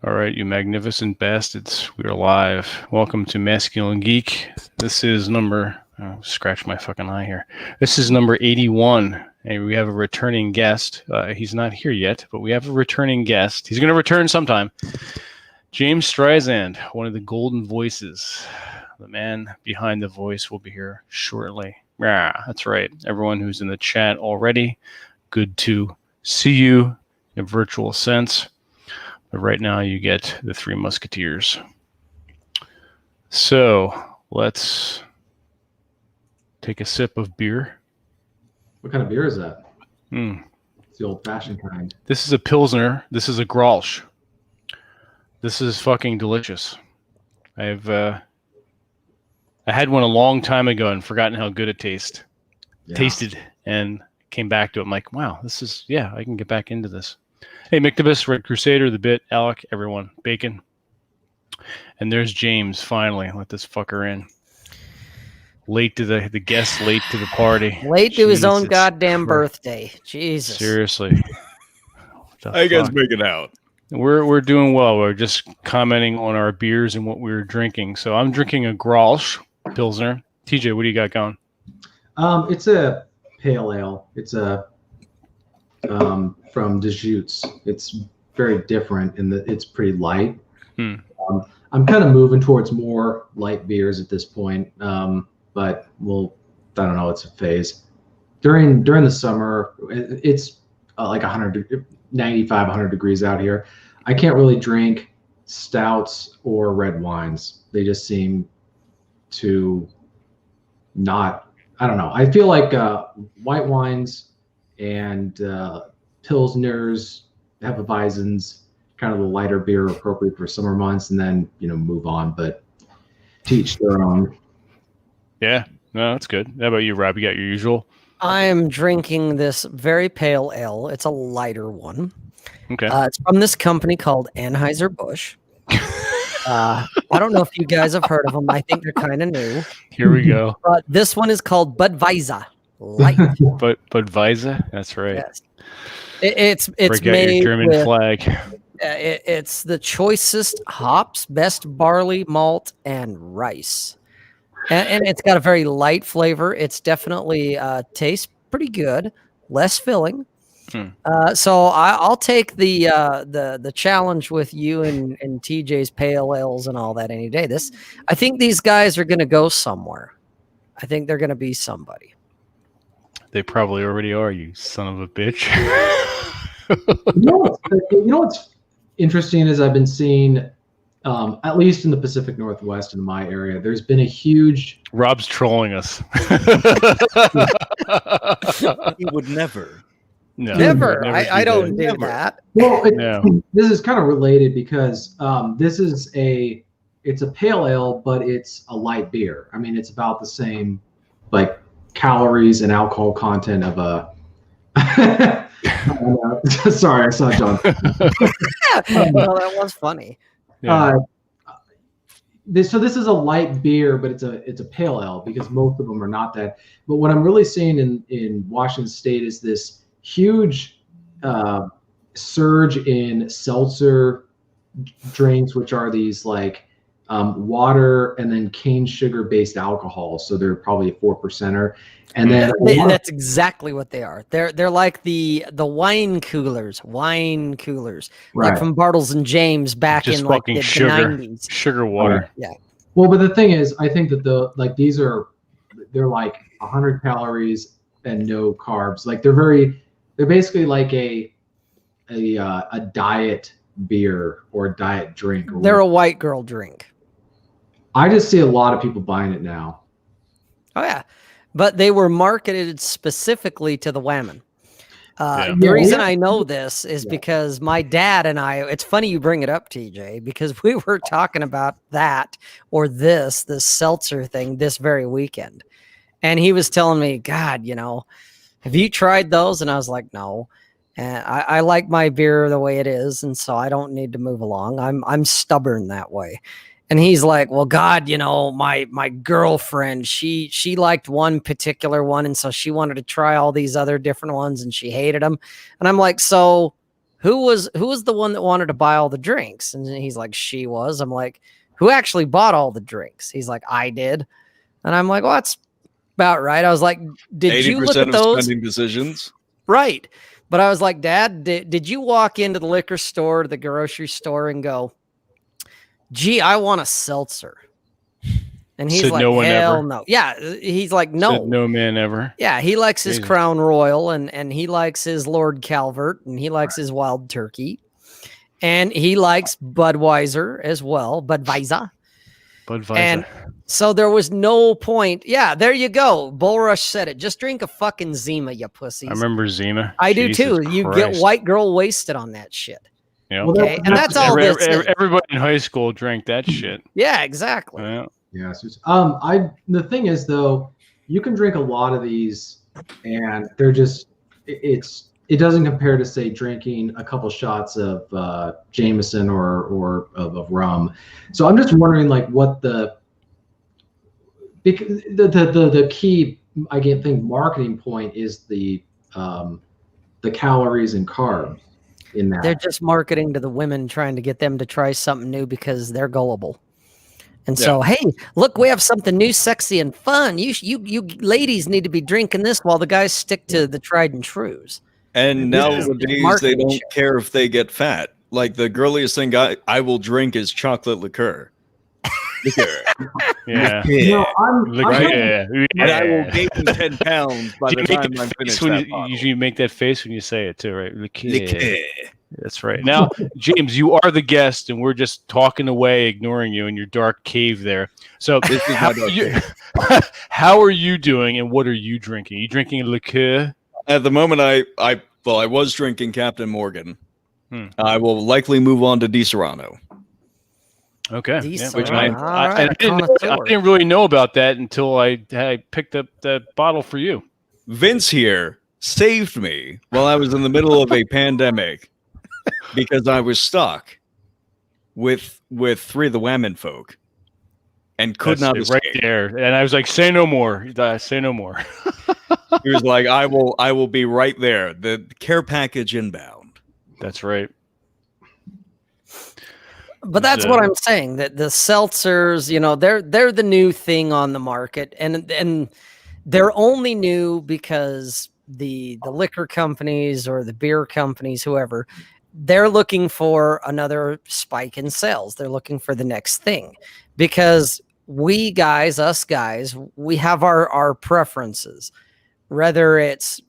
All right, you magnificent bastards. We are live. Welcome to Masculine Geek. This is number... Oh, scratch my fucking eye here. This is number 81. And we have a returning guest. He's not here yet, but we have a returning guest. He's going to return sometime. James Streissand, one of the golden voices. The man behind the voice will be here shortly. Yeah, that's right. Everyone who's in the chat already, good to see you in a virtual sense. But right now you get the Three Musketeers. So let's take a sip of beer. What kind of beer is that? It's the old-fashioned kind. This is a Pilsner. This is a Grolsch. This is fucking delicious. I had one a long time ago and forgotten how good it tasted, and came back to it. I'm like, wow, this is, I can get back into this. Hey, Mictobus, Red Crusader, The Bit, Alec, everyone, Bacon. And there's James, finally. Let this fucker in. Late to the guest, late to the party. Late to his own goddamn birthday. Jesus. Seriously. How you guys making out? We're doing well. We're just commenting on our beers and what we're drinking. So I'm drinking a Grolsch Pilsner. TJ, what do you got going? It's a pale ale. It's a from Deschutes. It's very different in that it's pretty light. I'm kind of moving towards more light beers at this point. But I don't know, it's a phase. During the summer, it's like 95, 100 degrees out here. I can't really drink stouts or red wines. They just seem to not, I don't know. I feel like white wines and Pilsners, Hefeweizens, kind of the lighter beer appropriate for summer months, and then, move on, but to each their own. Yeah, no, that's good. How about you, Rob? You got your usual? I am drinking this very pale ale. It's a lighter one. Okay. It's from this company called Anheuser-Busch. I don't know if you guys have heard of them. I think they're kind of new. Here we go. But this one is called Budweiser Light. Budweiser? That's right. Yes. It's break made out your German with, flag. It's the choicest hops, best barley, malt, and rice. And it's got a very light flavor. It's definitely tastes pretty good, less filling. So I'll take the challenge with you and TJ's pale ales and all that any day. I think these guys are going to go somewhere. I think they're going to be somebody. They probably already are, you son of a bitch. You know what's interesting is I've been seeing, at least in the Pacific Northwest in my area, there's been a huge... Rob's trolling us. He would never. No, never. I don't do that. Well, this is kind of related because it's a pale ale, but it's a light beer. I mean, it's about the same, like, calories and alcohol content of a... Sorry, I saw John. Well, that was funny. Yeah. This is a light beer, but it's a pale ale because most of them are not that. But what I'm really seeing in Washington State is this huge surge in seltzer drinks, which are these like water and then cane sugar based alcohol. So they're probably a 4%er. And then that's exactly what they are. They're like the wine coolers, right, like from Bartles and James back just in like the 90s. Sugar water. Yeah. Well, but the thing is, I think that they're like 100 calories and no carbs. Like they're basically like a diet beer or a diet drink. They're a white girl drink. I just see a lot of people buying it now. Oh yeah. But they were marketed specifically to the women. The reason I know this is because my dad and I, it's funny you bring it up, TJ, because we were talking about that or this seltzer thing this very weekend. And he was telling me, God, have you tried those? And I was like, no. And I like my beer the way it is. And so I don't need to move along. I'm stubborn that way. And he's like, well, God, my girlfriend, she liked one particular one. And so she wanted to try all these other different ones and she hated them. And I'm like, so who was the one that wanted to buy all the drinks? And he's like, she was. I'm like, who actually bought all the drinks? He's like, I did. And I'm like, well, that's about right. I was like, did you look at those spending decisions? Right. But I was like, Dad, did you walk into the liquor store, to the grocery store, and go, gee, I want a seltzer? And he's like, no hell no. Yeah. He's like, no. Said no man ever. Yeah. He likes his Crown Royal, and he likes his Lord Calvert, and he likes his Wild Turkey, and he likes Budweiser as well. Budweiser. And so there was no point. Yeah, there you go. Bull Rush said it. Just drink a fucking Zima, you pussies. I remember Zima. I do too. You get white girl wasted on that shit. Yeah. Okay. And that's all this is. Everybody in high school drank that shit. Yeah, exactly. Yeah. The thing is though, you can drink a lot of these and they're just, it doesn't compare to say drinking a couple shots of Jameson or of rum. So I'm just wondering, like, what the key, I think, marketing point is the calories and carbs in that. They're just marketing to the women, trying to get them to try something new because they're gullible. And so, hey, look, we have something new, sexy, and fun. You ladies need to be drinking this while the guys stick to the tried and trues. And nowadays, they don't care if they get fat. Like, the girliest thing I will drink is chocolate liqueur. Yeah. No, and I will gain 10 pounds by the time I'm finished that bottle. Usually you make that face when you say it too, right? Liqueur. That's right. Now, James, you are the guest, and we're just talking away, ignoring you in your dark cave there. So, how are you doing, and what are you drinking? Are you drinking a liqueur? At the moment, I was drinking Captain Morgan. I will likely move on to Di Serrano. Okay. Which I didn't really know about that until I picked up that bottle for you. Vince here saved me while I was in the middle of a pandemic because I was stuck with three of the Whammon folk and could not escape. Right there. And I was like, say no more. Say no more. He was like, I will be right there. The care package inbound. That's right. But that's what I'm saying, that the seltzers, they're the new thing on the market, and they're only new because the liquor companies or the beer companies, whoever, they're looking for another spike in sales. They're looking for the next thing, because us guys, we have our preferences, whether it's,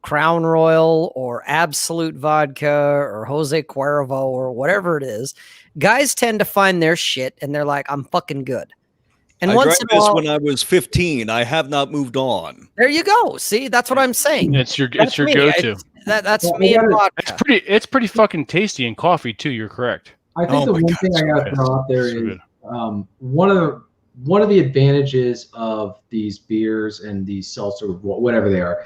Crown Royal or Absolute Vodka or Jose Cuervo or whatever it is. Guys tend to find their shit and they're like, I'm fucking good. And I once drank this when I was 15. I have not moved on. There you go. See, that's what I'm saying. It's your go-to. That's me and vodka. It's pretty fucking tasty in coffee too. You're correct. I think the one thing I got to throw out there is one of the advantages of these beers and these seltzer, whatever they are.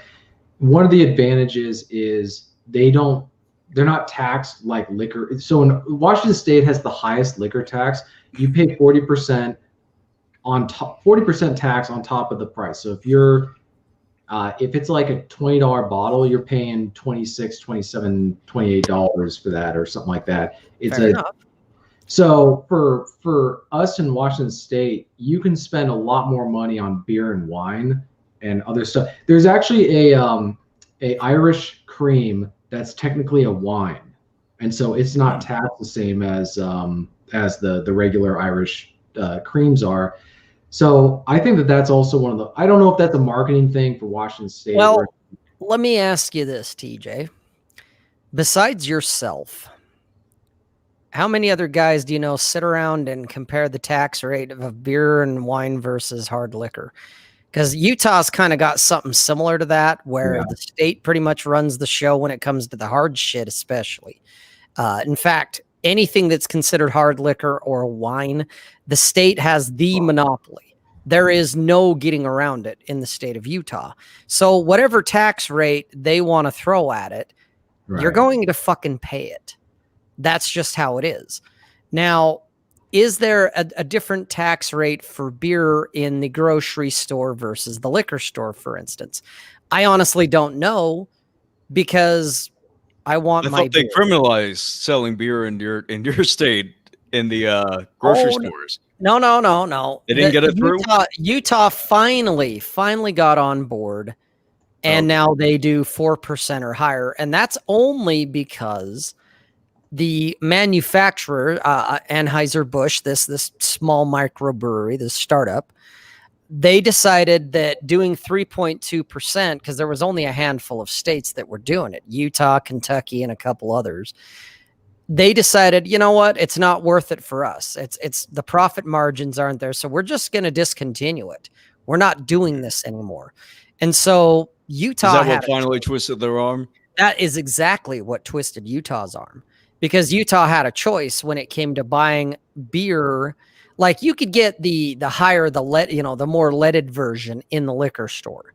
One of the advantages is they're not taxed like liquor. So in Washington State has the highest liquor tax. You pay 40% on top, 40% tax on top of the price. So if it's like a $20 bottle, you're paying $26, $27, $28 for that or something like that. So for us in Washington State, you can spend a lot more money on beer and wine and other stuff. There's actually a Irish cream that's technically a wine, and so it's not taxed the same as the regular Irish creams are. So I think that's also one of the. I don't know if that's a marketing thing for Washington State. Well, let me ask you this, TJ. Besides yourself, how many other guys do you know sit around and compare the tax rate of beer and wine versus hard liquor? Because Utah's kind of got something similar to that, where the state pretty much runs the show when it comes to the hard shit, especially. In fact, anything that's considered hard liquor or wine, the state has the monopoly. There is no getting around it in the state of Utah. So whatever tax rate they want to throw at it, you're going to fucking pay it. That's just how it is. Now, is there a different tax rate for beer in the grocery store versus the liquor store, for instance? I honestly don't know, because I want I my thought they beer. criminalized selling beer in your state in the grocery stores. No. They didn't get it through? Utah finally got on board, and now they do 4% or higher, and that's only because the manufacturer, Anheuser-Busch, this small microbrewery, this startup, they decided that doing 3.2%, because there was only a handful of states that were doing it, Utah, Kentucky, and a couple others. They decided, you know what, it's not worth it for us. It's the profit margins aren't there, so we're just going to discontinue it. We're not doing this anymore. And so Utah Is that what finally twisted their arm? That is exactly what twisted Utah's arm, because Utah had a choice when it came to buying beer. Like, you could get the higher, the more leaded version in the liquor store,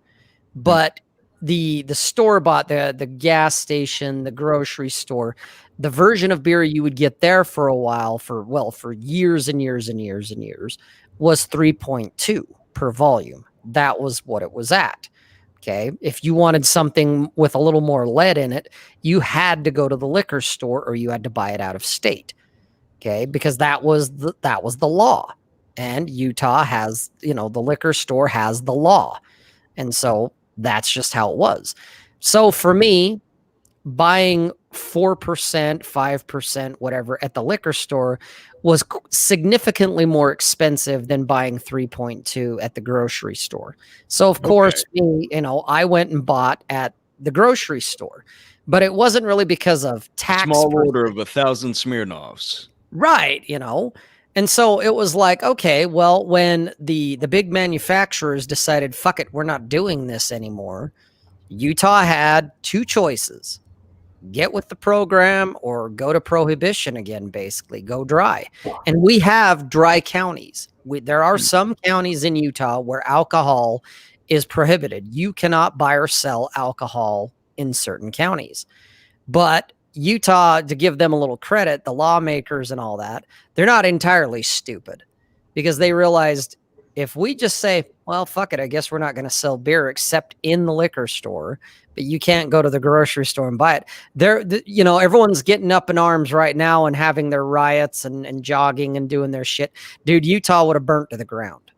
but the store bought, the gas station, the grocery store, the version of beer you would get there for a while, for years and years and years and years, was 3.2 per volume. That was what it was at. Okay. If you wanted something with a little more lead in it, you had to go to the liquor store, or you had to buy it out of state. Okay. Because that was the law. And Utah has, the liquor store has the law. And so that's just how it was. So for me, buying 4%, 5%, whatever at the liquor store was significantly more expensive than buying 3.2 at the grocery store. So of course, I went and bought at the grocery store, but it wasn't really because of tax. Small order of 1,000 Smirnoffs. Right. And so it was like, okay, well, when the big manufacturers decided, fuck it, we're not doing this anymore, Utah had two choices: get with the program or go to prohibition again, basically go dry. And we have dry counties. There are some counties in Utah where alcohol is prohibited. You cannot buy or sell alcohol in certain counties. But Utah, to give them a little credit, the lawmakers and all that, they're not entirely stupid, because they realized, if we just say, well, fuck it, I guess we're not going to sell beer except in the liquor store, but you can't go to the grocery store and buy it. Everyone's getting up in arms right now and having their riots and jogging and doing their shit. Dude, Utah would have burnt to the ground.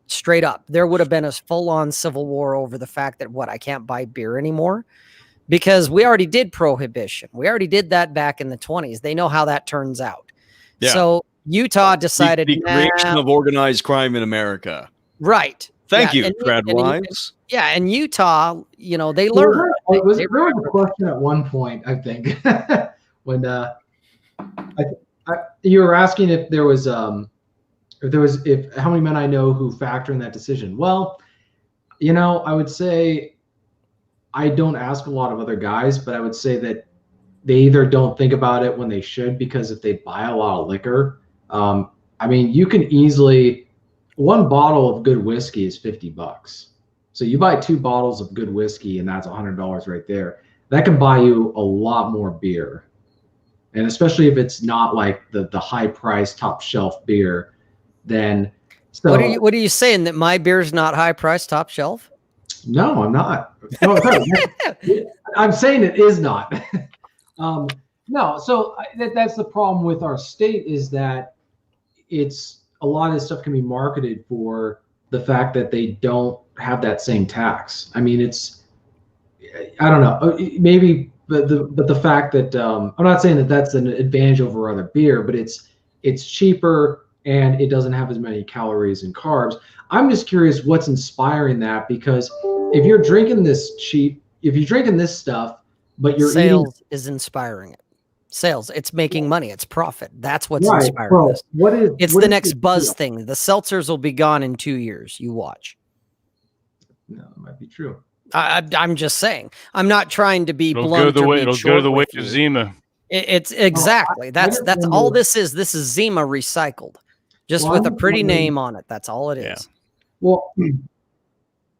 Straight up. There would have been a full-on civil war over the fact that, I can't buy beer anymore, because we already did prohibition. We already did that back in the 20s. They know how that turns out. Yeah. So Utah decided the creation of organized crime in America. Right. Thank you, Brad Wines. And Utah, they learned. There was a question at one point, I think, when you were asking if there was how many men I know who factor in that decision. Well, I would say I don't ask a lot of other guys, but I would say that they either don't think about it when they should, because if they buy a lot of liquor, you can easily, one bottle of good whiskey is $50. So you buy 2 bottles of good whiskey, and that's $100 right there. That can buy you a lot more beer. And especially if it's not like the high price top shelf beer, then. So, what are you saying, that my beer's not high price top shelf? No, I'm not. No, I'm saying it is not. No, so that's the problem with our state, is that it's a lot of this stuff can be marketed for the fact that they don't have that same tax. I don't know, maybe, but the fact that I'm not saying that that's an advantage over other beer, but it's cheaper and it doesn't have as many calories and carbs. I'm just curious what's inspiring that, because if you're drinking this stuff, but your sales is inspiring it. Sales, it's making money, it's profit. That's what's inspiring this. It's the next buzz thing. The seltzers will be gone in 2 years. You watch. No, it might be true. I'm just saying. I'm not trying to be blunt. It'll go to the way of Zima. It's exactly. That's all this is. This is Zima recycled, just with a pretty name on it. That's all it is. Yeah. Well,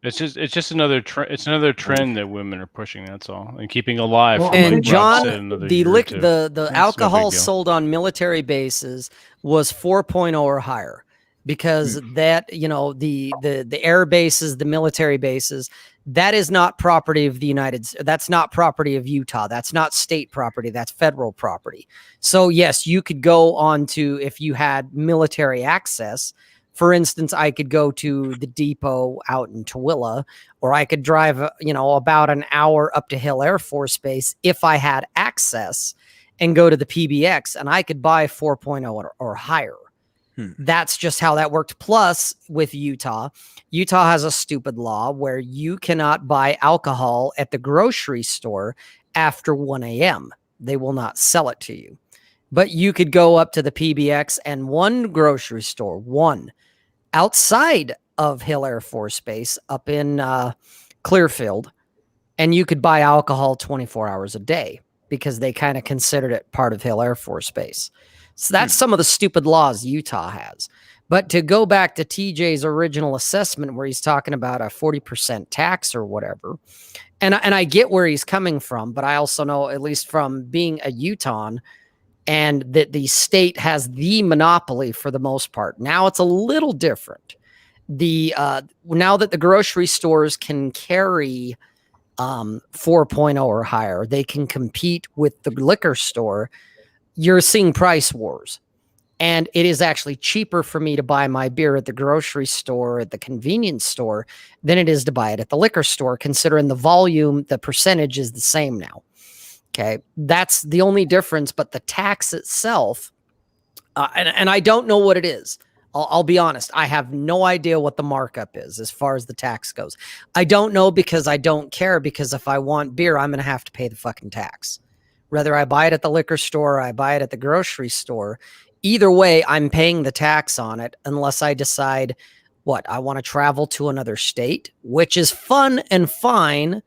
it's just another it's another trend that women are pushing. That's all, and keeping alive. And John, the alcohol sold on military bases was 4.0 or higher, because that the air bases, the military bases, That is not property of the that's not property of Utah. That's not state property. That's federal property. So yes, you could go on to, if you had military access. For instance, I could go to the depot out in Tooele, or I could drive, about an hour up to Hill Air Force Base if I had access, and go to the PBX, and I could buy 4.0 or higher. That's just how that worked. Plus, with Utah has a stupid law where you cannot buy alcohol at the grocery store after 1 a.m. They will not sell it to you. But you could go up to the PBX and one grocery store, outside of Hill Air Force Base up in Clearfield, and you could buy alcohol 24 hours a day because they kind of considered it part of Hill Air Force Base. So that's some of the stupid laws Utah has. But to go back to TJ's original assessment where he's talking about a 40% tax or whatever, and I get where he's coming from, but I also know, at least from being a Utahn, and that the state has the monopoly for the most part. Now it's a little different. Now that the grocery stores can carry 4.0 or higher, they can compete with the liquor store. You're seeing price wars, and it is actually cheaper for me to buy my beer at the grocery store, at the convenience store, than it is to buy it at the liquor store, considering the volume, the percentage is the same now. Okay, that's the only difference. But the tax itself, and I don't know what it is. I'll be honest. I have no idea what the markup is as far as the tax goes. I don't know because I don't care, because if I want beer, I'm going to have to pay the fucking tax. Whether I buy it at the liquor store or I buy it at the grocery store, either way, I'm paying the tax on it unless I decide I want to travel to another state, which is fun and fine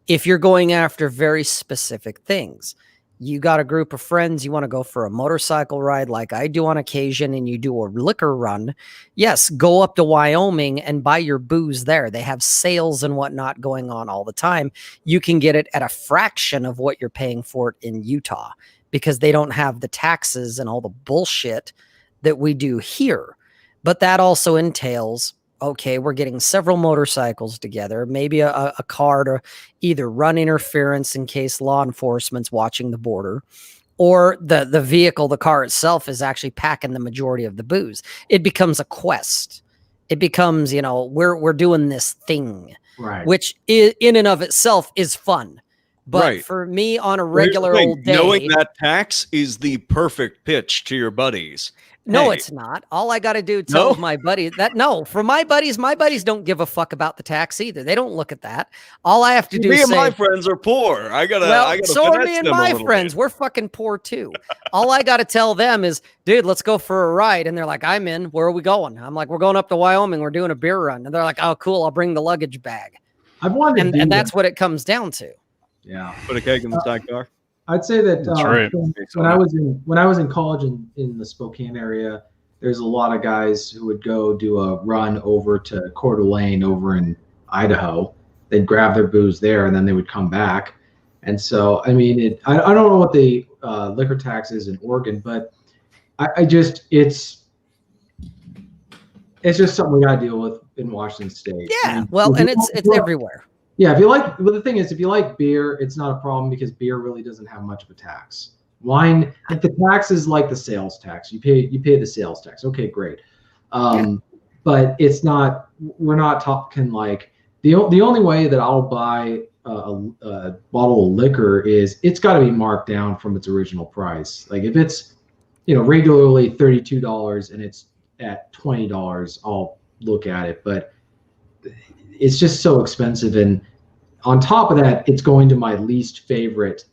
if you're going after very specific things. You got a group of friends, you want to go for a motorcycle ride like I do on occasion, and you do a liquor run. Yes, go up to Wyoming and buy your booze there. They have sales and whatnot going on all the time. You can get it at a fraction of what you're paying for it in Utah because they don't have the taxes and all the bullshit that we do here. But that also entails, okay, we're getting several motorcycles together, maybe a car to either run interference in case law enforcement's watching the border, or the vehicle, the car itself, is actually packing the majority of the booze. It becomes a quest. It becomes, we're doing this thing, right? Which in and of itself is fun. But for me, on a regular old day, knowing that tax is the perfect pitch to your buddies. No, it's not. All I got to do tell my buddy for my buddies don't give a fuck about the tax either. They don't look at that. All I have to do is say, my friends are poor. I gotta so are me and my friends. We're fucking poor too. All I got to tell them is, dude, let's go for a ride. And they're like, I'm in. Where are we going? I'm like, we're going up to Wyoming. We're doing a beer run. And they're like, oh, cool. I'll bring the luggage bag. I've wanted and that's what it comes down to. Yeah. Put a keg in the sidecar. I'd say that right. when I was in college in the Spokane area, there's a lot of guys who would go do a run over to Coeur d'Alene over in Idaho. They'd grab their booze there, and then they would come back. And so, I mean, I don't know what the liquor tax is in Oregon, but it's just something we got to deal with in Washington State. Yeah, I mean, well, and it's everywhere. Yeah, the thing is, if you like beer, it's not a problem because beer really doesn't have much of a tax. Wine, if the tax is like the sales tax, you pay the sales tax. Okay, great. But it's not. We're not talking like the only way that I'll buy a bottle of liquor is it's got to be marked down from its original price. Like if it's regularly $32 and it's at $20, I'll look at it. But it's just so expensive, and on top of that, it's going to my least favorite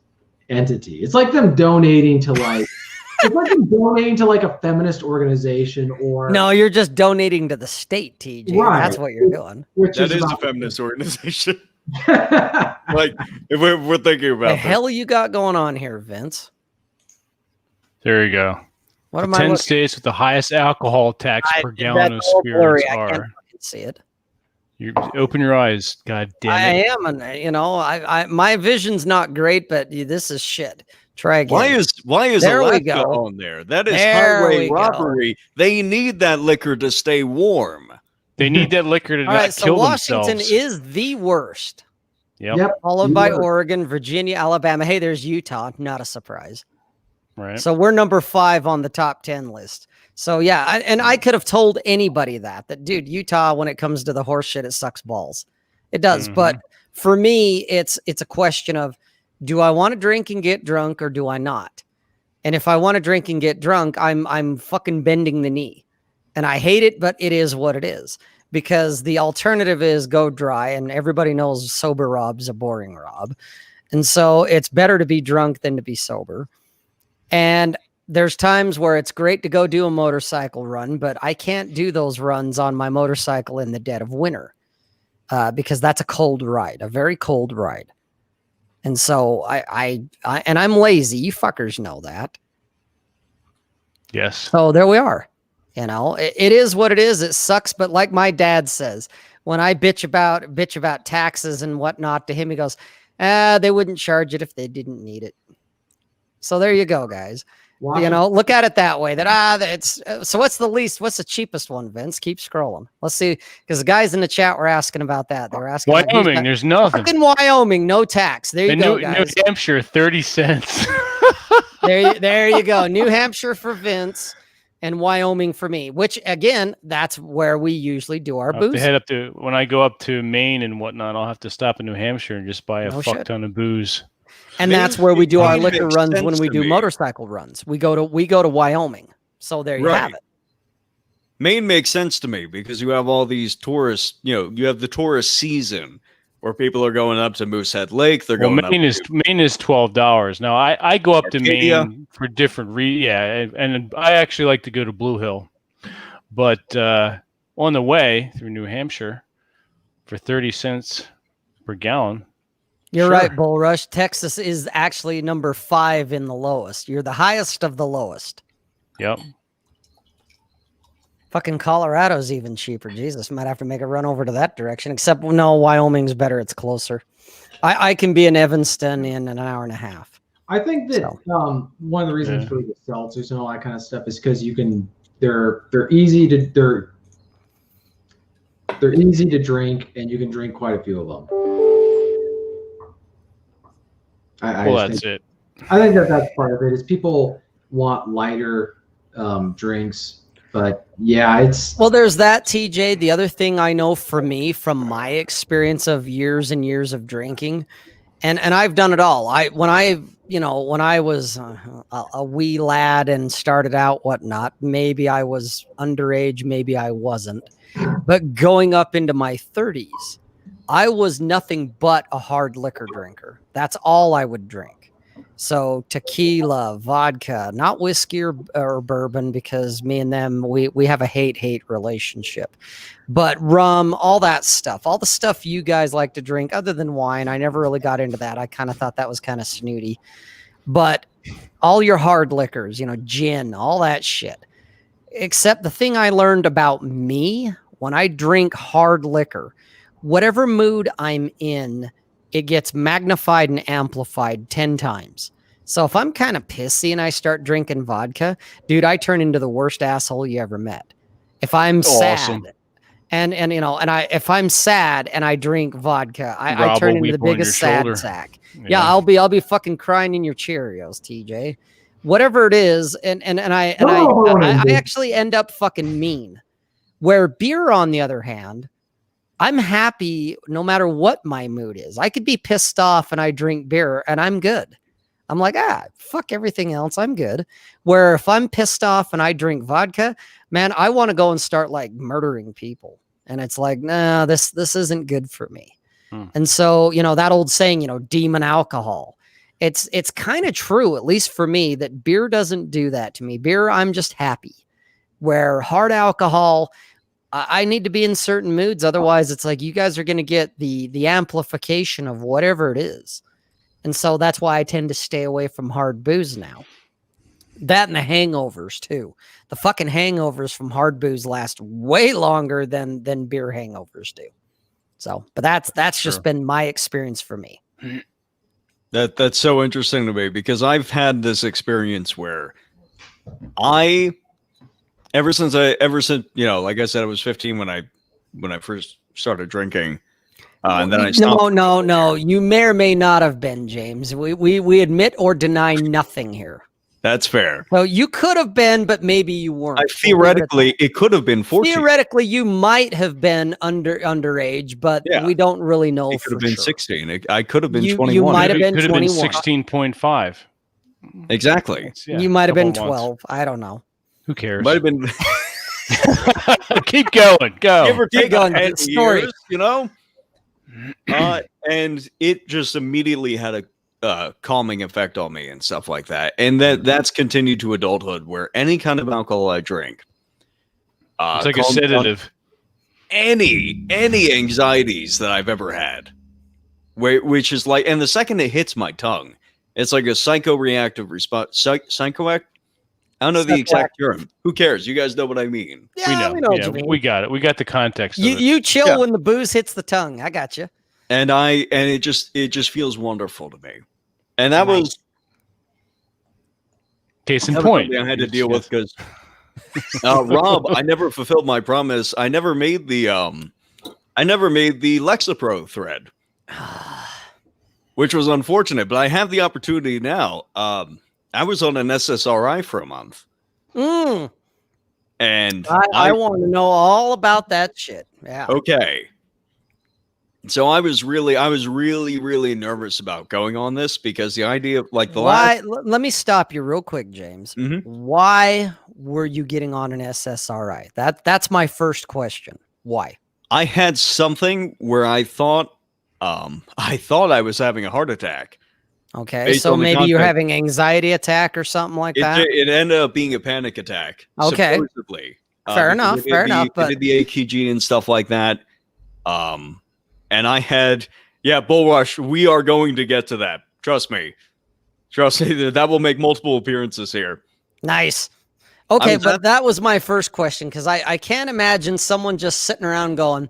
entity. It's like them donating to like a feminist organization, or no, you're just donating to the state, TJ. Right. That's what you're doing. That is a feminist organization. Like if we're thinking about the hell you got going on here, Vince. There you go. What the am 10 states with the highest alcohol tax per gallon of spirits are. I can't see it. You open your eyes, God damn it! I am, and my vision's not great, but this is shit. Try again. Why is there Alaska on there? That is highway robbery. They need that liquor to stay warm. They need that liquor to All not right, so kill Washington themselves. is the worst. Yep. Followed by Oregon, Virginia, Alabama. Hey, there's Utah. Not a surprise. Right. So we're number 5 on the top 10 list. So yeah, and I could have told anybody that dude, Utah, when it comes to the horse shit, it sucks balls. It does. But for me, it's a question of, do I want to drink and get drunk or do I not? And if I want to drink and get drunk, I'm fucking bending the knee. And I hate it, but it is what it is. Because the alternative is go dry, and everybody knows sober Rob's a boring Rob. And so it's better to be drunk than to be sober. And there's times where it's great to go do a motorcycle run, but I can't do those runs on my motorcycle in the dead of winter because that's a cold ride, a very cold ride. And so and I'm lazy. You fuckers know that. Yes. So there we are. You know, it is what it is. It sucks. But like my dad says, when I bitch about taxes and whatnot to him, he goes, they wouldn't charge it if they didn't need it. So there you go, guys. Wow. You know, look at it that way. It's so. What's the cheapest one, Vince? Keep scrolling. Let's see, because the guys in the chat were asking about that. They were asking Wyoming. There's nothing. Fucking Wyoming, no tax. There you go, guys. New Hampshire, 30 cents. there you go. New Hampshire for Vince, and Wyoming for me. Which again, that's where we usually do our booze. When I go up to Maine and whatnot, I'll have to stop in New Hampshire and just buy a fuck ton of booze. And that's where we do our liquor runs when we do motorcycle runs. We go to Wyoming. So there you have it. Maine makes sense to me because you have all these tourists, you have the tourist season where people are going up to Moosehead Lake. Maine is $12. Now I go up to Maine for different and I actually like to go to Blue Hill. But on the way through New Hampshire for 30 cents per gallon. You're right, Bull Rush. Texas is actually number 5 in the lowest. You're the highest of the lowest. Yep. Fucking Colorado's even cheaper. Jesus, might have to make a run over to that direction. Except, no, Wyoming's better. It's closer. I can be in Evanston in an hour and a half. I think that one of the reasons for the seltzers and all that kind of stuff is because they're easy to drink, and you can drink quite a few of them. That's it. I think that's part of it. Is people want lighter drinks, but there's that, TJ. The other thing I know from my experience of years and years of drinking, and I've done it all. When I was a wee lad and started out whatnot, maybe I was underage, maybe I wasn't, but going up into my 30s. I was nothing but a hard liquor drinker. That's all I would drink. So tequila, vodka, not whiskey or bourbon, because me and them, we have a hate relationship. But rum, all that stuff, all the stuff you guys like to drink other than wine. I never really got into that. I kind of thought that was kind of snooty. But all your hard liquors, gin, all that shit. Except the thing I learned about me, when I drink hard liquor, whatever mood I'm in, it gets magnified and amplified 10 times. So if I'm kind of pissy and I start drinking vodka, dude, I turn into the worst asshole you ever met. If I'm sad if I'm sad and I drink vodka, I turn into the biggest sad sack. Yeah, I'll be fucking crying in your Cheerios, TJ. Whatever it is, and I actually end up fucking mean. Where beer, on the other hand, I'm happy no matter what my mood is. I could be pissed off and I drink beer and I'm good. I'm like, fuck everything else. I'm good. Where if I'm pissed off and I drink vodka, man, I want to go and start like murdering people. And it's like, nah, this isn't good for me. And so, that old saying, demon alcohol. It's kind of true, at least for me, that beer doesn't do that to me. Beer, I'm just happy. Where hard alcohol, I need to be in certain moods. Otherwise, it's like you guys are going to get the amplification of whatever it is. And so that's why I tend to stay away from hard booze now. That and the hangovers, too. The fucking hangovers from hard booze last way longer than beer hangovers do. So, but that's just been my experience for me. That's so interesting to me because I've had this experience where ever since like I said, I was 15 when I when I first started drinking. And then I stopped. No. You may or may not have been, James. We admit or deny nothing here. That's fair. So you could have been, but maybe you weren't. Theoretically, it could have been 14. Theoretically, you might have been underage, but we don't really know. It could have for been sure. 16. I could have been 21. You might have been could 21. Have been 16.5. Exactly. You might have been 12. I don't know. Who cares? Might have been. Keep going. Go. Give or take Keep going. a Story. years, and it just immediately had a calming effect on me and stuff like that. And that's continued to adulthood, where any kind of alcohol I drink, it's like a sedative. Any anxieties that I've ever had, which is like, and the second it hits my tongue, it's like a psychoreactive response. Psychoact. I don't know the exact term. Who cares? You guys know what I mean. Yeah, we know. Yeah, we got it. We got the context. You chill when the booze hits the tongue. I got you. And it just feels wonderful to me. And that was case in point. I had to deal with because Rob, I never fulfilled my promise. I never made the Lexapro thread, which was unfortunate. But I have the opportunity now. I was on an SSRI for a month. And I want to know all about that shit. Yeah. Okay. So I was really nervous about going on this because the idea of like let me stop you real quick, James. Mm-hmm. Why were you getting on an SSRI? That's my first question. Why? I had something where I thought I was having a heart attack. Okay, so maybe you're having anxiety attack or something like that. It ended up being a panic attack. Okay, supposedly. Fair enough. But did the AKG and stuff like that. And I had, Bull Rush. We are going to get to that. Trust me. That will make multiple appearances here. Nice. Okay, but that was my first question because I can't imagine someone just sitting around going,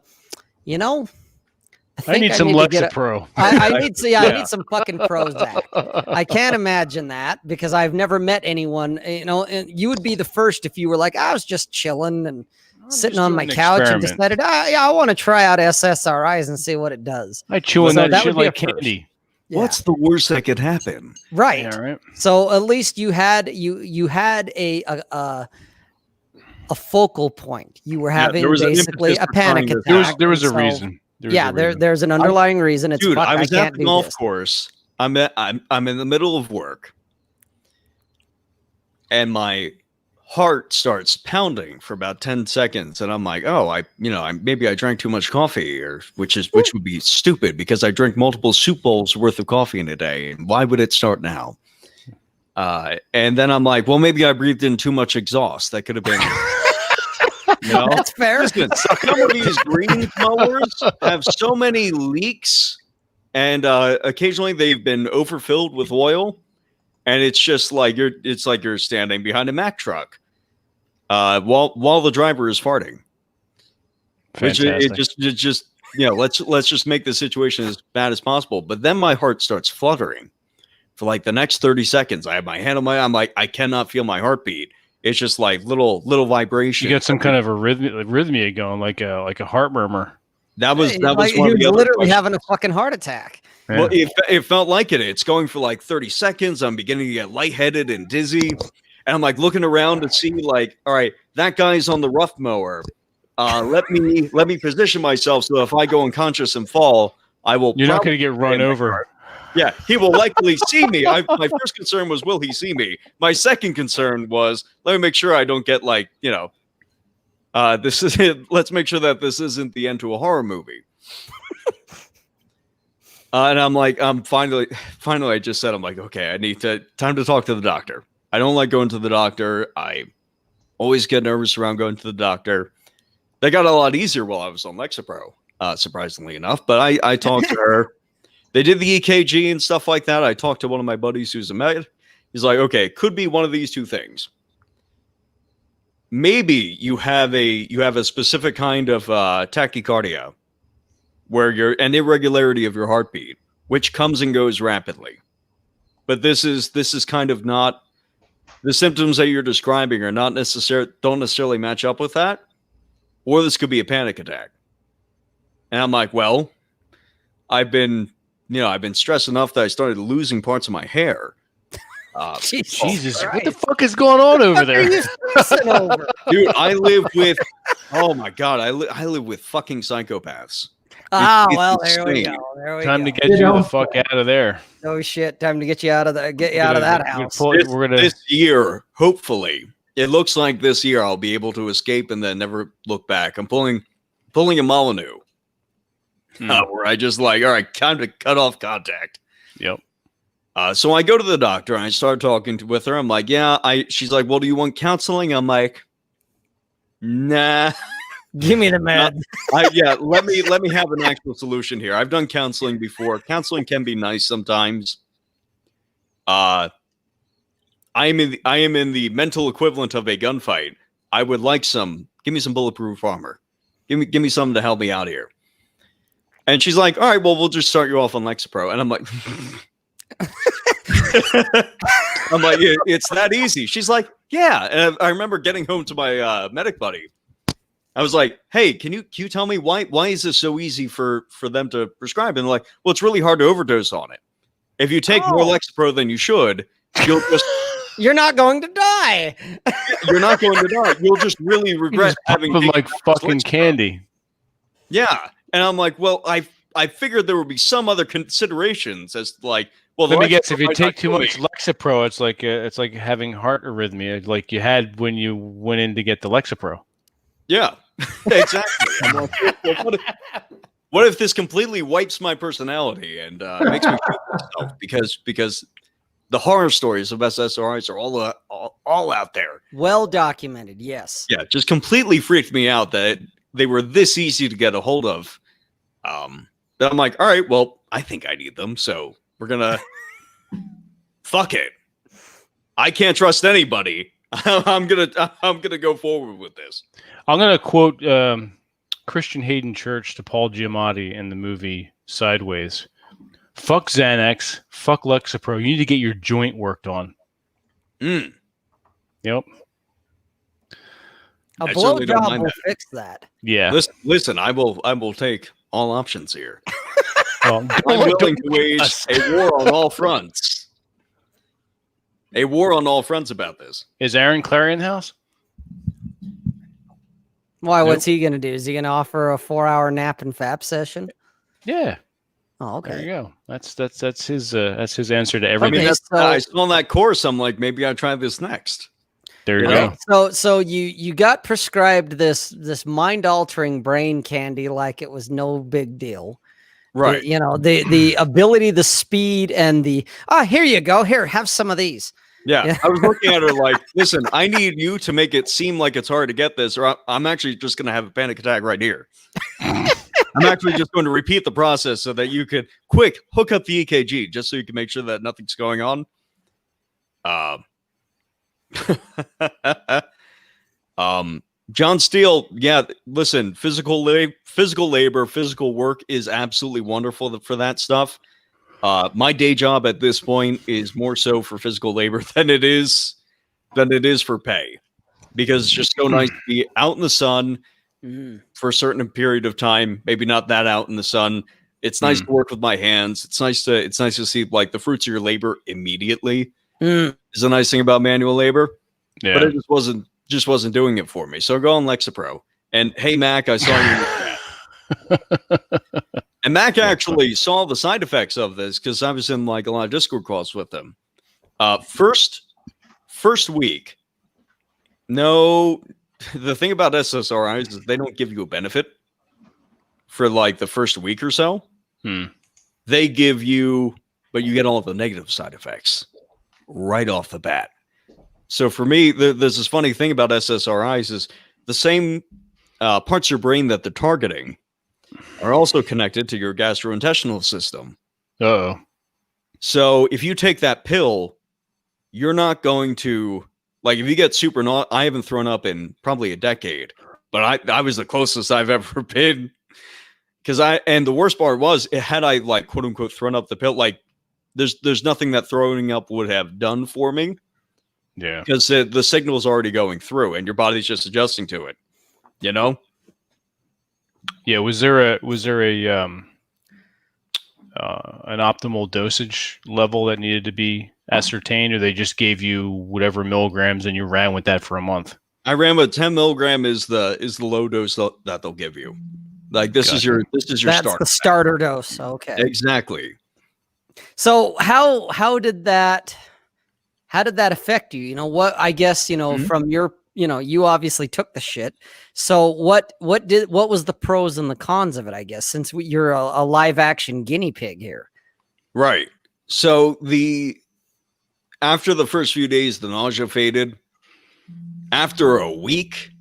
I need some Lexapro. I need some fucking Prozac. I can't imagine that because I've never met anyone, and you would be the first if you were like, I was just chilling and sitting on my couch and decided, I want to try out SSRIs and see what it does. I chew on that shit like candy. Yeah. What's the worst that could happen? Right. Yeah, right. So at least you had a focal point. You were having basically a panic attack. There was a reason. There's an underlying reason. It's dude. I was at the golf course. I'm in the middle of work, and my heart starts pounding for about 10 seconds, and I'm like, maybe I drank too much coffee, which would be stupid because I drink multiple soup bowls worth of coffee in a day. And why would it start now? And then I'm like, well, maybe I breathed in too much exhaust. That could have been. That's fair. Listen, some of these green mowers have so many leaks, and occasionally they've been overfilled with oil, and it's just like you're standing behind a Mack truck, while the driver is farting. Fantastic. Let's just make the situation as bad as possible. But then my heart starts fluttering for like the next 30 seconds. I have my hand on I'm like, I cannot feel my heartbeat. It's just like little vibration. You got some kind of arrhythmia going, like a heart murmur. That was one of the other literally having a fucking heart attack. Yeah. Well, it felt like it. It's going for like 30 seconds. I'm beginning to get lightheaded and dizzy, and I'm like looking around to see like, all right, that guy's on the rough mower. Let me position myself so if I go unconscious and fall, I will. You're not going to get run over. Yeah, he will likely see me. My first concern was, will he see me? My second concern was, let me make sure I don't get like, this is it. Let's make sure that this isn't the end to a horror movie. And I'm like, finally, I just said, I'm like, okay, I need time to talk to the doctor. I don't like going to the doctor. I always get nervous around going to the doctor. They got a lot easier while I was on Lexapro, surprisingly enough. But I talked to her. They did the EKG and stuff like that. I talked to one of my buddies who's a med. He's like, okay, it could be one of these two things. Maybe you have a specific kind of tachycardia where you're an irregularity of your heartbeat, which comes and goes rapidly. But this is kind of not, the symptoms that you're describing don't necessarily match up with that. Or this could be a panic attack. And I'm like, well, I've been stressed enough that I started losing parts of my hair. Jesus, what the fuck is going on over there? Dude, I live with, oh my God, I live with fucking psychopaths. Well, there we go. Time to get you the fuck out of there. Oh shit! Time to get you out of that house. This year, hopefully, it looks like this year I'll be able to escape and then never look back. I'm pulling a Molyneux, where I just like, all right, time to cut off contact. Yep. So I go to the doctor and I start talking with her. I'm like, yeah, she's like, well, do you want counseling? I'm like, nah. Give me the med. Let me have an actual solution here. I've done counseling before. Counseling can be nice sometimes. I am in the mental equivalent of a gunfight. I would like give me some bulletproof armor. Give me something to help me out here. And she's like, all right, well, we'll just start you off on Lexapro. And I'm like, it's that easy. She's like, yeah. And I remember getting home to my medic buddy. I was like, hey, can you tell me why is this so easy for them to prescribe? And like, well, it's really hard to overdose on it. If you take more Lexapro than you should, you're not going to die. You're not going to die. You'll just really regret having like fucking candy. Yeah. And I'm like, well, I figured there would be some other considerations as like, well, let me guess. If you take too much Lexapro, it's like having heart arrhythmia, like you had when you went in to get the Lexapro. Yeah, exactly. I'm like, well, what if this completely wipes my personality and makes me hate myself because the horror stories of SSRIs are all out there, well documented. Yes. Yeah, just completely freaked me out that they were this easy to get a hold of. But I'm like, all right, well, I think I need them, so we're gonna fuck it. I can't trust anybody. I'm gonna go forward with this. I'm gonna quote Christian Hayden Church to Paul Giamatti in the movie Sideways. Fuck Xanax, fuck Lexapro. You need to get your joint worked on. Yep. A blowjob will fix that. Yeah. Listen, I will take all options here. I'm willing to wage a war on all fronts. A war on all fronts about this. Is Aaron Clary in the house? Why? Nope. What's he going to do? Is he going to offer a 4-hour nap and fap session? Yeah. Oh, okay. There you go. That's his answer to everything. I mean, I saw that course. I'm like, maybe I'll try this next. There you go. So you got prescribed this mind-altering brain candy like it was no big deal. Right. The ability, the speed, and the here you go. Here, have some of these. Yeah. I was looking at her like, listen, I need you to make it seem like it's hard to get this, or I'm actually just going to have a panic attack right here. I'm actually just going to repeat the process so that you could hook up the EKG just so you can make sure that nothing's going on. John Steele, yeah, listen, physical labor, physical work is absolutely wonderful for that stuff. My day job at this point is more so for physical labor than it is for pay, because it's just so nice to be out in the sun for a certain period of time. Maybe not that out in the sun. It's nice to work with my hands. It's nice to see like the fruits of your labor immediately. Is a nice thing about manual labor. Yeah. But it just wasn't doing it for me. So go on Lexapro. And hey, Mac, I saw you in the chat. And Mac actually saw the side effects of this because I was in like a lot of Discord calls with them. First week. No, the thing about SSRIs is they don't give you a benefit for like the first week or so. They give you, but you get all of the negative side effects right off the bat. So for me, there's this funny thing about SSRIs is the same parts of your brain that they're targeting are also connected to your gastrointestinal system. Uh-oh. So if you take that pill, you're not going to, like, if you get super I haven't thrown up in probably a decade, but I was the closest I've ever been. And the worst part was, had I like quote unquote thrown up the pill, like there's nothing that throwing up would have done for me. Yeah. Because the signal is already going through and your body's just adjusting to it, Yeah, was there a an optimal dosage level that needed to be ascertained, or they just gave you whatever milligrams and you ran with that for a month? I ran with 10 milligram is the low dose that they'll give you. Like this is your That's starter. the starter dose. Okay. Exactly. So how did that affect you? You know what? I guess from your you obviously took the shit. So what was the pros and the cons of it? I guess since you're a live action guinea pig here. Right. So after the first few days, the nausea faded. After a week,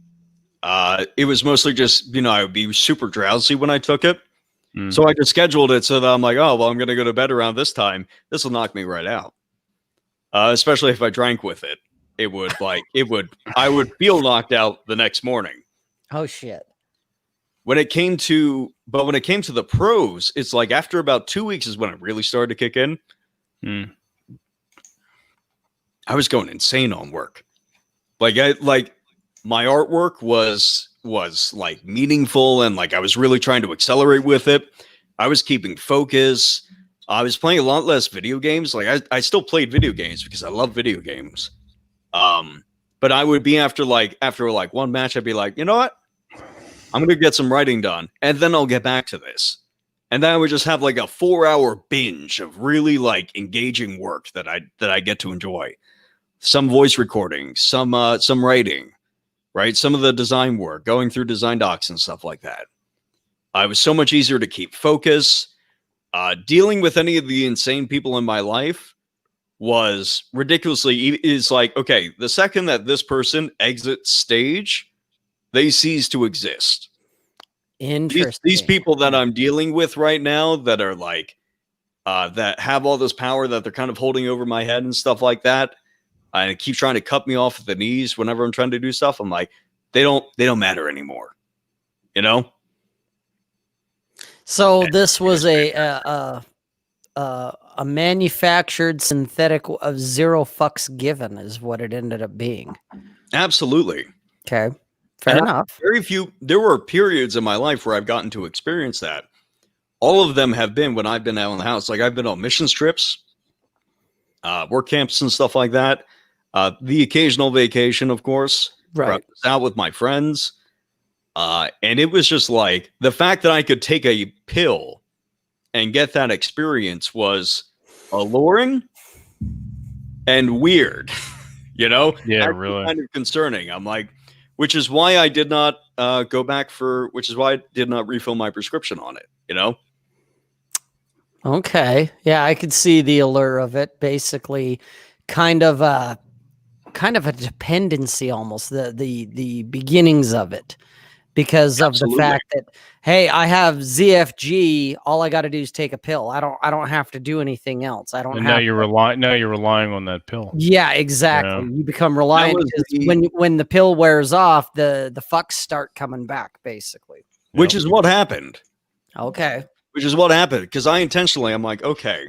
it was mostly just, I would be super drowsy when I took it. So I just scheduled it so that I'm like, oh, well, I'm going to go to bed around this time. This will knock me right out. Especially if I drank with it. I would feel knocked out the next morning. Oh, shit. When it came to the pros, it's like after about 2 weeks is when it really started to kick in. I was going insane on work. Like my artwork was like meaningful, and like I was really trying to accelerate with it. I was keeping focus. I was playing a lot less video games. Like I still played video games because I love video games. But I would be after one match, I'd be like, you know what? I'm gonna get some writing done, and then I'll get back to this. And then I would just have like a 4-hour binge of really like engaging work that I get to enjoy. Some voice recording, some writing, right? Some of the design work, going through design docs and stuff like that. It was so much easier to keep focus. Dealing with any of the insane people in my life was ridiculously is like, okay, the second that this person exits stage, they cease to exist. Interesting. These people that I'm dealing with right now that are like, that have all this power that they're kind of holding over my head and stuff like that. And it keeps trying to cut me off at the knees whenever I'm trying to do stuff. I'm like, they don't matter anymore. So this was a manufactured synthetic of zero fucks given is what it ended up being. Absolutely. Okay. Fair enough. There were periods in my life where I've gotten to experience that. All of them have been when I've been out in the house. Like I've been on mission trips, work camps and stuff like that. The occasional vacation, of course. Right. I was out with my friends. And it was just like the fact that I could take a pill and get that experience was alluring and weird, Yeah, really. Kind of concerning. I'm like, which is why I did not refill my prescription on it, Okay. Yeah, I could see the allure of it. Basically, kind of a dependency almost, the beginnings of it. Because of the fact that, hey, I have ZFG. All I got to do is take a pill. I don't have to do anything else. I don't. And now you're relying on that pill. Yeah, exactly. Yeah. You become reliant because when the pill wears off, the fucks start coming back, basically. Which is what happened. Okay. Which is what happened because I'm like, okay,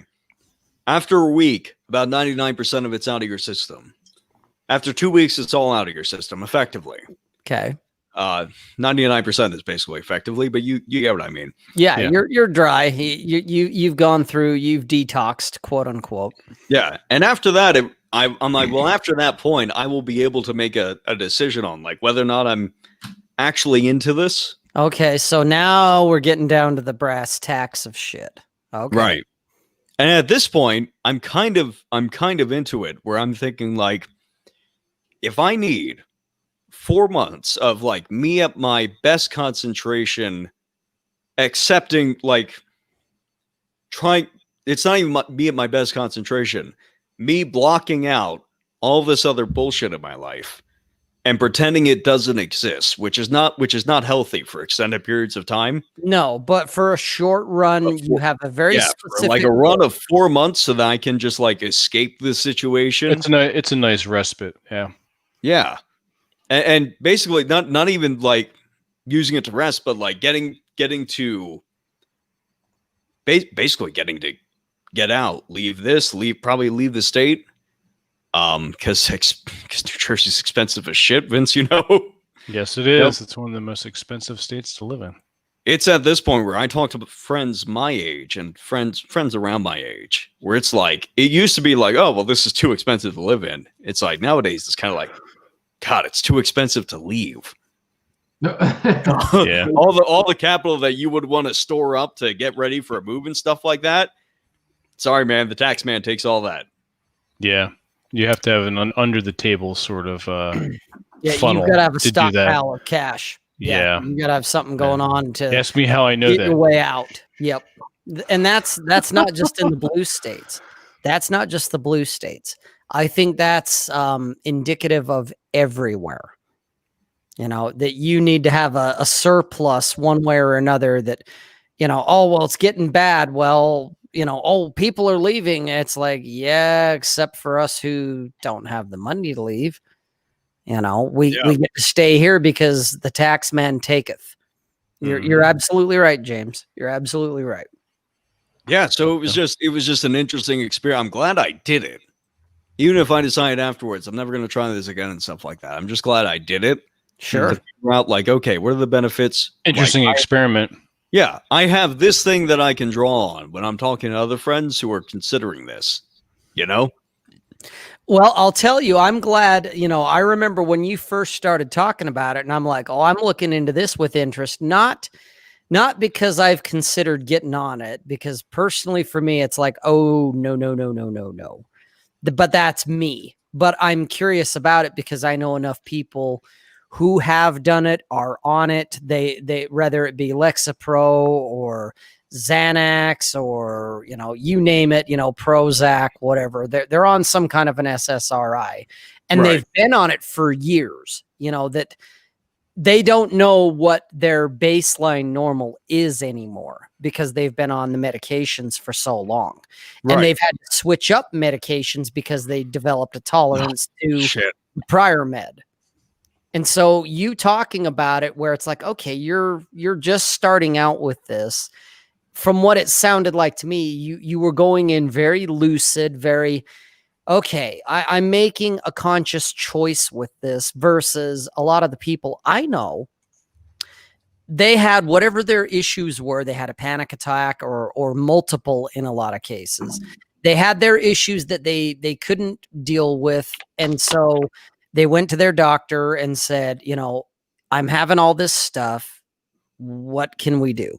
after a week, about 99% of it's out of your system. After 2 weeks, it's all out of your system, effectively. Okay. 99% is basically effectively, but you get what I mean. Yeah. You're dry. You've gone through, you've detoxed, quote unquote. Yeah. And after that, I'm like, well, after that point, I will be able to make a decision on like whether or not I'm actually into this. Okay. So now we're getting down to the brass tacks of shit. Okay. Right. And at this point, I'm kind of into it where I'm thinking like, if I need 4 months of like me at my best concentration, accepting like trying, it's not even me at my best concentration, me blocking out all this other bullshit in my life and pretending it doesn't exist, which is not healthy for extended periods of time. No, but for a short run, you have a very specific, like a run of 4 months so that I can just like escape the situation. It's a nice respite. Yeah. Yeah. And basically not even like using it to rest, but like getting to basically getting to get out, probably leave the state. Because New Jersey's expensive as shit, Vince, Yes, it is. It's one of the most expensive states to live in. It's at this point where I talk to friends my age and friends around my age, where it's like, it used to be like, oh, well, this is too expensive to live in. It's like nowadays, it's kind of like, God, it's too expensive to leave. Yeah. all the capital that you would want to store up to get ready for a move and stuff like that. Sorry, man, the tax man takes all that. Yeah. You have to have an under the table sort of funnel. You've got to have a to do that. stockpile of cash. Yeah. You got to have something going on to ask me how I know get that. your way out. Yep. And that's not just in the blue states. That's not just the blue states. I think that's indicative of everywhere. You know, that you need to have a surplus one way or another that, you know, oh, well, it's getting bad. Well, you know, oh, people are leaving. It's like, yeah, except for us who don't have the money to leave. You know, we get to stay here because the tax man taketh. You're absolutely right, James. You're absolutely right. Yeah. So it was just an interesting experience. I'm glad I did it. Even if I decide afterwards, I'm never going to try this again and stuff like that. I'm just glad I did it. Sure. To figure out, like, okay, what are the benefits? Interesting experiment. Yeah, I have this thing that I can draw on when I'm talking to other friends who are considering this, you know? Well, I'll tell you, I'm glad, you know, I remember when you first started talking about it and I'm like, oh, I'm looking into this with interest, not because I've considered getting on it, because personally for me, it's like, oh, no. But that's me. But I'm curious about it because I know enough people who have done it, are on it. They whether it be Lexapro or Xanax or, you know, you name it, you know, Prozac, whatever. They're on some kind of an SSRI, and they've been on it for years. You know, that they don't know what their baseline normal is anymore because they've been on the medications for so long, and they've had to switch up medications because they developed a tolerance to prior med. And so you talking about it where it's like, okay, you're just starting out with this. From what it sounded like to me, you were going in very lucid, very, okay, I'm making a conscious choice with this versus a lot of the people I know, they had whatever their issues were. They had a panic attack or multiple in a lot of cases. They had their issues that they couldn't deal with. And so they went to their doctor and said, you know, I'm having all this stuff. What can we do?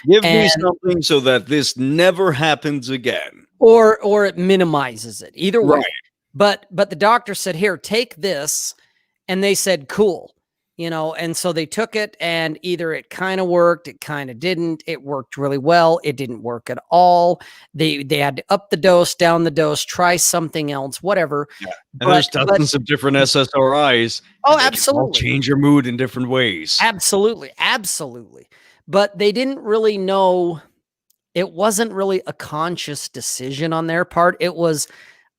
Give me something so that this never happens again. Or it minimizes it. Either way. But the doctor said, here, take this. And they said, cool. You know, and so they took it, and either it kind of worked, it kind of didn't. It worked really well. It didn't work at all. They had to up the dose, down the dose, try something else, whatever. Yeah. And there's dozens of different SSRIs. Oh, absolutely. Change your mood in different ways. Absolutely. But they didn't really know. It wasn't really a conscious decision on their part. It was,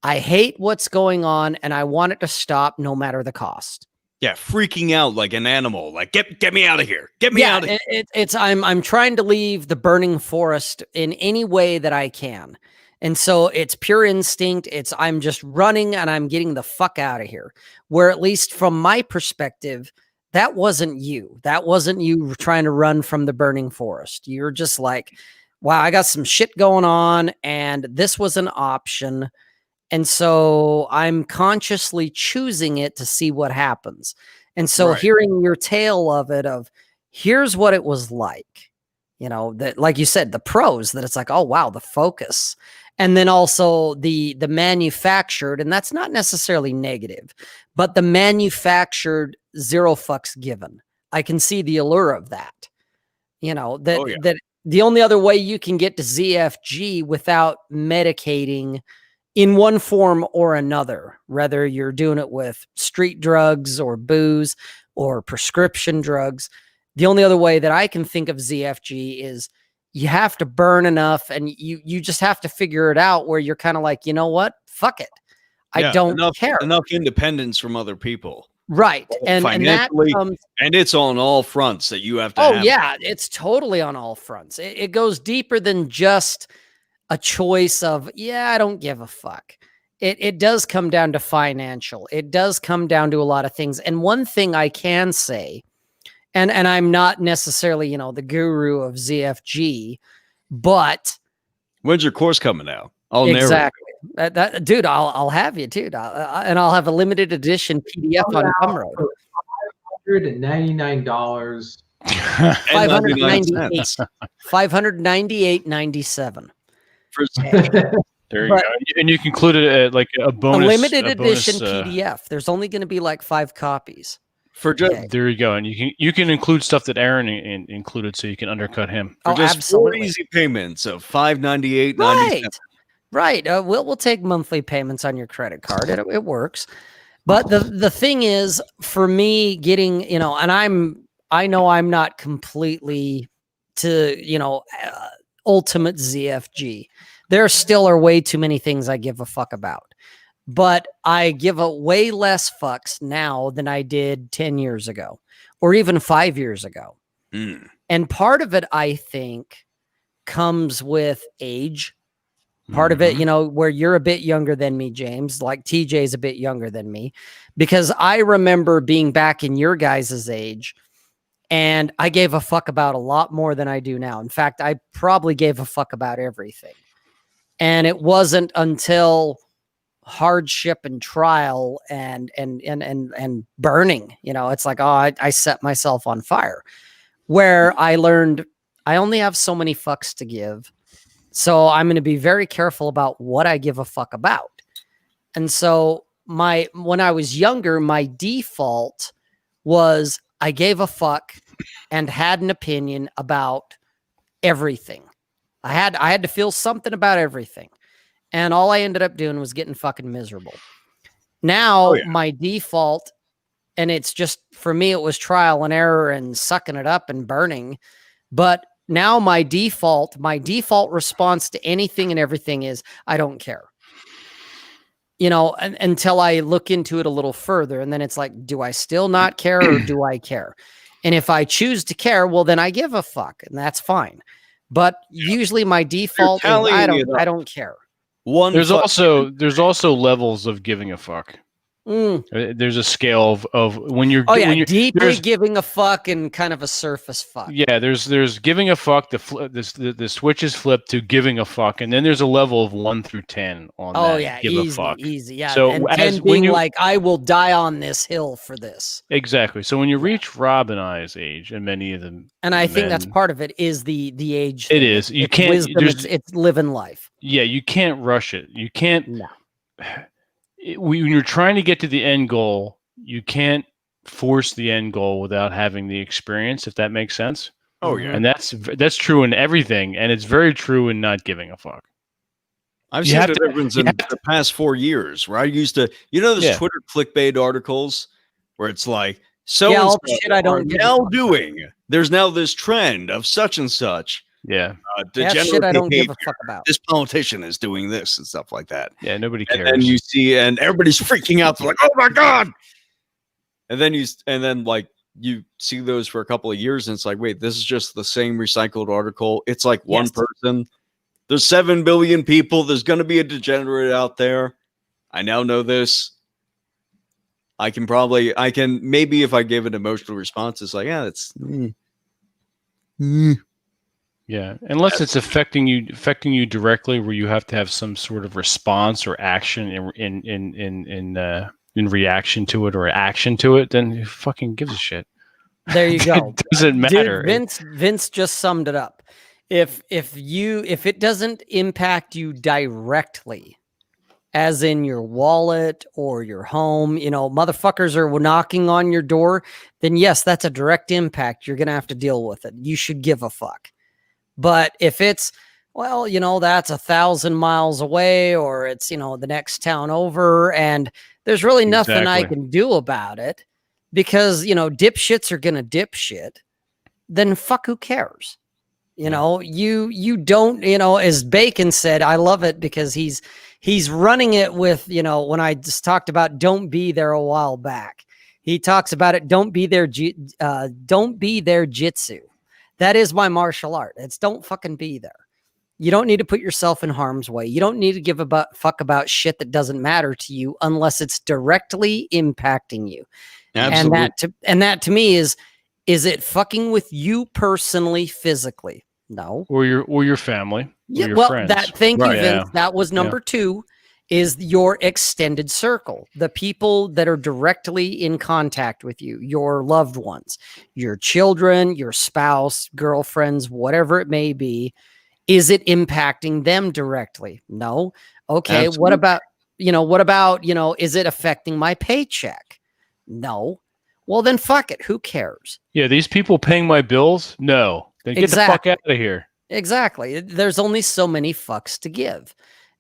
I hate what's going on, and I want it to stop no matter the cost. Yeah, freaking out like an animal. Like, get me out of here. Get me out of here. It's I'm trying to leave the burning forest in any way that I can. And so it's pure instinct. It's I'm just running and I'm getting the fuck out of here. Where at least from my perspective, that wasn't you. That wasn't you trying to run from the burning forest. You're just like, wow, I got some shit going on and this was an option. And so I'm consciously choosing it to see what happens. And so hearing your tale of it, of here's what it was like, you know, that, like you said, the pros, that it's like, oh, wow, the focus. And then also the manufactured, and that's not necessarily negative, but the manufactured zero fucks given. I can see the allure of that, you know, that the only other way you can get to ZFG without medicating in one form or another, whether you're doing it with street drugs or booze or prescription drugs. The only other way that I can think of ZFG is you have to burn enough, and you just have to figure it out where you're kind of like, you know what? Fuck it. I don't care. Enough independence from other people. Right. And financially, and it's on all fronts that you have to have. Yeah, it's totally on all fronts. It goes deeper than just a choice of, I don't give a fuck. It does come down to financial. It does come down to a lot of things. And one thing I can say And I'm not necessarily, the guru of ZFG, but when's your course coming out? Exactly. Dude, I'll have you, dude. And I'll have a limited edition PDF on Gumroad. $199. $598.97. There you go. And you can include it at like a bonus. A limited edition PDF. There's only going to be like 5 copies. There you go. And you can include stuff that Aaron included, so you can undercut him. For just absolutely. 4 easy payments of $598.97. Right. We'll take monthly payments on your credit card. It works. But the thing is, for me, getting, and I know I'm not completely to, ultimate ZFG. There still are way too many things I give a fuck about. But I give a way less fucks now than I did 10 years ago or even 5 years ago. And part of it, I think, comes with age. Part of it, where you're a bit younger than me, James, like TJ's a bit younger than me, because I remember being back in your guys' age and I gave a fuck about a lot more than I do now. In fact, I probably gave a fuck about everything. And it wasn't until hardship and trial and burning, it's like, I set myself on fire, where I learned I only have so many fucks to give. So I'm going to be very careful about what I give a fuck about. And so when I was younger, my default was I gave a fuck and had an opinion about everything. I had to feel something about everything. And all I ended up doing was getting fucking miserable. Now my default, and it's just, for me, it was trial and error and sucking it up and burning. But now my default response to anything and everything is I don't care. Until I look into it a little further. And then it's like, do I still not care or do I care? And if I choose to care, well, then I give a fuck, and that's fine. But usually my default is I don't care. There's also levels of giving a fuck. There's a scale of when you're deeply giving a fuck and kind of a surface fuck. Yeah, there's giving a fuck. The switch is flipped to giving a fuck, and then there's a level of 1 through 10 on that. Give a fuck. Easy. Yeah. So and 10 being like, I will die on this hill for this. Exactly. So when you reach Rob and I's age, and many of them, and I think that's part of it is the age. It is. You can't. Wisdom, it's living life. Yeah, you can't rush it. You can't. No. When you're trying to get to the end goal, you can't force the end goal without having the experience, if that makes sense. Oh yeah. And that's true in everything, and it's very true in not giving a fuck. I've seen the difference in the past 4 years where I used to, those Twitter clickbait articles where it's like, all the shit I don't now doing. There's now this trend of such and such. Yeah. That shit I don't give a fuck about. This politician is doing this and stuff like that. Yeah, nobody cares. And then you see, and everybody's freaking out. They're like, oh my God. And then you see those for a couple of years, and it's like, wait, this is just the same recycled article. It's like one person. There's 7 billion people. There's going to be a degenerate out there. I now know this. I can maybe if I give an emotional response, it's like, yeah, it's. Yeah, unless it's affecting you directly, where you have to have some sort of response or action in reaction to it or action to it, then who fucking gives a shit? There you go. It doesn't matter. Dude, Vince just summed it up. If it doesn't impact you directly, as in your wallet or your home, motherfuckers are knocking on your door, then yes, that's a direct impact. You're gonna have to deal with it. You should give a fuck. But if it's, that's 1,000 miles away, or it's, the next town over, and there's really nothing I can do about it because, dipshits are going to dipshit, then fuck, who cares? You don't, as Bacon said, I love it because he's running it with, when I just talked about don't be there a while back, he talks about it. Don't be there jitsu. That is my martial art. It's don't fucking be there. You don't need to put yourself in harm's way. You don't need to give a fuck about shit that doesn't matter to you unless it's directly impacting you. Absolutely. And that to me is Is it fucking with you personally, physically? No. Or your family. Or Yeah, your well, friends. thank you, Vince. Yeah. That was number 2, is your extended circle, the people that are directly in contact with you, your loved ones, your children, your spouse, girlfriends, whatever it may be. Is it impacting them directly? No. Okay. Absolutely. What about, is it affecting my paycheck? No. Well, then fuck it. Who cares? Yeah, these people paying my bills? No. Then get the fuck out of here. Exactly. There's only so many fucks to give.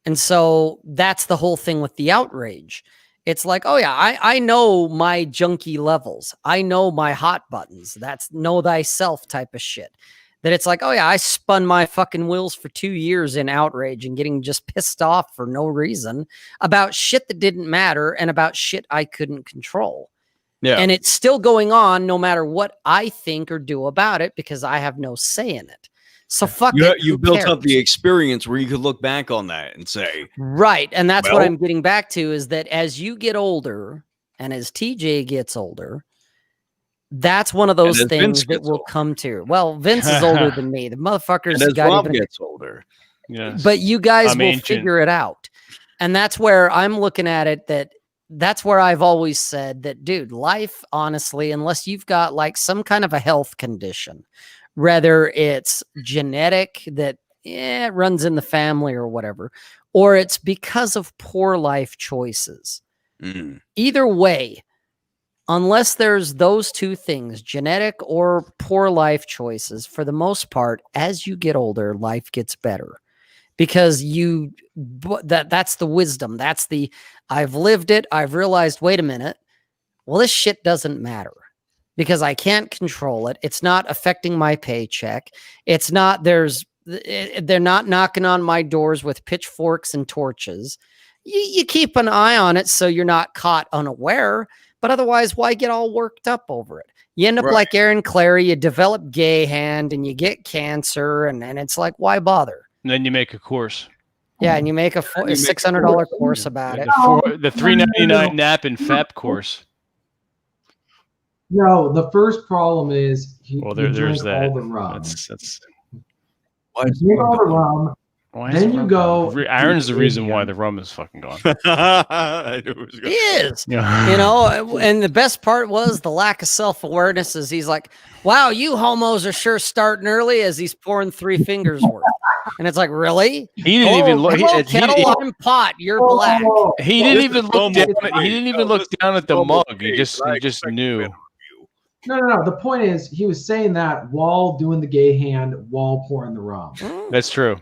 And so that's the whole thing with the outrage. It's like, oh yeah, I know my junkie levels. I know my hot buttons. That's know thyself type of shit. That it's like, oh yeah, I spun my fucking wheels for 2 years in outrage and getting just pissed off for no reason about shit that didn't matter and about shit I couldn't control. Yeah. And it's still going on no matter what I think or do about it because I have no say in it. So fuck it. You built up the experience where you could look back on that and say, right. And that's what I'm getting back to, is that as you get older and as TJ gets older, that's one of those things that will come to. Well, Vince is older than me. The motherfucker's and as got Rob even gets older. Yes. But you guys will ancient. figure it out. And that's where I'm looking at it, that's where I've always said that, dude, life, honestly, unless you've got like some kind of a health condition, whether it's genetic that it runs in the family or whatever, or it's because of poor life choices. Either way, unless there's those two things, genetic or poor life choices, for the most part, as you get older, life gets better. Because that's the wisdom. That's the, I've lived it. I've realized, wait a minute. Well, this shit doesn't matter because I can't control it. It's not affecting my paycheck. It's not, they're not knocking on my doors with pitchforks and torches. You keep an eye on it so you're not caught unaware, but otherwise, why get all worked up over it? You end up like Aaron Clary, you develop gay hand and you get cancer, and it's like, why bother? And then you make a course. Yeah, and you make a $600 course about it. The $399 nap and FAP course. No, the first problem is there's that. all the rum. That's why you drink all the rum. Then you go. Aaron's the reason why the rum is fucking gone. He is. Yeah. And the best part was the lack of self-awareness. Is he's like, wow, you homos are sure starting early, as he's pouring 3 fingers worth. And it's like, really? He didn't even look. I'm pot. You're black. He didn't even look down. He didn't even look down at the mug. He just knew. No. The point is, he was saying that while doing the gay hand, while pouring the rum. That's true.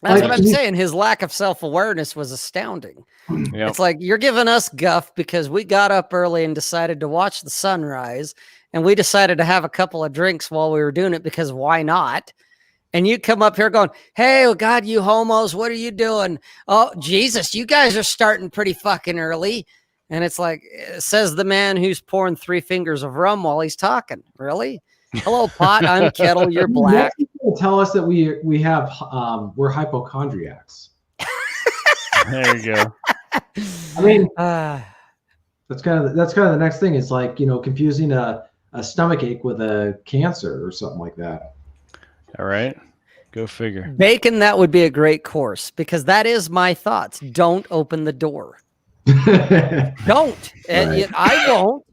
That's what I'm saying. His lack of self-awareness was astounding. Yep. It's like, you're giving us guff because we got up early and decided to watch the sunrise, and we decided to have a couple of drinks while we were doing it because why not? And you come up here going, hey, oh God, you homos, what are you doing? Oh, Jesus, you guys are starting pretty fucking early. And it's like, says the man who's pouring 3 fingers of rum while he's talking. Really? Hello, pot. I'm kettle. You're black. Tell us that we have we're hypochondriacs. There you go. I mean, that's kind of the next thing. It's like, confusing a stomach ache with a cancer or something like that. All right, go figure. Bacon, that would be a great course because that is my thoughts. Don't open the door. Don't. Right. I won't.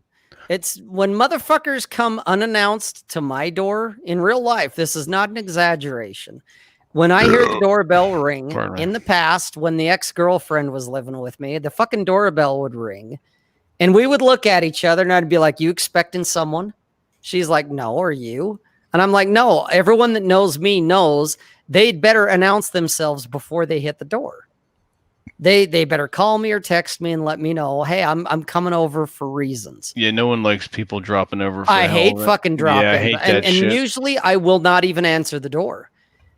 It's when motherfuckers come unannounced to my door in real life. This is not an exaggeration. When I hear the doorbell ring in the past, when the ex-girlfriend was living with me, the fucking doorbell would ring and we would look at each other and I'd be like, you expecting someone? She's like, no, are you? And I'm like, no, everyone that knows me knows they'd better announce themselves before they hit the door. They better call me or text me and let me know, hey, I'm coming over for reasons. Yeah, no one likes people dropping over. I hate fucking dropping. Yeah, I hate that and shit. Usually I will not even answer the door.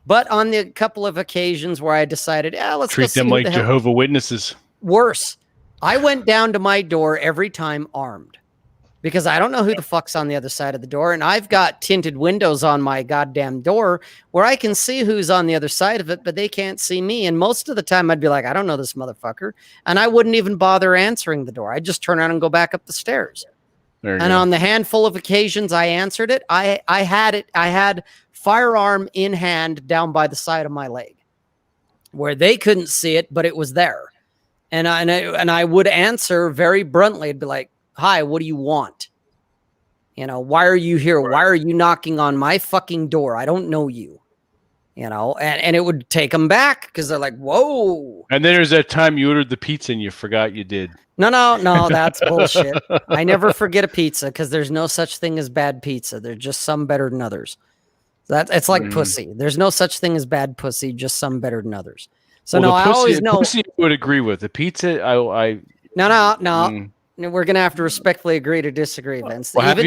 But on the couple of occasions where I decided, let's treat them like Jehovah's Witnesses. Worse, I went down to my door every time armed. Because I don't know who the fuck's on the other side of the door. And I've got tinted windows on my goddamn door where I can see who's on the other side of it, but they can't see me. And most of the time I'd be like, I don't know this motherfucker. And I wouldn't even bother answering the door. I'd just turn around and go back up the stairs. And on the handful of occasions I answered it, I had firearm in hand down by the side of my leg, where they couldn't see it, but it was there. And I would answer very bluntly. I'd be like, "Hi, what do you want? You know, why are you here? Why are you knocking on my fucking door? I don't know you." You know, and it would take them back because they're like, "Whoa." And then there's that time you ordered the pizza and you forgot you did. No, that's bullshit. I never forget a pizza because there's no such thing as bad pizza. There's just some better than others. It's like pussy. There's no such thing as bad pussy, just some better than others. So well, I always know. Pussy I would agree with. The pizza, No. We're gonna have to respectfully agree to disagree, Vince. Well,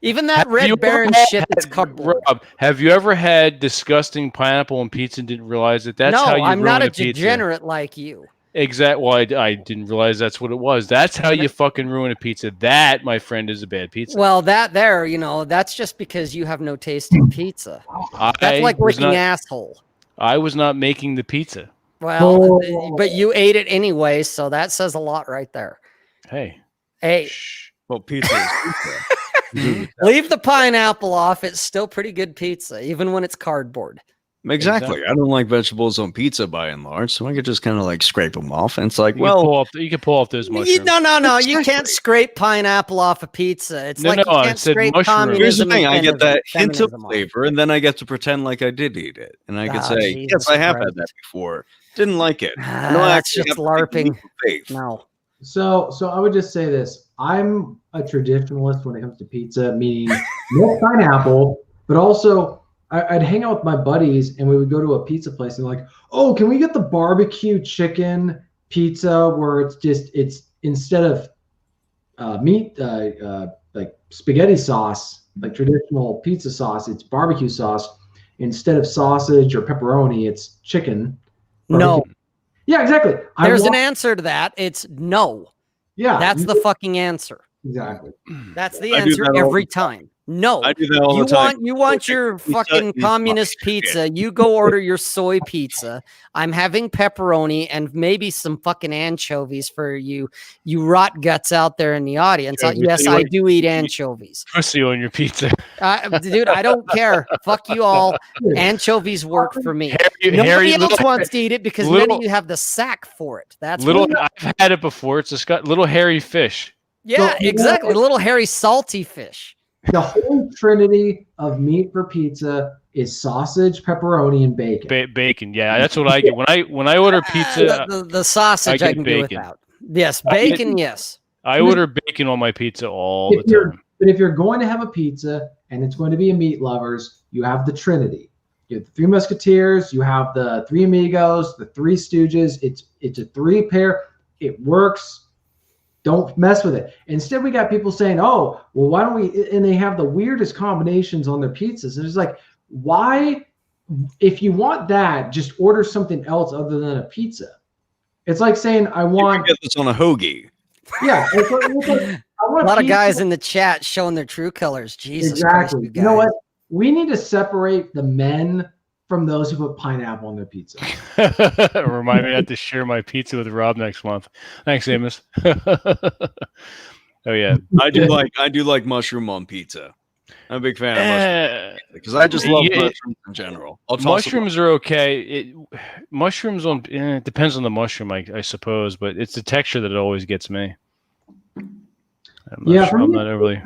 even that Red Baron shit that's cardboard. Rob, have you ever had disgusting pineapple on pizza and didn't realize it? That's how you I'm not a pizza. Degenerate like you. Exactly. Well, I didn't realize that's what it was. That's how you fucking ruin a pizza. That, my friend, is a bad pizza. Well, that's just because you have no taste in pizza. That's like licking asshole. I was not making the pizza. Well, but you ate it anyway, so that says a lot right there. Hey. Shh. Well, pizza is pizza. Leave the pineapple off. It's still pretty good pizza, even when it's cardboard. Exactly. I don't like vegetables on pizza by and large, so I could just kind of like scrape them off. And it's like, you can pull off those mushrooms. No. You can't scrape pineapple off a pizza. It's you can't scrape communism. Here's the thing. I get that hint of flavor, and then I get to pretend like I did eat it. And I could say, yes, I have had that before. Didn't like it. That's just LARPing. No. So I would just say this. I'm a traditionalist when it comes to pizza, meaning no pineapple, but also I'd hang out with my buddies and we would go to a pizza place and like, oh, can we get the barbecue chicken pizza where it's instead of meat, like spaghetti sauce, like traditional pizza sauce, it's barbecue sauce. Instead of sausage or pepperoni, it's chicken. No. Yeah, exactly. There's an answer to that. It's no. Yeah. That's the fucking answer. Exactly. That's the answer every time. No. I do that all the time. You want your fucking communist pizza. You go order your soy pizza. I'm having pepperoni and maybe some fucking anchovies for you rot guts out there in the audience. Yes, I do eat anchovies. Pussy on your pizza. Dude, I don't care. Fuck you all. Anchovies work for me. Nobody else wants to eat it because none of you have the sack for it. That's I've had it before. It's a little hairy fish. Yeah, exactly. Little hairy salty fish. The whole trinity of meat for pizza is sausage, pepperoni, and bacon. Bacon, yeah, that's what I get when I order pizza. The sausage I can do without. Yes, bacon. Yes, I order bacon on my pizza all the time. But if you're going to have a pizza and it's going to be a meat lovers, you have the trinity. You have the Three Musketeers. You have the Three Amigos, the Three Stooges. It's a three pair. It works. Don't mess with it. Instead, we got people saying, oh, well, why don't we? And they have the weirdest combinations on their pizzas. And it's like, why? If you want that, just order something else other than a pizza. It's like saying, I want. You get this on a hoagie. Yeah. It's like, I want a lot of guys in the chat showing their true colors. Jesus exactly. Christ, you know what? We need to separate the men from those who put pineapple on their pizza. Remind me not to share my pizza with Rob next month. Thanks, Amos. Oh yeah, I do like mushroom on pizza. I'm a big fan of mushroom because I just love mushrooms in general. Mushrooms are okay. Mushrooms it depends on the mushroom, I suppose, but it's the texture that always gets me. I'm not overly.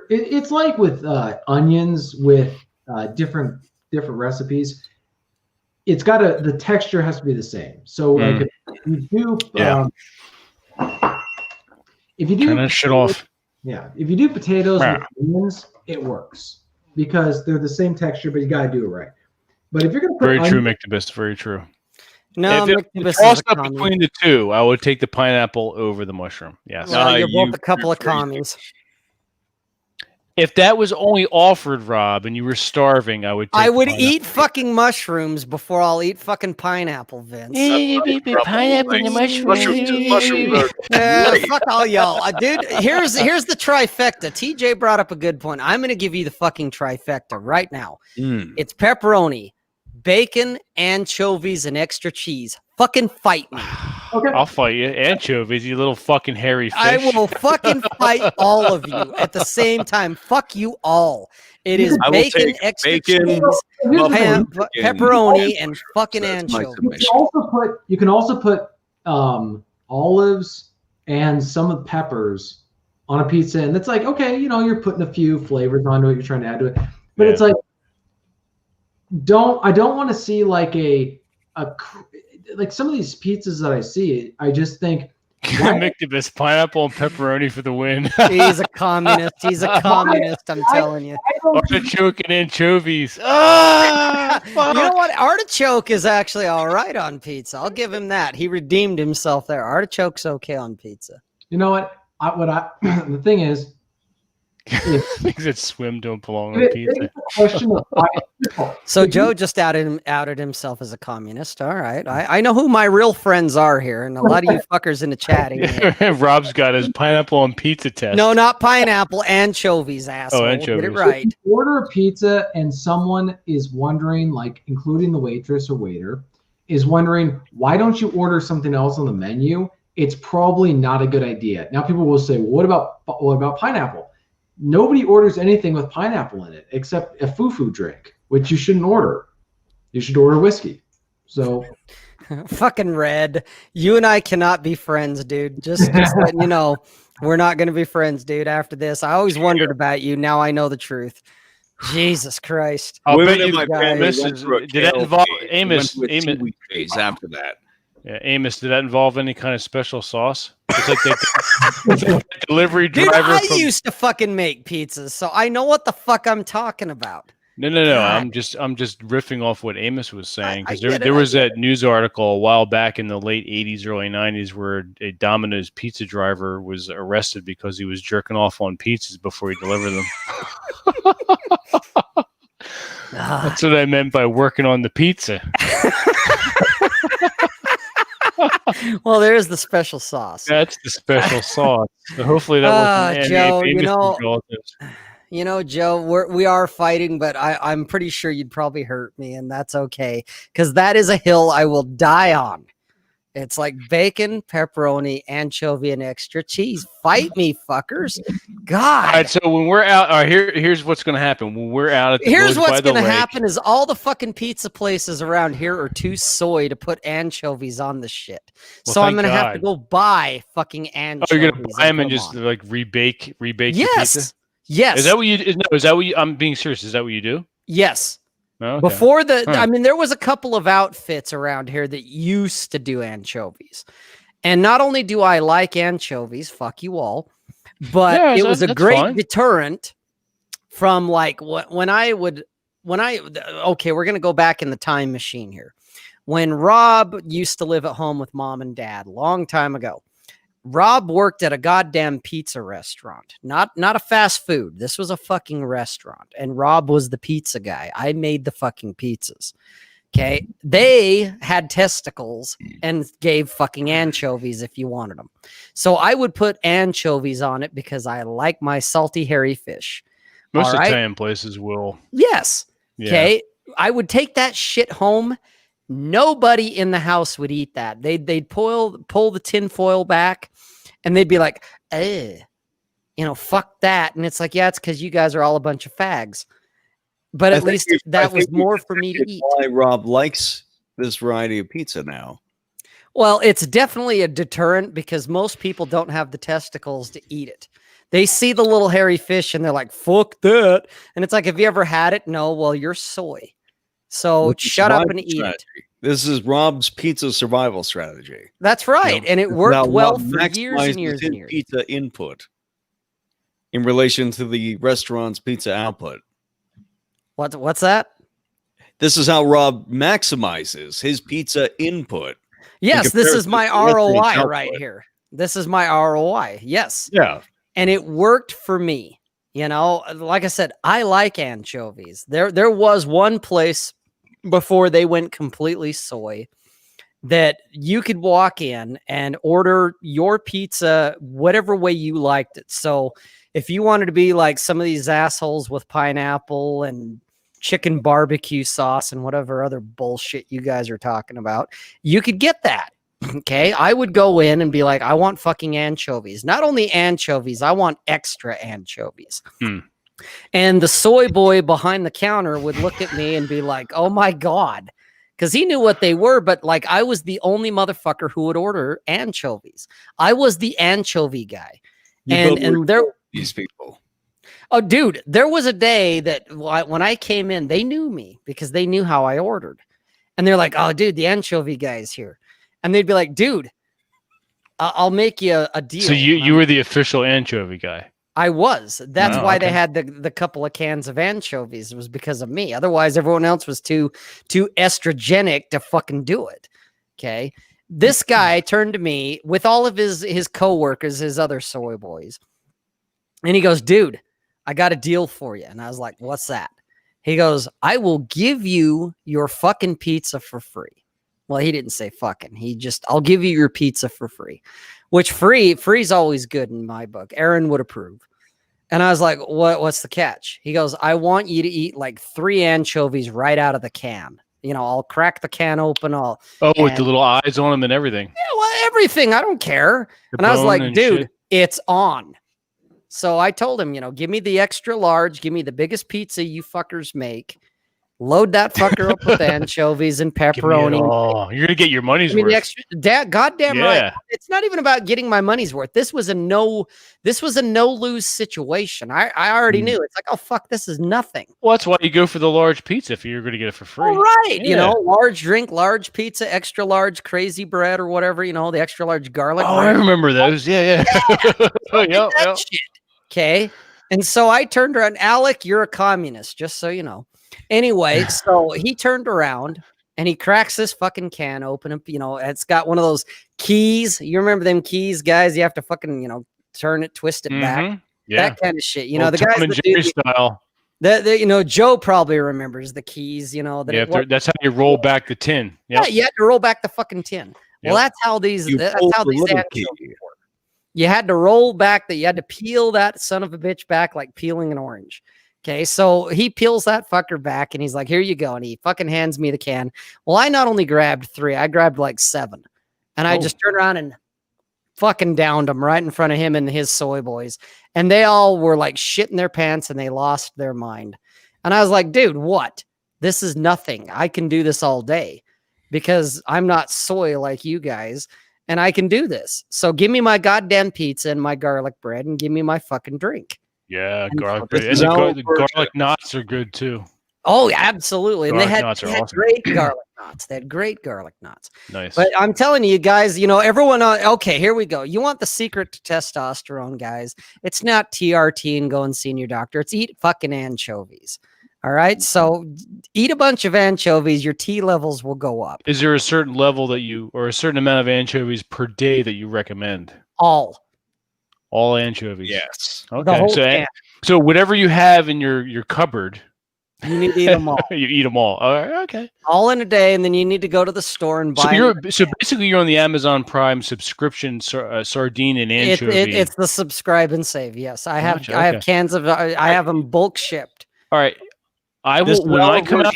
It's like with onions with different recipes. It's got the texture has to be the same. So like if you do turn that shit off. Yeah, if you do potatoes with onions, it works because they're the same texture, but you gotta do it right. But if you're gonna put very true, McTheBest, very true. No, if it's tossed up between the two, I would take the pineapple over the mushroom. Yes. Well, you're both a couple of commies. If that was only offered, Rob, and you were starving, I would eat fucking mushrooms before I'll eat fucking pineapple, Vince. Pineapple and mushrooms. Fuck all y'all. Dude, here's the trifecta. TJ brought up a good point. I'm going to give you the fucking trifecta right now. It's pepperoni, bacon, anchovies, and extra cheese. Fucking fight me. Okay. I'll fight you. Anchovies, you little fucking hairy fish. I will fucking fight all of you at the same time. Fuck you all. It is I will bacon, take extra bacon, cheese, Here's the thing. pepperoni, and fucking That's my anchovies. submission. You can also put olives and some of the peppers on a pizza, and it's like, okay, you're putting a few flavors onto it, you're trying to add to it, but it's like, I don't want to see like like some of these pizzas that I see, I just think Mictobus, pineapple and pepperoni for the win. He's a communist. He's a communist, I'm telling you. Artichoke and anchovies. You know what? Artichoke is actually all right on pizza. I'll give him that. He redeemed himself there. Artichoke's okay on pizza. You know what? The thing is, Things that swim don't belong on pizza. So Joe just outed himself as a communist. All right. I know who my real friends are here, and a lot of you fuckers in the chatting. Rob's got his pineapple on pizza test. No, not pineapple, anchovies, asshole. Oh, anchovies. Get it right. If you order a pizza and someone is wondering, like including the waitress or waiter, is wondering, why don't you order something else on the menu? It's probably not a good idea. Now people will say, well, what about pineapple? Nobody orders anything with pineapple in it except a foo-foo drink, which you shouldn't order. You should order whiskey. So, fucking Red, you and I cannot be friends, dude. Just letting you know, we're not going to be friends, dude. After this, I always wondered about you. Now I know the truth. Jesus Christ! I'll Women bet in you my guys. family Did that involve Amos? Phase after that. Yeah, Amos, did that involve any kind of special sauce? It's like the delivery driver. Dude, I used to fucking make pizzas, so I know what the fuck I'm talking about. No. God. I'm just riffing off what Amos was saying, because I there was that news article a while back in the late '80s, early '90s, where a Domino's pizza driver was arrested because he was jerking off on pizzas before he delivered them. That's what I meant by working on the pizza. Well, there's the special sauce. That's the special sauce. So hopefully that wasn't Joe, relatives. Joe, we are fighting, but I'm pretty sure you'd probably hurt me, and that's okay, because that is a hill I will die on. It's like bacon, pepperoni, anchovy, and extra cheese. Fight me, fuckers. God. All right, so when we're out, here's what's going to happen. When we're out at the Here's what's going to happen is all the fucking pizza places around here are too soy to put anchovies on the shit. Well, so I'm going to have God. to go buy fucking anchovies. Oh, you're going to buy them and put just on. like rebake your pizza? Yes. Is that what you? No, is that what you? I'm being serious. Is that what you do? Yes. Oh, okay. Before I mean, there was a couple of outfits around here that used to do anchovies. And not only do I like anchovies, fuck you all, but it was a great deterrent from like okay, we're going to go back in the time machine here. When Rob used to live at home with mom and dad, long time ago, Rob worked at a goddamn pizza restaurant, not a fast food. This was a fucking restaurant, and Rob was the pizza guy. I made the fucking pizzas. Okay. They had testicles and gave fucking anchovies if you wanted them. So I would put anchovies on it because I like my salty, hairy fish. Most Italian places will. Yes. Yeah. Okay. I would take that shit home. Nobody in the house would eat that. They'd pull the tin foil back, and they'd be like, fuck that. And it's like, yeah, it's because you guys are all a bunch of fags. But at least that was more for me to eat. Why Rob likes this variety of pizza now. Well, it's definitely a deterrent because most people don't have the testicles to eat it. They see the little hairy fish and they're like, fuck that. And it's like, have you ever had it? No. Well, you're soy. So shut up and eat it. This is Rob's pizza survival strategy. That's right. And it worked well for years and years and years. Pizza input in relation to the restaurant's pizza output. What's that? This is how Rob maximizes his pizza input. Yes, this is my ROI right here. This is my ROI. Yes. Yeah. And it worked for me. Like I said, I like anchovies. There was one place before they went completely soy that you could walk in and order your pizza whatever way you liked it. So if you wanted to be like some of these assholes with pineapple and chicken barbecue sauce and whatever other bullshit you guys are talking about, you could get that. Okay, I would go in and be like, I want fucking anchovies. Not only anchovies, I want extra anchovies. And the soy boy behind the counter would look at me and be like, oh my God. Because he knew what they were, but like I was the only motherfucker who would order anchovies. I was the anchovy guy. And there these people. Oh, dude, there was a day that when I came in, they knew me because they knew how I ordered. And they're like, oh, dude, the anchovy guy's here. And they'd be like, dude, I'll make you a deal. So you were the official anchovy guy. I was. That's why they had the couple of cans of anchovies. It was because of me. Otherwise, everyone else was too estrogenic to fucking do it. Okay. This guy turned to me with all of his coworkers, his other soy boys. And he goes, dude, I got a deal for you. And I was like, what's that? He goes, I will give you your fucking pizza for free. Well, he didn't say fucking. I'll give you your pizza for free, which free's always good in my book. Aaron would approve. And I was like, what's the catch? He goes, I want you to eat like 3 anchovies right out of the can. You know, I'll crack the can open. With the little eyes on them and everything. Yeah, well, everything. I don't care. And I was like, dude, it's on. So I told him, give me the extra large, give me the biggest pizza you fuckers make. Load that fucker up with anchovies and pepperoni. You're gonna get your money's worth. The extra, goddamn right. It's not even about getting my money's worth. This was a no lose situation. I already knew. It's like, oh fuck, this is nothing. Well, that's why you go for the large pizza if you're gonna get it for free. All right, large drink, large pizza, extra large crazy bread or whatever. The extra large garlic. Oh, bread. I remember those. Yeah. Yep. Okay, and so I turned around. Alec, you're a communist, just so you know. Anyway, so he turned around and he cracks this fucking can open. It's got one of those keys. You remember them keys, guys? You have to fucking, turn it, twist it back. Yeah. That kind of shit. The guys that do style. Joe probably remembers the keys, that's how you roll back the tin. Yep. Yeah, you had to roll back the fucking tin. Yep. Well, that's how these anchovies work. You had to roll back you had to peel that son of a bitch back like peeling an orange. Okay, so he peels that fucker back and he's like, here you go. And he fucking hands me the can. Well, I not only grabbed 3, I grabbed like 7. And I just turned around and fucking downed them right in front of him and his soy boys. And they all were like shitting their pants and they lost their mind. And I was like, dude, what? This is nothing. I can do this all day because I'm not soy like you guys. And I can do this. So give me my goddamn pizza and my garlic bread and give me my fucking drink. Yeah, garlic bread. And the garlic knots are good too. Oh, absolutely. And they had awesome. Great garlic knots. They had great garlic knots. Nice. But I'm telling you guys, everyone okay, here we go. You want the secret to testosterone, guys. It's not TRT and go and see your doctor. It's eat fucking anchovies. All right. So eat a bunch of anchovies. Your T levels will go up. Is there a certain level or a certain amount of anchovies per day that you recommend? All anchovies. Yes. Okay. So whatever you have in your cupboard, you need to eat them all. You eat them all. All right. Okay. All in a day, and then you need to go to the store and buy. So basically, you're on the Amazon Prime subscription, sardine and anchovy. It's the subscribe and save. Yes, I have. Gotcha. I have cans of. I have them bulk shipped. All right. I will when I come out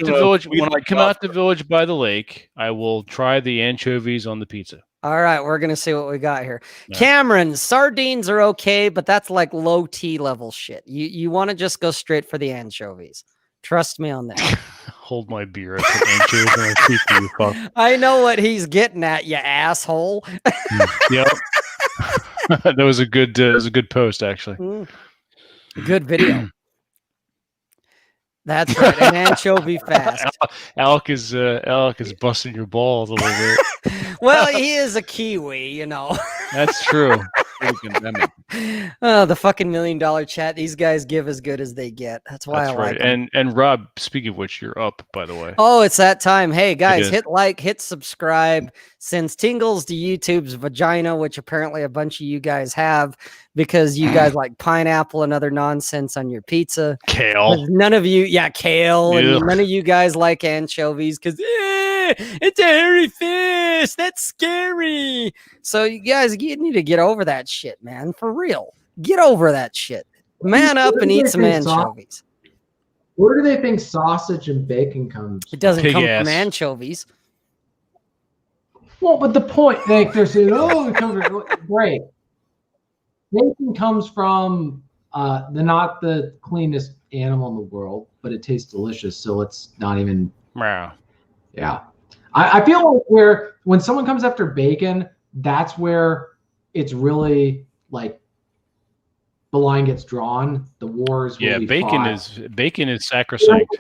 to Village by the Lake. I will try the anchovies on the pizza. All right, we're going to see what we got here. No. Cameron, sardines are okay, but that's like low T level shit. You want to just go straight for the anchovies. Trust me on that. Hold my beer. I I know what he's getting at, you asshole. Yep. That was a good post, actually. Good video. That's right, an anchovy fast. Alec is busting your balls a little bit. Well, he is a Kiwi, That's true. Oh, the fucking $1 million chat. These guys give as good as they get. That's why I like them. And Rob, speaking of which, you're up, by the way. Oh, it's that time. Hey, guys, hit like, hit subscribe. Sends tingles to YouTube's vagina, which apparently a bunch of you guys have because you guys like pineapple and other nonsense on your pizza. Kale. None of you, kale. Ugh. And none of you guys like anchovies because it's a hairy fish. That's scary. So you guys, you need to get over that shit, man. For real. Get over that shit. Man up and eat some anchovies. Where do they think sausage and bacon comes? It doesn't come from anchovies. Well, but the point, like they're saying, oh, it comes from, great. Bacon comes from not the cleanest animal in the world, but it tastes delicious. So it's not even. Wow. Yeah, I feel like when someone comes after bacon, that's where it's really like the line gets drawn. The wars. Yeah, will be bacon fought. is sacrosanct.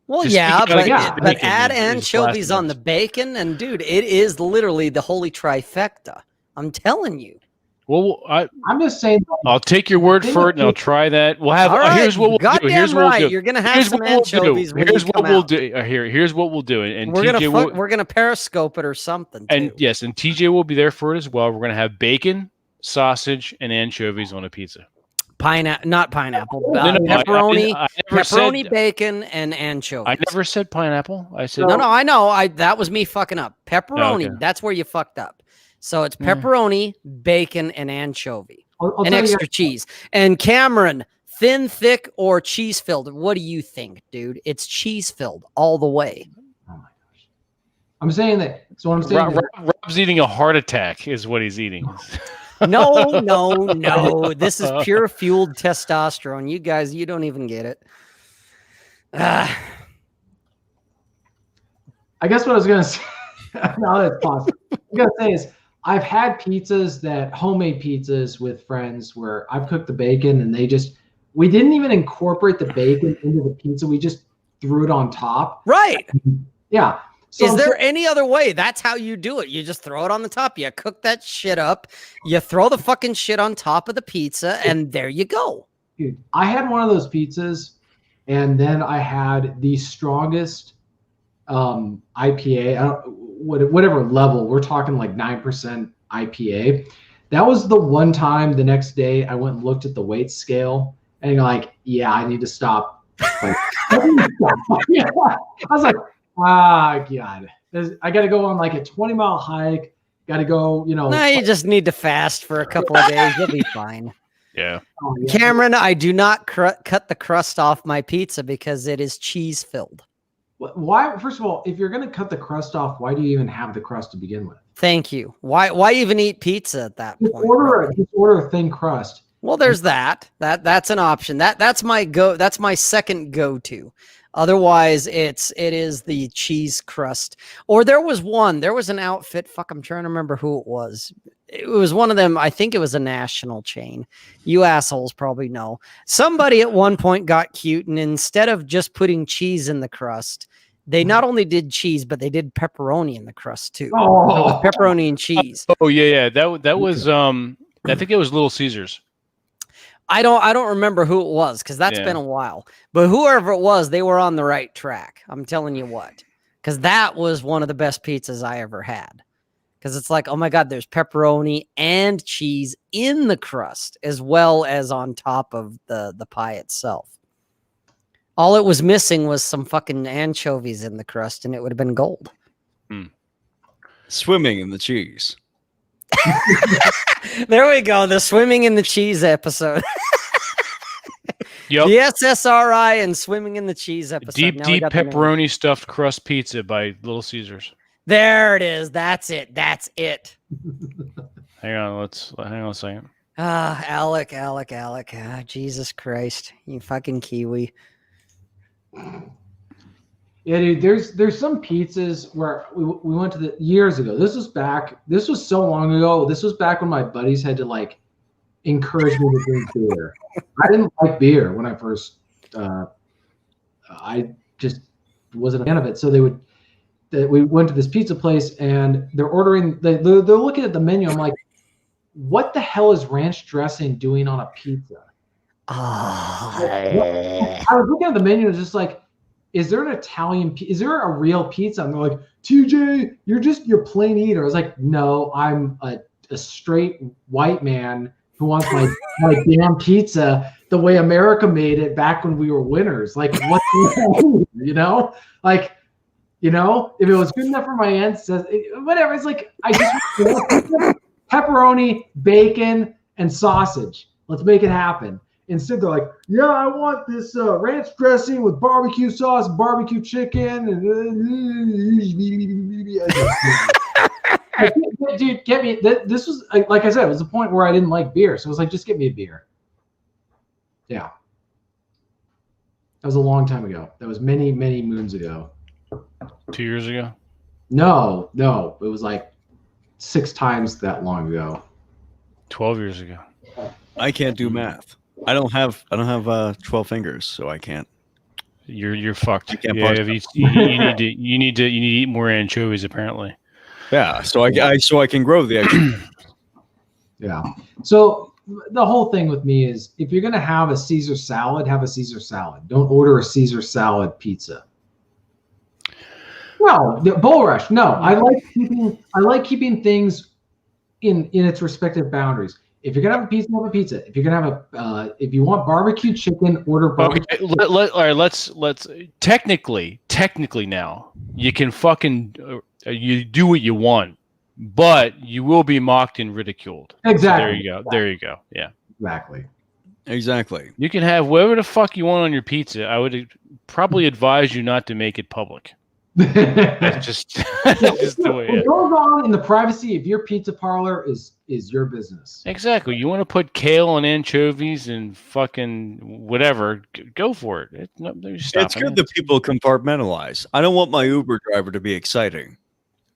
Well, Just yeah, speaking but bacon add is anchovies on the blasphemous. bacon, and dude, it is literally the holy trifecta. I'm telling you. Well, I'm just saying. I'll take your word for it, and I'll try that. We'll have. All right, Here's what we'll do. Here's what we'll do. You're gonna have Here's some what we'll do. anchovies when Here's you what come we'll out. do. Here's what we'll do. And We're TJ we're gonna periscope it or something. and Too. yes, and TJ will be there for it as well. We're gonna have bacon, sausage, and anchovies on a pizza. Not pineapple. Pepperoni, Pepperoni, bacon, and anchovies. I never said pineapple. I said no. I know. That was me fucking up. Pepperoni. Okay. That's where you fucked up. So it's pepperoni, bacon, and anchovy, and extra cheese. And Cameron, thin, thick, or cheese filled? What do you think, dude? It's cheese filled all the way. Oh my gosh! I'm saying that. So what I'm saying. Rob's eating a heart attack. Is what he's eating. No. This is pure fueled testosterone. You guys, you don't even get it. I guess what I was gonna say. Now that's possible. What I'm gonna say is I've had homemade pizzas with friends where I've cooked the bacon and we didn't even incorporate the bacon into the pizza. We just threw it on top. Right. Yeah. So is there any other way? That's how you do it. You just throw it on the top. You cook that shit up. You throw the fucking shit on top of the pizza, and there you go. Dude, I had one of those pizzas, and then I had the strongest IPA, whatever level. We're talking like 9% IPA. That was the one time the next day I went and looked at the weight scale, and you're like, yeah, I need to stop. Like, yeah. I was like, God, I got to go on like a 20-mile hike. Got to go, No, you just need to fast for a couple of days. You'll be fine. Yeah. Oh, yeah. Cameron, I do not cut the crust off my pizza because it is cheese filled. Why? First of all, if you're going to cut the crust off, why do you even have the crust to begin with? Thank you. Why even eat pizza at that point? Just order a thin crust. Well, there's that. That's an option. That's my second go-to. Otherwise, it is the cheese crust. Or there was an outfit. Fuck, I'm trying to remember who it was. It was one of them. I think it was a national chain. You assholes probably know. Somebody at one point got cute, and instead of just putting cheese in the crust, they not only did cheese, but they did pepperoni in the crust too. Oh. So pepperoni and cheese. Oh yeah. That was I think it was Little Caesars. I don't remember who it was because that's been a while. But whoever it was, they were on the right track. I'm telling you what, because that was one of the best pizzas I ever had. Because it's like, oh my God, there's pepperoni and cheese in the crust as well as on top of the pie itself. All it was missing was some fucking anchovies in the crust, and it would have been gold. Swimming in the cheese. There we go. The swimming in the cheese episode. Yep. The SSRI and swimming in the cheese episode. Deep pepperoni stuffed crust pizza by Little Caesars. There it is. That's it. Hang on a second. Alec. Jesus Christ. You fucking Kiwi. Yeah, dude, there's some pizzas where we went to years ago. This was so long ago. This was back when my buddies had to like encourage me to drink beer. I didn't like beer when I first I just wasn't a fan of it. So we went to this pizza place and they're looking at the menu. I'm like, what the hell is ranch dressing doing on a pizza? I was looking at the menu and just like, is there a real pizza? And they're like, TJ, you're plain eater. I was like, no, I'm a straight white man who wants my damn pizza the way America made it back when we were winners. Like, what the hell, Like, if it was good enough for my ancestors, whatever. It's like, I just pepperoni, bacon, and sausage. Let's make it happen. instead they're like, yeah, I want this ranch dressing with barbecue sauce, barbecue chicken, and dude, get me. This was like I said, it was the point where I didn't like beer, so I was like, just get me a beer. Yeah, that was a long time ago. That was many moons ago. 2 years ago? No, it was like 6 times that long ago. 12 years ago. I can't do math. I don't have 12 fingers, so I can't. You're fucked. I can't Yeah, you need to eat more anchovies apparently. Yeah, so I can grow the extra. Yeah. So the whole thing with me is, if you're gonna have a Caesar salad, have a Caesar salad. Don't order a Caesar salad pizza. No, Bull Rush. No, I like keeping things in its respective boundaries. If you're gonna have a pizza, have a pizza. If you're gonna have if you want barbecue chicken, order barbecue. Okay, all right. Let's technically now you can fucking you do what you want, but you will be mocked and ridiculed. Exactly. So there you go. Yeah. Exactly. You can have whatever the fuck you want on your pizza. I would probably advise you not to make it public. That's just the way what goes on in the privacy of your pizza parlor is your business. Exactly. You want to put kale and anchovies and fucking whatever, go for it. It's good that people compartmentalize. I don't want my Uber driver to be exciting.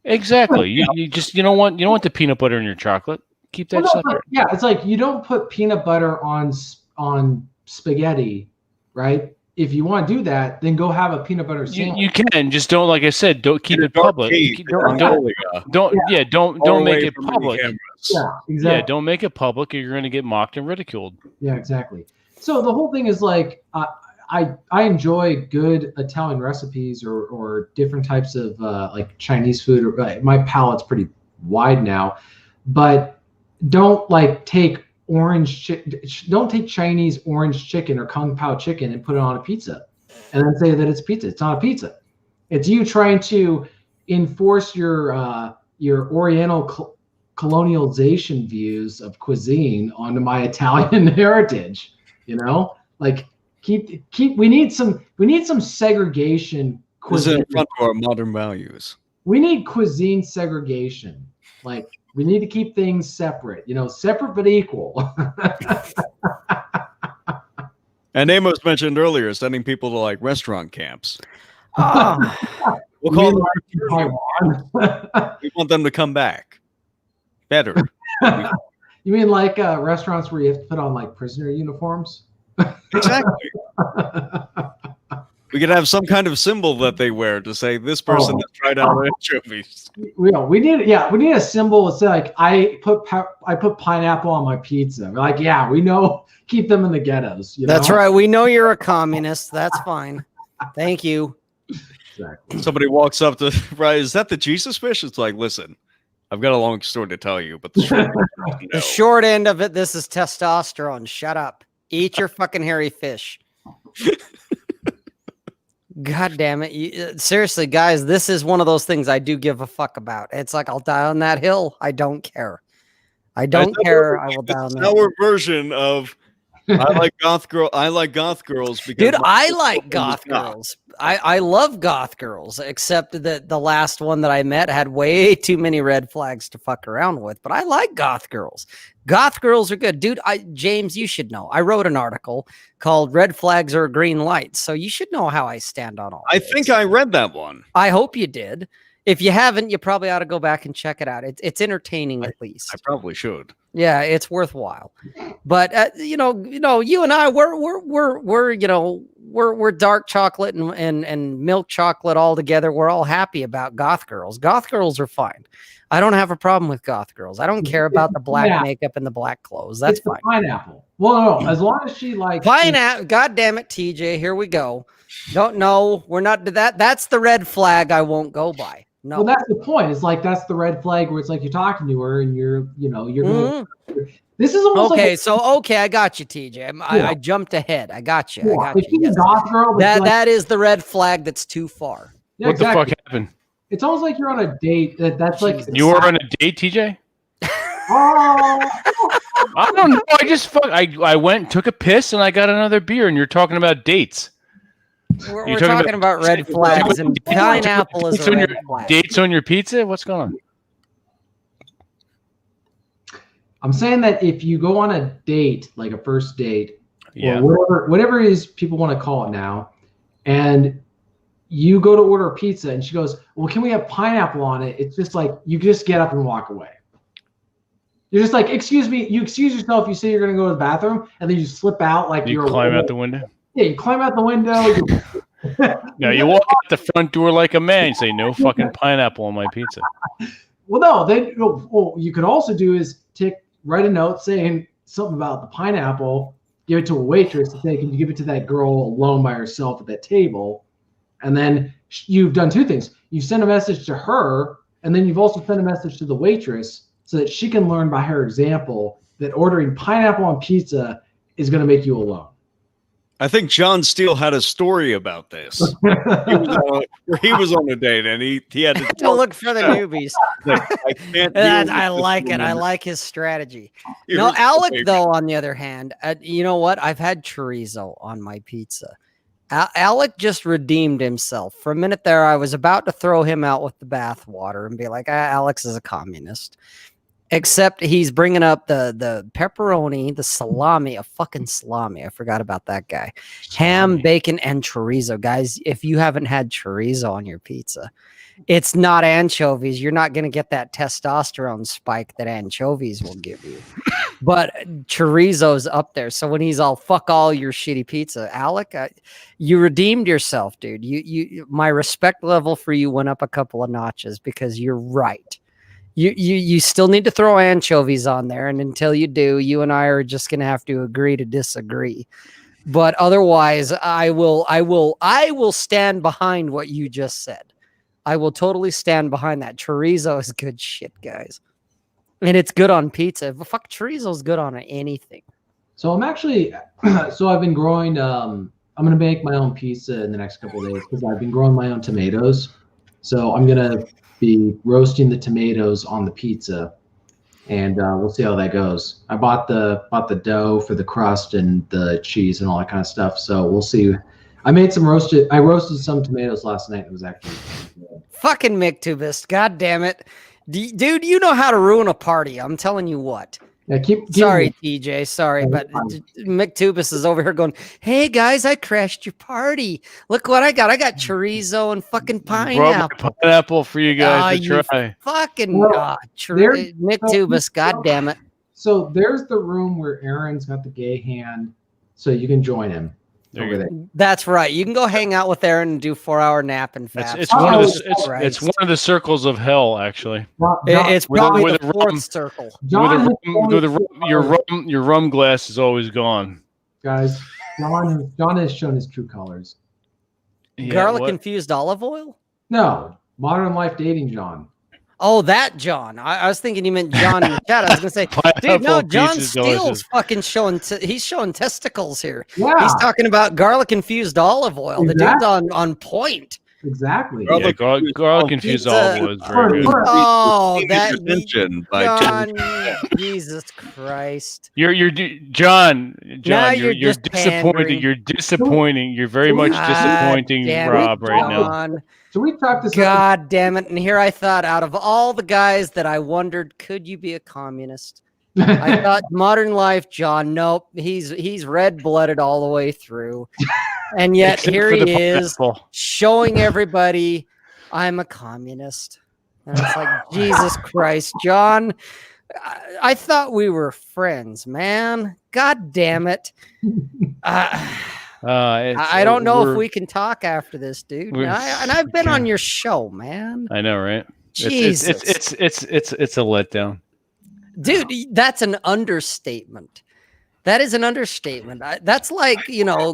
Exactly. You don't want the peanut butter in your chocolate. Keep that separate. Yeah, it's like you don't put peanut butter on spaghetti, right? If you want to do that, then go have a peanut butter sandwich. You can, just don't, like I said, don't keep it public. Don't make it public. Yeah, exactly. Yeah, don't make it public, or you're going to get mocked and ridiculed. Yeah, exactly. So the whole thing is like, I enjoy good Italian recipes or different types of like Chinese food. My palate's pretty wide now, but don't like take don't take Chinese orange chicken or Kung Pao chicken and put it on a pizza and then say that it's pizza. It's not a pizza. It's you trying to enforce your Oriental colonialization views of cuisine onto my Italian heritage. Like we need some segregation. This is in front of our modern values. We need cuisine segregation. Like, we need to keep things separate, separate but equal. And Amos mentioned earlier sending people to like restaurant camps. We'll call them. We want them to come back better. You mean like restaurants where you have to put on like prisoner uniforms? Exactly. We could have some kind of symbol that they wear to say this person has tried out anchovies. We need a symbol. It's like I put pineapple on my pizza. We're like, yeah, we know. Keep them in the ghettos. That's right. We know you're a communist. That's fine. Thank you. Exactly. Somebody walks up to, right? Is that the Jesus fish? It's like, listen, I've got a long story to tell you, but the short end of it, this is testosterone. Shut up. Eat your fucking hairy fish. God damn it. Seriously, guys, this is one of those things I do give a fuck about. It's like, I'll die on that hill. I don't care. I don't care. I will die on that hill. Our version of I like goth girls because dude, I like goth girls. I love goth girls, except that the last one that I met had way too many red flags to fuck around with. But I like goth girls. Goth girls are good. Dude, James, you should know. I wrote an article called Red Flags Are Green Lights. So you should know how I stand on all I this. think I read that one. I hope you did. If you haven't, you probably ought to go back and check it out. It's entertaining at least. I probably should. Yeah, it's worthwhile. But you and I, we're dark chocolate and milk chocolate all together. We're all happy about goth girls. Goth girls are fine. I don't have a problem with goth girls. I don't care about the black makeup and the black clothes. That's fine. Pineapple. Well, no, as long as she likes pineapple. God damn it, TJ. Here we go. Don't know. We're not that. That's the red flag I won't go by. No. Well, that's the point. It's like that's the red flag where it's like you're talking to her and you're going. This is almost okay. I got you, TJ. I jumped ahead. I got you. Yeah. I got you. Yes. Goth girl, that is the red flag. That's too far. Yeah, what the fuck happened? It's almost like you're on a date. That's like you were on a date, TJ. Oh. I don't know. I went, took a piss, and I got another beer. And you're talking about dates. We're talking about red flags, and pineapple is a red flag. Dates on your pizza? What's going on? I'm saying that if you go on a date, like a first date, yeah, or whatever it is people want to call it now, and you go to order a pizza, and she goes, "Well, can we have pineapple on it?" It's just like you just get up and walk away. You're just like, "Excuse me." You excuse yourself. You say you're going to go to the bathroom, and then you slip out like you climb out the window. Yeah, you climb out the window. No, you walk out the front door like a man. You say, "No fucking pineapple on my pizza." Well, no. Then what you could also do is write a note saying something about the pineapple, give it to a waitress and say, "Can you give it to that girl alone by herself at that table?" And then you've done two things. You send a message to her, and then you've also sent a message to the waitress so that she can learn by her example that ordering pineapple on pizza is going to make you alone. I think John Steele had a story about this. He was on a date, and he had to look for the newbies. I like it. I like his strategy. No, Alec, though, on the other hand, you know what? I've had chorizo on my pizza. Alec just redeemed himself. For a minute there, I was about to throw him out with the bathwater and be like, Alex is a communist. Except he's bringing up the pepperoni, the salami, a fucking salami. I forgot about that guy. Ham, bacon, and chorizo. Guys, if you haven't had chorizo on your pizza, it's not anchovies. You're not going to get that testosterone spike that anchovies will give you. But chorizo's up there. So when he's all, fuck all your shitty pizza, Alec, you redeemed yourself, dude. My respect level for you went up a couple of notches because you're right. You still need to throw anchovies on there, and until you do, you and I are just going to have to agree to disagree. But otherwise, I will stand behind what you just said. I will totally stand behind that. Chorizo is good shit, guys, and it's good on pizza. But fuck, chorizo is good on anything. So I'm actually, I've been growing. I'm going to make my own pizza in the next couple of days because I've been growing my own tomatoes. So I'm going to be roasting the tomatoes on the pizza, and we'll see how that goes. I bought the dough for the crust and the cheese and all that kind of stuff. So we'll see. I roasted some tomatoes last night. It was actually good. Fucking McTubist. God damn it. Dude, you know how to ruin a party. I'm telling you what. Yeah, sorry, TJ. Sorry, but McTubis is over here going, "Hey guys, I crashed your party. Look what I got. I got chorizo and fucking pineapple. Pineapple for you guys to try." Fucking McTubis. God damn it. So there's the room where Aaron's got the gay hand, so you can join him. Over there. That's right. You can go hang out with Aaron and do 4-hour nap and fast. It's one of the circles of hell, actually. It's probably the fourth circle. Your rum glass is always gone. Guys, John has shown his true colors. Yeah, garlic infused olive oil? No, modern life dating John. Oh, that John. I was thinking you meant John in the chat. I was going to say, dude, no, John Steele's fucking showing, he's showing testicles here. Yeah. He's talking about garlic infused olive oil. Exactly. The dude's on point. Exactly. Yeah, garlic infused olive oil is very good. Oh, that John, Jesus Christ. You're John. Now you're disappointing. Pandering. You're disappointing. You're very much disappointing Rob right now. So we talked this. God damn it! And here I thought, out of all the guys that I wondered, could you be a communist? I thought modern life, John. Nope, he's red-blooded all the way through, and yet here he is showing everybody I'm a communist. And it's like, Jesus Christ, John. I thought we were friends, man. God damn it. I don't know if we can talk after this, dude. And I've been on your show, man. I know, right? Jesus. It's a letdown. Dude, that's an understatement. That is an understatement. That's like,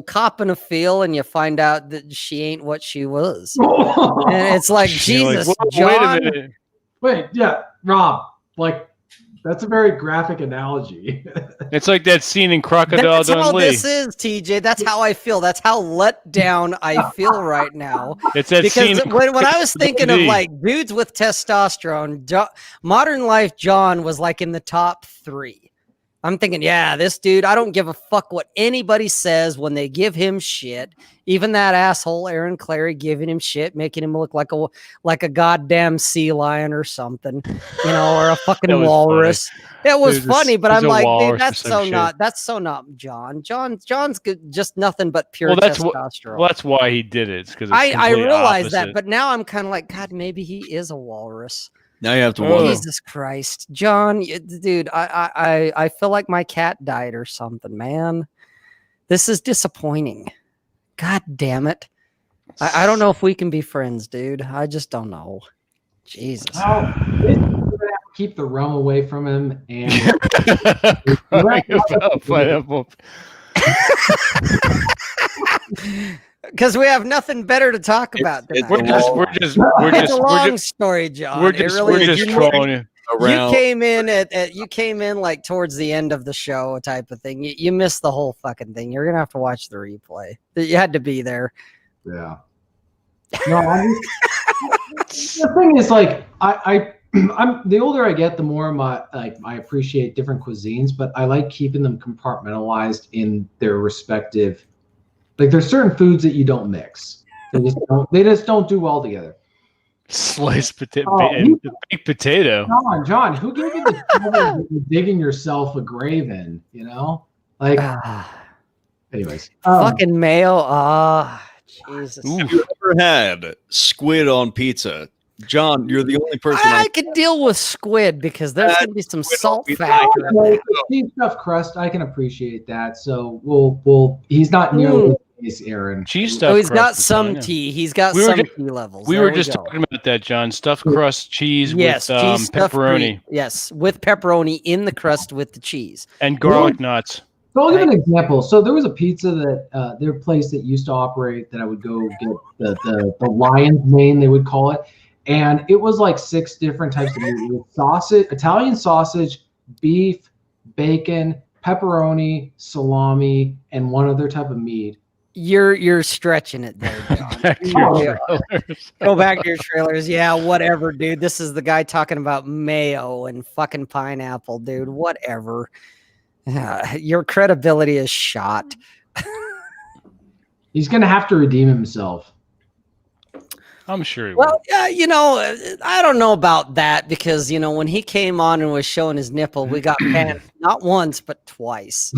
copping a feel and you find out that she ain't what she was. And it's like, Jesus, like, John. Wait a minute. Wait, yeah, Rob, that's a very graphic analogy. It's like that scene in Crocodile Dundee. That's how Lee. this is, TJ. That's how I feel. That's how let down I feel right now. It's that because scene when I was thinking of dudes with testosterone, modern life John was like in the top 3. I'm thinking, yeah, this dude, I don't give a fuck what anybody says when they give him shit. Even that asshole Aaron Clary giving him shit, making him look like a goddamn sea lion or something, or a fucking walrus. Funny. It was funny, but I'm like, dude, that's so not John. John's just nothing but pure testosterone. Well, that's why he did it. Because I realize that, but now I'm kind of like, God, maybe he is a walrus. Now you have to wonder. Jesus Christ, John, dude, I feel like my cat died or something, man. This is disappointing. God damn it. I don't know if we can be friends, dude. I just don't know. Jesus. Well, we're gonna have to keep the rum away from him and because we have nothing better to talk about tonight. It's a long story, John. We're just trolling you. You came in like towards the end of the show type of thing. You missed the whole fucking thing. You're gonna have to watch the replay. You had to be there. Yeah. No, the thing is, like, I'm the older I get, the more I appreciate different cuisines, but I like keeping them compartmentalized in their respective. Like, there's certain foods that you don't mix. They just don't do well together. Sliced potato baked potato. John, who gave you the trouble of digging yourself a grave in? Like. Anyways, fucking mayo. Jesus. Have you ever had squid on pizza? John, you're the only person I could deal with squid because there's going to be some salt factor. Cheese stuffed crust, I can appreciate that. So he's not nearly Aaron. Cheese stuffed he's got some tea. He's got some tea levels. We were just talking about that, John. Stuffed crust cheese with pepperoni. Yes, with pepperoni in the crust with the cheese. And garlic nuts. So I'll give an example. So there was a pizza that their place that used to operate that I would go get the lion's mane, they would call it. And it was like 6 different types of meat. Sausage, Italian sausage, beef, bacon, pepperoni, salami, and one other type of meat. You're stretching it there, John. Go back to your trailers. Yeah, whatever, dude. This is the guy talking about mayo and fucking pineapple, dude. Whatever. Your credibility is shot. He's gonna have to redeem himself. I'm sure he will. Well, I don't know about that because, when he came on and was showing his nipple, we got banned not once, but twice.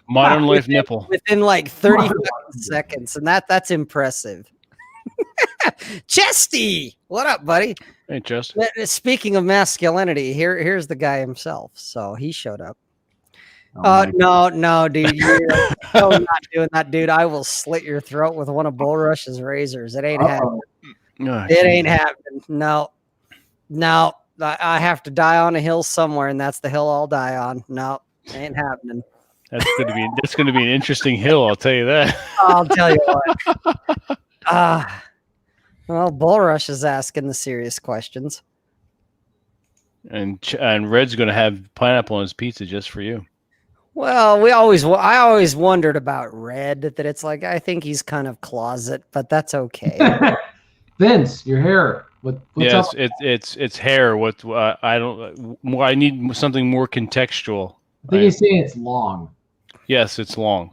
Modern life nipple. Within like 30 seconds. And that's impressive. Chesty, what up, buddy? Hey, Chest. Speaking of masculinity, here's the guy himself. So he showed up. No, dude. You're not doing that, dude. I will slit your throat with one of Bullrush's razors. It ain't happening. It ain't happening. No. I have to die on a hill somewhere, and that's the hill I'll die on. No, ain't happening. That's gonna be an interesting hill, I'll tell you that. I'll tell you what. Well, Bullrush is asking the serious questions. And Red's gonna have pineapple on his pizza just for you. Well, I always wondered about Red, that it's like, I think he's kind of closet, but that's okay. Vince, your hair. What's yes, up? it's hair. I need something more contextual. I think he's saying it's long. Yes, it's long.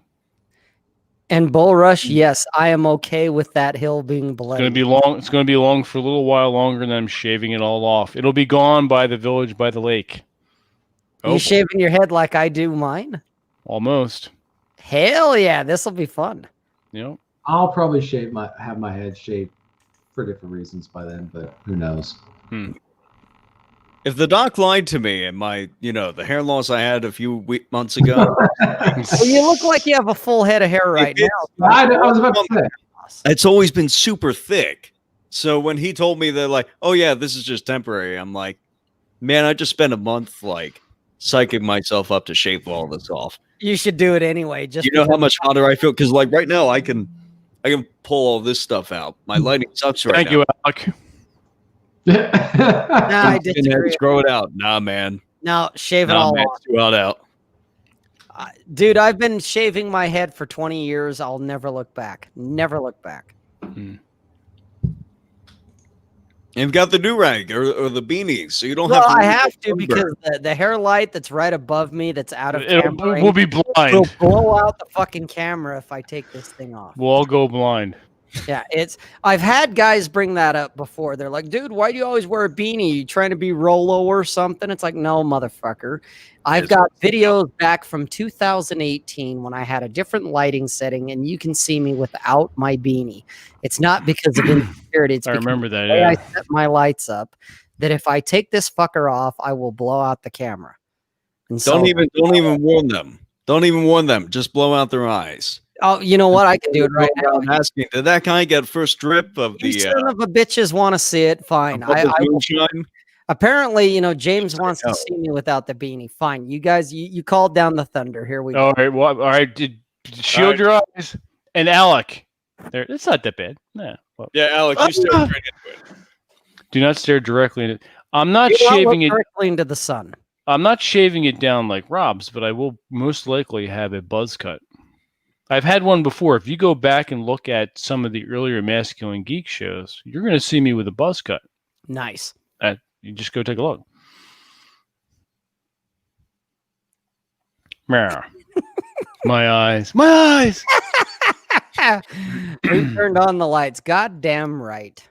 And Bullrush, yes, I am okay with that hill being bloody. It's going to be long. It's going to be long for a little while longer, and I'm shaving it all off. It'll be gone by the village by the lake. You shaving your head like I do mine? Almost. Hell yeah, this will be fun. Yep. I'll probably have my head shaved for different reasons by then, but who knows? If the doc lied to me and my, the hair loss I had a few months ago. Well, you look like you have a full head of hair right now. I was about to say. It's always been super thick. So when he told me that, like, oh yeah, this is just temporary, I'm like, man, I just spent a month psyching myself up to shave all this off. You should do it anyway. Just how much hotter I feel? Because like right now I can pull all this stuff out. My lighting sucks right now. Thank you, Alec. Nah, I disagree. Throw it out. Nah, man. No, shave it all off. Throw it out. Dude, I've been shaving my head for 20 years. I'll never look back. Never look back. You've got the do-rag or the beanies, so you don't Well, have to. I have to because the hair light that's right above me that's out of camera We'll be blind. will blow out the fucking camera if I take this thing off. We'll all go blind. Yeah, I've had guys bring that up before. They're like, dude, why do you always wear a beanie? You trying to be Rolo or something? It's like, no, motherfucker. I've got videos back from 2018 when I had a different lighting setting, and you can see me without my beanie. It's not because of insecurity. It's I because remember that. the way Yeah. I set my lights up, that if I take this fucker off, I will blow out the camera. And Don't even warn them. Don't even warn them. Just blow out their eyes. Oh, you know what? I can do it right now. I'm asking, did that guy get first drip of You the son of a bitches want to see it? Fine. moonshine? Apparently, James wants to see me without the beanie. Fine. You guys, you called down the thunder. Here we go. All right. Well, all right. Shield your eyes. And Alec, there. It's not that bad. Nah. Well, Yeah, Alex, you stare straight into it. do not stare directly into. I'm not You don't shaving look it. directly into the sun. I'm not shaving it down like Rob's, but I will most likely have a buzz cut. I've had one before. If you go back and look at some of the earlier Masculine Geek shows, you're going to see me with a buzz cut. Nice. You just go take a look. Meow. My eyes. My eyes. We turned on the lights. God damn right.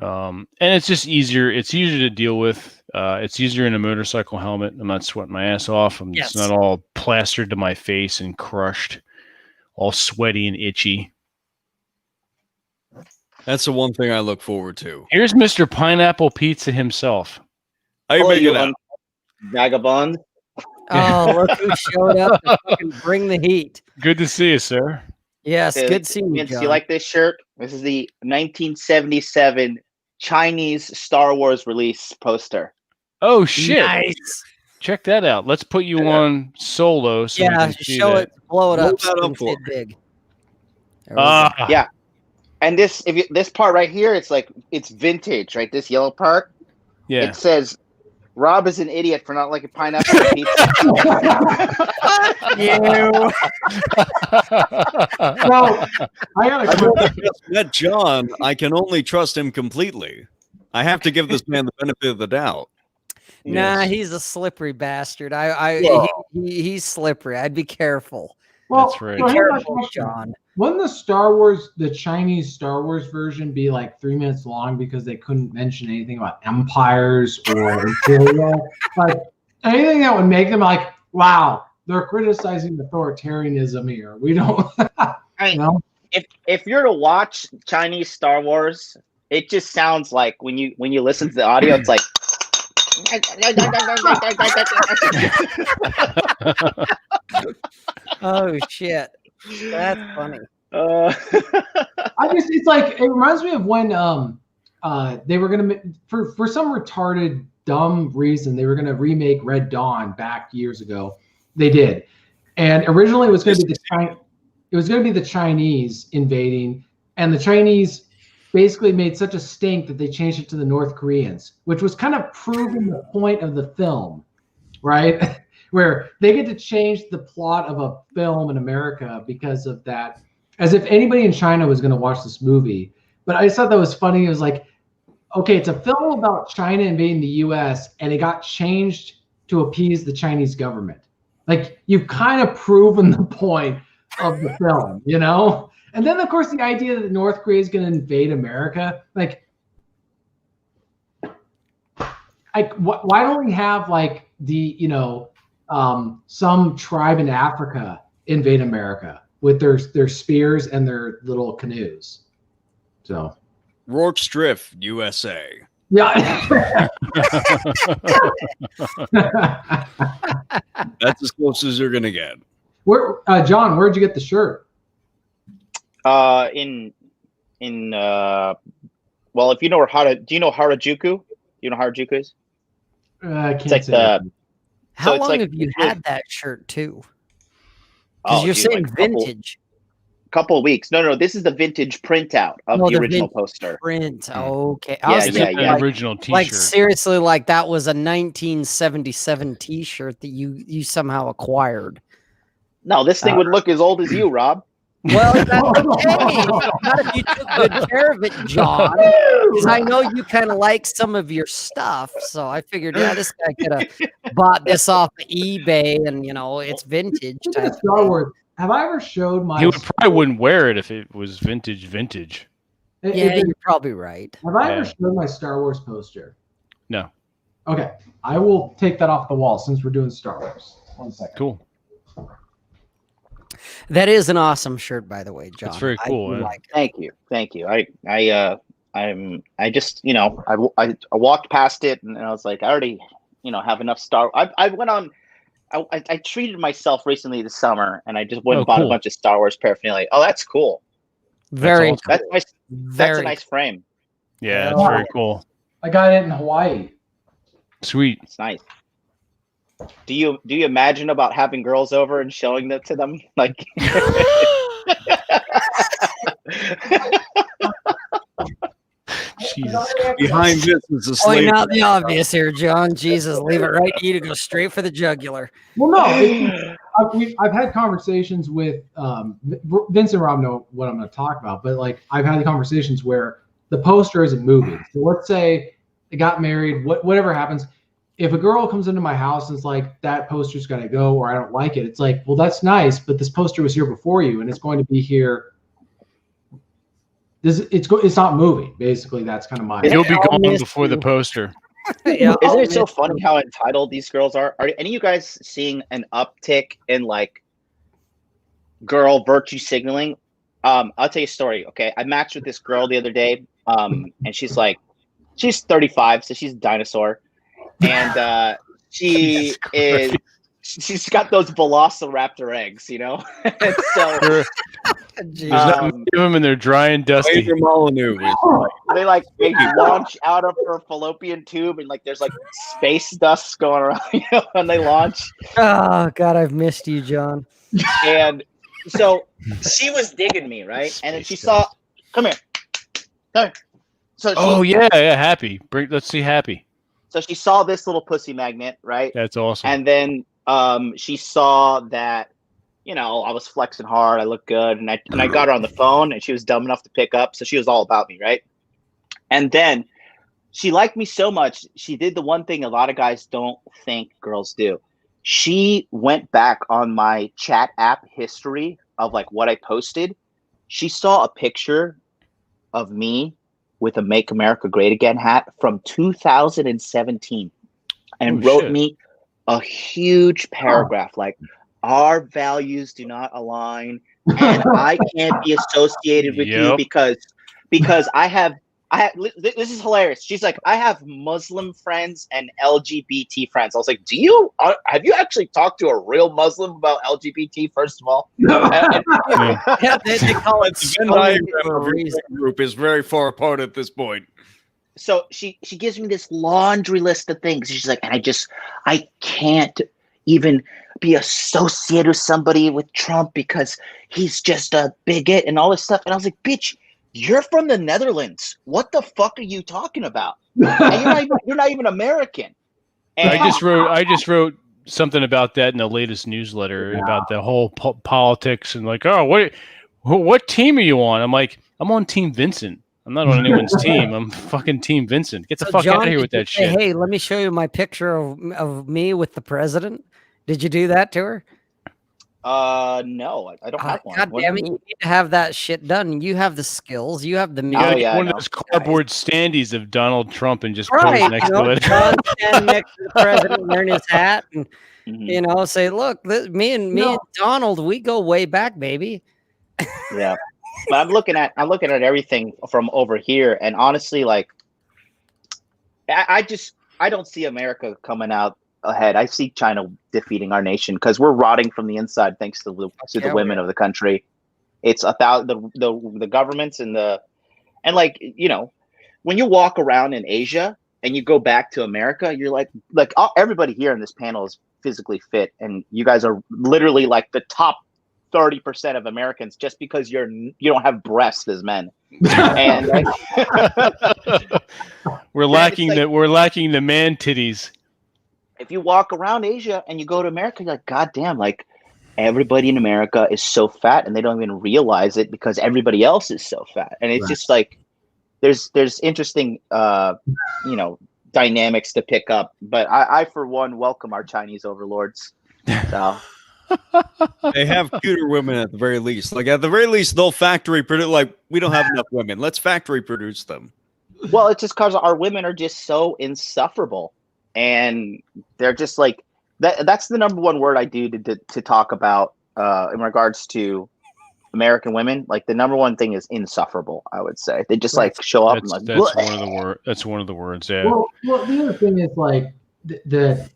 And it's just easier. It's easier to deal with. It's easier in a motorcycle helmet. I'm not sweating my ass off. It's not all plastered to my face and crushed, all sweaty and itchy. That's the one thing I look forward to. Here's Mr. Pineapple Pizza himself. How you making out? Vagabond. Oh, look who showed up to fucking bring the heat. Good to see you, sir. Yes, good seeing you, Vince, John. you like this shirt? This is the 1977 Chinese Star Wars release poster. Oh shit! Nice. Check that out. Let's put you on solo. So we can see show that. it, blow it Blow up, that so up we can see for it big. There we go. Yeah. And this, this part right here, it's vintage, right? This yellow part. Yeah. It says, "Rob is an idiot for not liking pineapple pizza." You. Well, I got a That John, I can only trust him completely. I have to give this man the benefit of the doubt. Nah, he's a slippery bastard. He's slippery. I'd be careful. Well, That's right. so Be here's my careful, question. John. Wouldn't the Chinese Star Wars version be like 3 minutes long because they couldn't mention anything about empires or imperial? Like anything that would make them like, wow, they're criticizing authoritarianism here. We don't. I mean, if you're to watch Chinese Star Wars, it just sounds like when you listen to the audio, it's like. Oh shit, that's funny. It's like it reminds me of when they were gonna for some retarded dumb reason they were gonna remake Red Dawn back years ago. They did, and originally it was gonna be the Chinese invading, and the Chinese basically made such a stink that they changed it to the North Koreans, which was kind of proving the point of the film, right? Where they get to change the plot of a film in America because of that, as if anybody in China was going to watch this movie. But I just thought that was funny. It was like, okay, it's a film about China invading the US, and it got changed to appease the Chinese government. Like, you've kind of proven the point of the film, you know? And then, of course, the idea that North Korea is going to invade America, like, why don't we have, like, some tribe in Africa invade America with their spears and their little canoes? So, Rourke's Drift, USA. yeah. That's as close as you're gonna get. John, where'd you get the shirt? Well, if you know do you know Harajuku? Do you know Harajuku is? I can't like say the- that. How it's long like- have you had that shirt too? Oh, Because you're dude, saying like a couple- vintage Couple of weeks. No, this is the vintage printout of Oh, the the original vintage poster. print. Okay, Yeah, I was It's thinking an like, original T-shirt. like seriously, like that was a 1977 T-shirt that you somehow acquired. No, this thing would look as old as you, Rob. Well, that's okay. Not if you took good care of it, John. Because I know you kind of like some of your stuff. So I figured, yeah, this guy could have bought this off of eBay and, it's vintage type. Star Wars. Have I ever showed my... He probably wouldn't wear it if it was vintage. Yeah, you're probably right. Have I ever showed my Star Wars poster? No. Okay. I will take that off the wall since we're doing Star Wars. 1 second. Cool. That is an awesome shirt, by the way, John. It's very cool. Thank you. I just, I walked past it and I was like, I already, have enough I went on. I treated myself recently this summer, and I just went and bought a bunch of Star Wars paraphernalia. Oh, that's cool. Very. That's awesome. That's nice. That's a nice frame. Yeah, it's very cool. I got it in Hawaii. Sweet. It's nice. Do you imagine about having girls over and showing that to them? Like, Jesus. Behind this is a slave. Point out the obvious here, John. Jesus, leave it right to you to go straight for the jugular. Well, no, I've had conversations with Vince and Rob know what I'm going to talk about, but like I've had conversations where the poster isn't moving. So let's say they got married, whatever happens. If a girl comes into my house and it's like, that poster's got to go, or I don't like it, it's like, well, that's nice, but this poster was here before you, and it's going to be here. It's not moving. Basically, that's kind of my. You'll be gone before the poster. Yeah, isn't it so funny how entitled these girls are? Are any of you guys seeing an uptick in like girl virtue signaling? I'll tell you a story. Okay, I matched with this girl the other day, and she's 35, so she's a dinosaur. And she's got those velociraptor eggs, And so give them and they're dry and dusty. they launch out of her fallopian tube, and like there's like space dust going around, when they launch. Oh God, I've missed you, John. And so she was digging me, right? And then she saw, come here. So Happy. Let's see Happy. So she saw this little pussy magnet, right? That's awesome. And then she saw that, I was flexing hard. I looked good. And I got her on the phone, and she was dumb enough to pick up. So she was all about me, right? And then she liked me so much. She did the one thing a lot of guys don't think girls do. She went back on my chat app history of like what I posted. She saw a picture of me with a Make America Great Again hat from 2017 and wrote me a huge paragraph like, our values do not align, and I can't be associated with you because this is hilarious. She's like, I have Muslim friends and LGBT friends. I was like, have you actually talked to a real Muslim about LGBT, first of all? They call it the Venn diagram of your group is very far apart at this point. So she gives me this laundry list of things. She's like, and I can't even be associated with somebody with Trump because he's just a bigot and all this stuff. And I was like, bitch, you're from the Netherlands. What the fuck are you talking about? And you're not even American. And I just wrote something about that in the latest newsletter about the whole politics and like, oh, what team are you on? I'm like, I'm on Team Vincent. I'm not on anyone's team. I'm fucking Team Vincent. Get the fuck out of here with that shit. Hey, let me show you my picture of me with the president. Did you do that to her? No, I don't have one. God damn it, you need to have that shit done. You have the skills. You have the one of those cardboard standees of Donald Trump and just pose next to it. John stand next to the president wearing his hat and say, look, me and Donald, we go way back, baby. Yeah. But I'm looking at everything from over here, and honestly, like I don't see America coming out ahead. I see China defeating our nation because we're rotting from the inside thanks to the women of the country. It's about the governments and like, when you walk around in Asia and you go back to America, you're like everybody here in this panel is physically fit, and you guys are literally like the top 30% of Americans just because you don't have breasts as men. And we're lacking the man titties. If you walk around Asia and you go to America, you're like, God damn, like, everybody in America is so fat and they don't even realize it because everybody else is so fat. And it's just like, there's interesting, dynamics to pick up, but I for one welcome our Chinese overlords. So they have cuter women at the very least. Like at the very least, they'll factory produce. Like we don't have enough women. Let's factory produce them. Well, it's just because our women are just so insufferable, and they're just like that. That's the number one word I do to talk about in regards to American women. Like the number one thing is insufferable. I would say they just like show up. That's, and that's like, one of the word. That's one of the words. Yeah. Well, the other thing is like the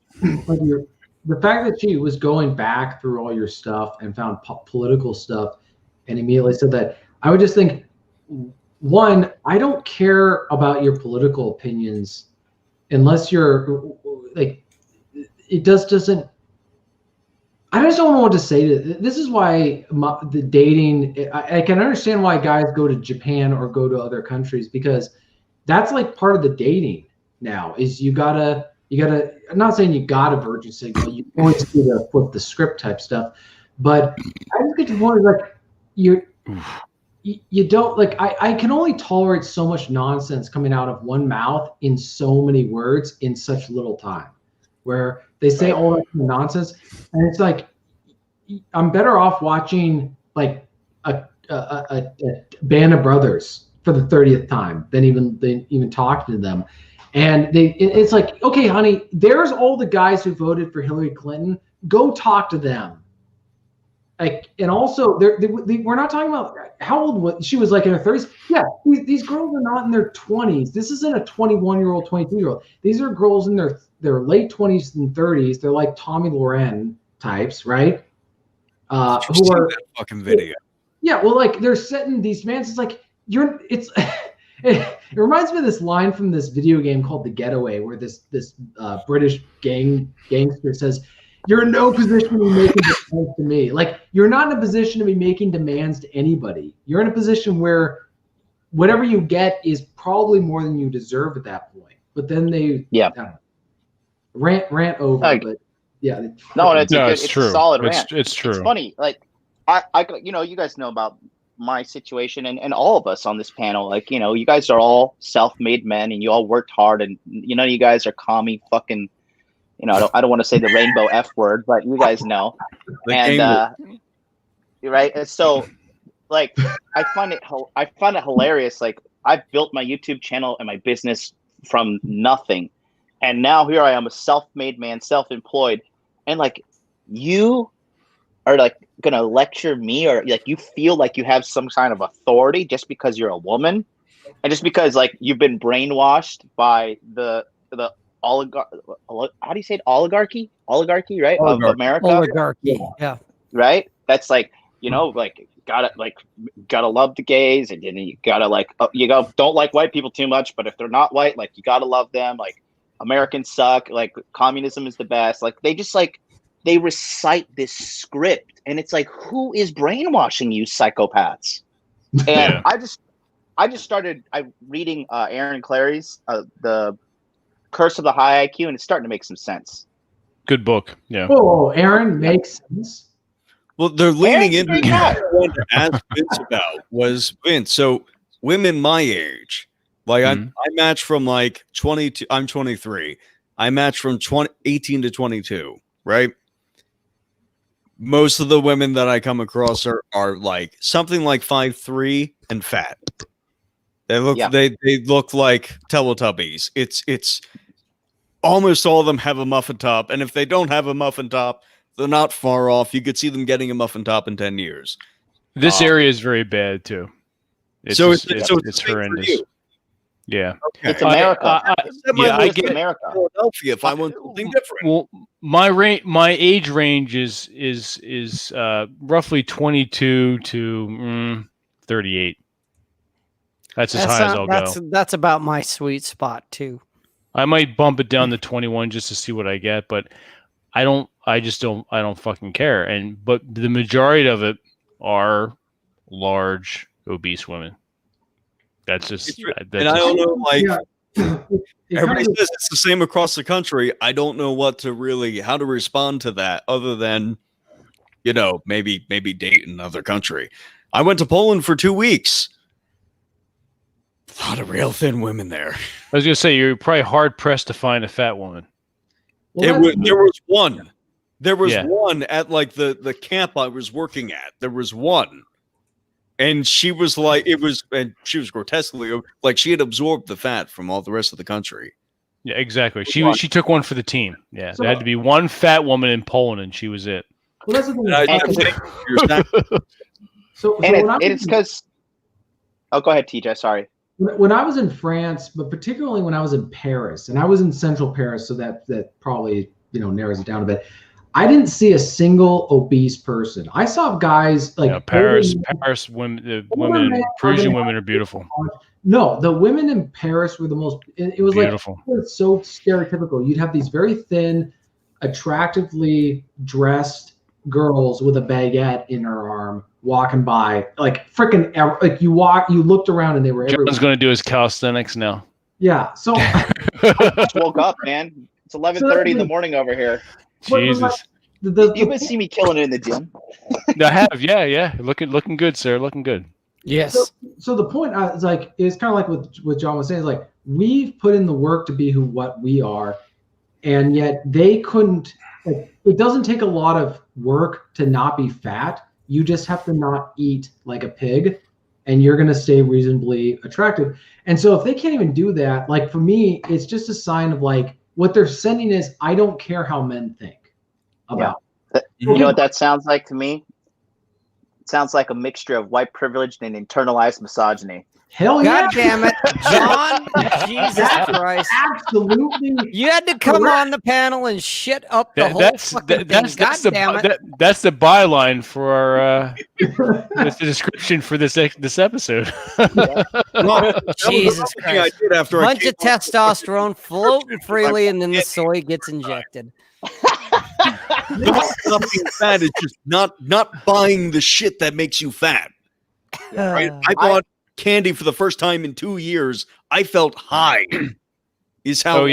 fact that she was going back through all your stuff and found political stuff, and immediately said that. I would just think. One, I don't care about your political opinions unless you're like, it doesn't, I just don't know what to say to this. Is why the dating, I can understand why guys go to Japan or go to other countries, because that's like part of the dating now is you gotta, I'm not saying you gotta virgin signal, you always need to flip the script type stuff, but I just get to the point like you don't like I can only tolerate so much nonsense coming out of one mouth in so many words in such little time, where they say all that nonsense, and it's like I'm better off watching like a band of brothers for the 30th time than even talking to them. And it's like, okay, honey, there's all the guys who voted for Hillary Clinton, go talk to them. Like, and also we're not talking about how old was she, was like in her 30s. Yeah, these girls are not in their 20s. This isn't a 21-year-old, 22-year-old. These are girls in their late 20s and 30s. They're like Tommy Loren types, right? Who are that fucking video? Yeah, well, like they're setting these mans. It's like it reminds me of this line from this video game called The Getaway, where this British gangster says, "You're in no position to be making demands to me." Like, you're not in a position to be making demands to anybody. You're in a position where whatever you get is probably more than you deserve at that point. But then they rant over. But yeah, no, it's true. A solid rant. It's true. It's funny. Like I you guys know about my situation and all of us on this panel. Like, you guys are all self-made men and you all worked hard, and you guys are commie fucking. I don't want to say the rainbow F word, but you guys know. And right. And so like, I find it hilarious. Like, I've built my YouTube channel and my business from nothing. And now here I am, a self-made man, self-employed. And like, you are like going to lecture me, or like you feel like you have some kind of authority just because you're a woman, and just because like you've been brainwashed by the how do you say it? Oligarchy, right? Of America. Oligarchy. Yeah. Right. That's like, like gotta love the gays, and then you gotta like, don't like white people too much, but if they're not white, like you gotta love them. Like, Americans suck. Like, communism is the best. Like, they just like, they recite this script, and it's like, who is brainwashing you, psychopaths? And I just started reading Aaron Clary's the Curse of the High IQ, and it's starting to make some sense. Good book. Yeah. Oh, Aaron makes sense. Well, they're leaning into what I wanted to ask Vince about was, Vince, so women my age, like I match from like 22, I'm 23. I match from 18 to 22, right? Most of the women that I come across are like something like 5'3" and fat. They look they look like Teletubbies. It's almost all of them have a muffin top, and if they don't have a muffin top, they're not far off. You could see them getting a muffin top in 10 years. This area is very bad too. It's horrendous. Yeah, okay. It's America. I get America. Philadelphia. If I want something different, well, my age range is roughly 22 to 38. That's as high as I'll go. That's about my sweet spot too. I might bump it down to 21 just to see what I get, but I don't fucking care. But the majority of it are large, obese women. That's just, and I don't know, like, everybody says it's the same across the country. I don't know how to respond to that, other than you know, maybe date in another country. I went to Poland for 2 weeks. A lot of real thin women there. I was gonna say you're probably hard pressed to find a fat woman. Well, There was one. There was Yeah. one at like the camp I was working at. There was one. And she was like, and she was grotesquely like she had absorbed the fat from all the rest of the country. Yeah, exactly. She took one for the team. Yeah, So- there had to be one fat woman in Poland, and she was it. well, that's the thing. And it's because. Oh, go ahead, TJ. Sorry. When I was in France, but particularly when I was in Paris, and I was in central Paris, so that probably narrows it down a bit. I didn't see a single obese person. I saw guys like Paris women. The women, Parisian women are beautiful. No, the women in Paris were the most. It was Beautiful. like it was so stereotypical. You'd have these very thin, attractively dressed girls with a baguette in her arm walking by, like freaking like you looked around and they were everywhere. John's going to do his calisthenics now. Yeah, so I just woke up, man. It's 11:30 in the morning over here. Jesus, You would see me killing it in the gym. I have. Yeah. Looking good, sir. Looking good. Yes. So the point is like it's kind of like what John was saying is like we've put in the work to be what we are, and yet they couldn't. Like, it doesn't take a lot of work to not be fat. You just have to not eat like a pig, and you're going to stay reasonably attractive. And so if they can't even do that, like for me, it's just a sign of like what they're sending is I don't care how men think about. You know what that sounds like to me? It sounds like a mixture of white privilege and internalized misogyny. Hell yeah. God damn it, John! Jesus Christ! Absolutely. You had to come on the panel and shit up the whole fucking thing. God damn it! That's the byline for our that's the description for this episode. Jesus Christ! After Bunch of testosterone floating freely, and then the soy gets injected. Not being fat is just not buying the shit that makes you fat. Right? I bought candy for the first time in 2 years. I felt high. Is how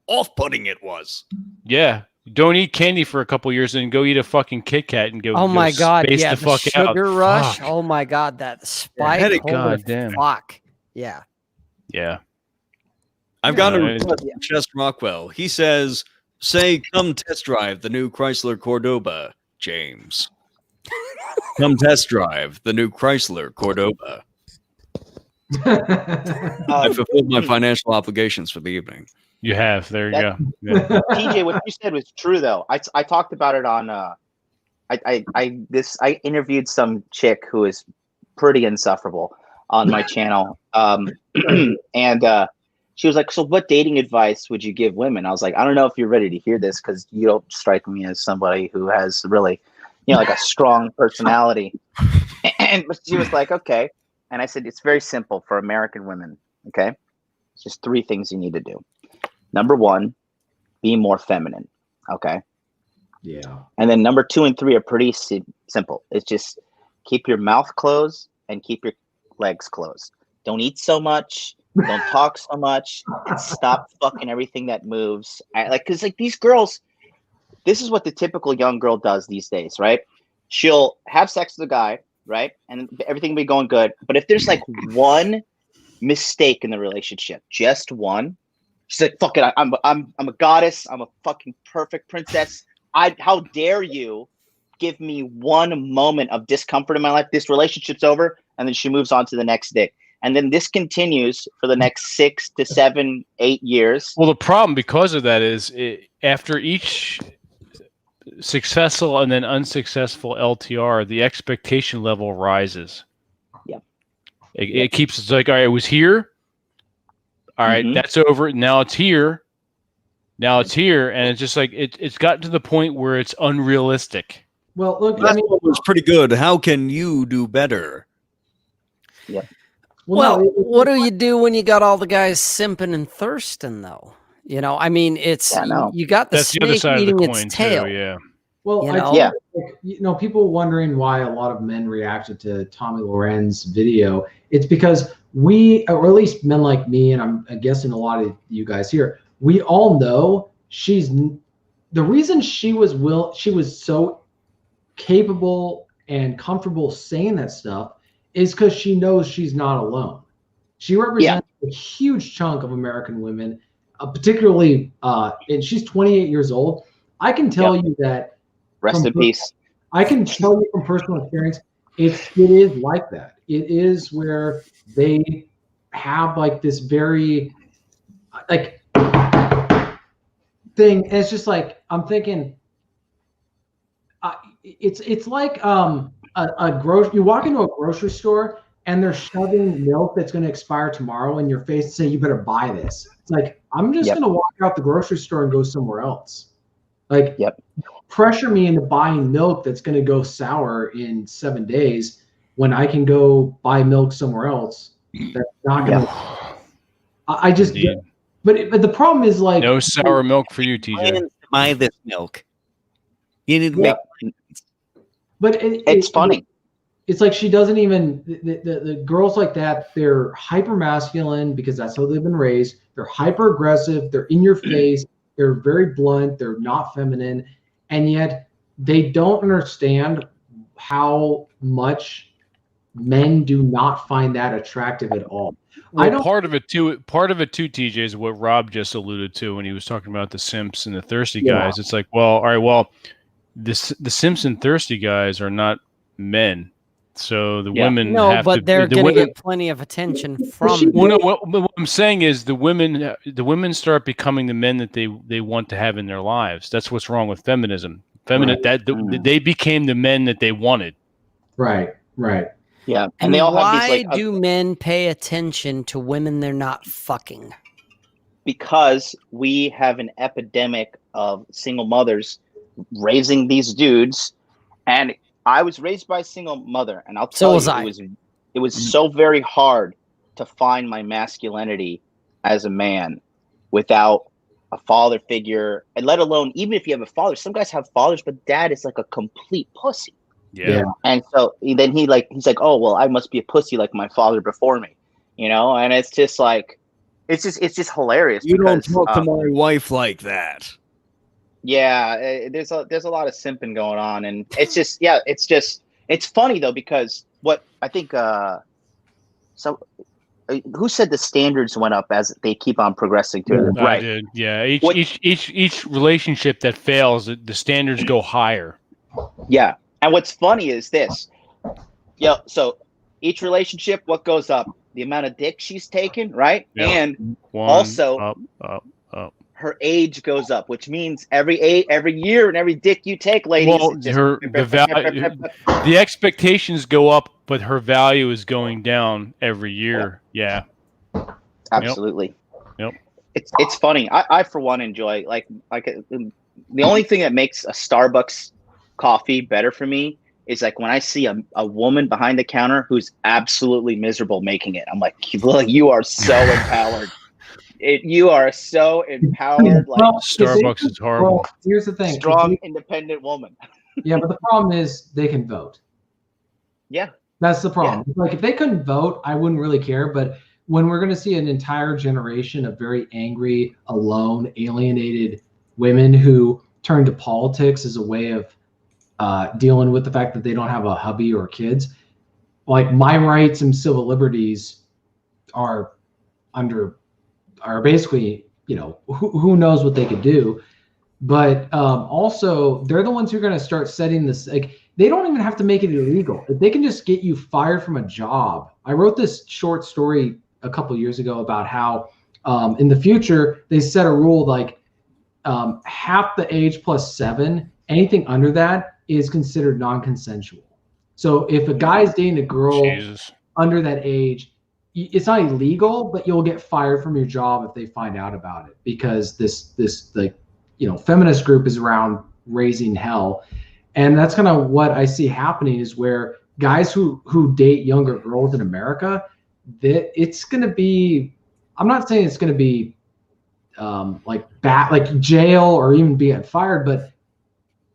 off-putting it was. Yeah. Don't eat candy for a couple years and go eat a fucking Kit Kat and go. Oh my God! space Yeah, the fuck sugar out. rush. Fuck. Oh my God, that spike. Holy Holy goddamn. fuck! Yeah. Yeah. I've got a request from Chess Rockwell. He says, "Say, come test drive the new Chrysler Cordoba, James. Come test drive the new Chrysler Cordoba." I fulfilled my financial obligations for the evening. You have. There you go. Yeah. TJ, what you said was true though. I talked about it on I interviewed some chick who is pretty insufferable on my channel. And she was like, "So what dating advice would you give women?" I was like, "I don't know if you're ready to hear this because you don't strike me as somebody who has really, like a strong personality." And she was like, "Okay." And I said, "It's very simple for American women. Okay. It's just 3 things you need to do. Number 1, be more feminine. Okay. Yeah. And then number 2 and 3 are pretty simple. It's just keep your mouth closed and keep your legs closed. Don't eat so much. Don't talk so much. And stop fucking everything that moves." Because these girls, this is what the typical young girl does these days, right? She'll have sex with a guy, right? And everything will be going good. But if there's like one mistake in the relationship, just one, she's like, "Fuck it, I'm a goddess. I'm a fucking perfect princess. How dare you give me one moment of discomfort in my life? This relationship's over." And then she moves on to the next dick. And then this continues for the next 6 to 7, 8 years. Well, the problem because of that is after each successful and then unsuccessful LTR, the expectation level rises. Yep. It keeps, it's like, all right, it was here. All right, that's over. Now it's here. Now it's here. And it's just like, it's gotten to the point where it's unrealistic. Well, look, That was pretty good. How can you do better? Yep. Well, what do you do when you got all the guys simping and thirsting, though? I mean, it's you got the That's the other snake side of eating the its coin, tail. too, yeah. Well, people wondering why a lot of men reacted to Tommy Loren's video. It's because we, or at least men like me, and I'm guessing a lot of you guys here, we all know the reason she was so capable and comfortable saying that stuff is because she knows she's not alone. She represents a huge chunk of American women, particularly, and she's 28 years old. I can tell you that. Rest in peace. I can tell you from personal experience, it is like that. It is where they have like this very like thing. And it's just like, I'm thinking, it's like you walk into a grocery store and they're shoving milk that's going to expire tomorrow in your face and say, you better buy this. It's like, I'm just going to walk out the grocery store and go somewhere else. Like, pressure me into buying milk that's going to go sour in 7 days when I can go buy milk somewhere else. That's not going to. I just. But the problem is like no sour milk for you, TJ. Buy this milk. You need to make. But it's funny. It's like she doesn't even. The girls like that, they're hyper masculine because that's how they've been raised. They're hyper aggressive. They're in your face. They're very blunt. They're not feminine. And yet they don't understand how much men do not find that attractive at all. Well, part of it too, TJ, is what Rob just alluded to when he was talking about the simps and the thirsty guys. It's like, well, all right, well, the simps and thirsty guys are not men. So the women have but to, they're going to get plenty of attention from. Well, no, what I'm saying is the women start becoming the men that they want to have in their lives. That's what's wrong with feminism. They became the men that they wanted. Right. Yeah, and they all have these, like, do men pay attention to women they're not fucking? Because we have an epidemic of single mothers raising these dudes, and I was raised by a single mother, and I'll tell you, it was so very hard to find my masculinity as a man without a father figure, and let alone even if you have a father. Some guys have fathers, but dad is like a complete pussy. Yeah. And so then he's like, oh well, I must be a pussy like my father before me, And it's just like, it's just hilarious. You don't talk to my wife like that. Yeah, there's a lot of simping going on, and it's just it's funny though, because what I think who said the standards went up as they keep on progressing to I did. Yeah, each relationship that fails, the standards go higher. Yeah, and what's funny is this. So each relationship, what goes up? The amount of dick she's taken, right? Yeah. And also up. Her age goes up, which means every year and every dick you take, ladies. Well, the expectations go up, but her value is going down every year. Yeah, absolutely. Yep. It's funny. I for one enjoy like the only thing that makes a Starbucks coffee better for me is like when I see a woman behind the counter who's absolutely miserable making it. I'm like, you are so empowered. You are so empowered. Like, Starbucks is horrible. Well, here's the thing: strong, independent woman. Yeah, but the problem is they can vote. Yeah, that's the problem. Yeah. Like if they couldn't vote, I wouldn't really care. But when we're going to see an entire generation of very angry, alone, alienated women who turn to politics as a way of dealing with the fact that they don't have a hubby or kids, like my rights and civil liberties are basically, who knows what they could do. But also they're the ones who are going to start setting this, like they don't even have to make it illegal. If they can just get you fired from a job. I wrote this short story a couple of years ago about how in the future they set a rule like half the age plus 7, anything under that is considered non-consensual. So if a guy is dating a girl under that age, it's not illegal, but you'll get fired from your job if they find out about it, because this feminist group is around raising hell. And that's kind of what I see happening, is where guys who date younger girls in America, that it's going to be, I'm not saying it's going to be like jail or even being fired, but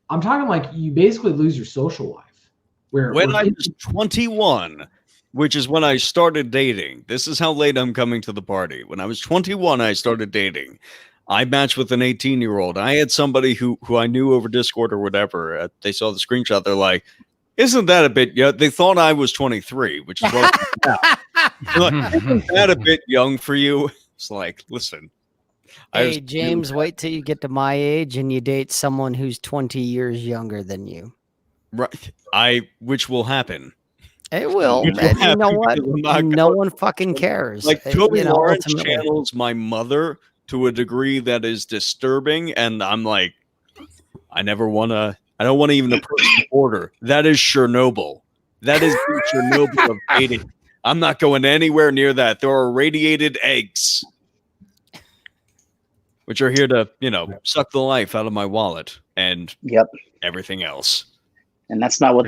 I'm talking like you basically lose your social life. When I was 21, which is when I started dating. This is how late I'm coming to the party. When I was 21, I started dating. I matched with an 18-year-old. I had somebody who I knew over Discord or whatever. They saw the screenshot. They're like, "Isn't that a bit?" Yeah, they thought I was 23, which is what. Like, isn't that a bit young for you? It's like, listen. Hey, James, wait till you get to my age and you date someone who's 20 years younger than you. Right. Which will happen. It will. And you know what? No one fucking cares. Like Toby Lawrence channels my mother to a degree that is disturbing, and I'm like, I don't want to even approach the border. That is Chernobyl. That is the Chernobyl of dating. I'm not going anywhere near that. There are radiated eggs, which are here to, suck the life out of my wallet and everything else. And that's not what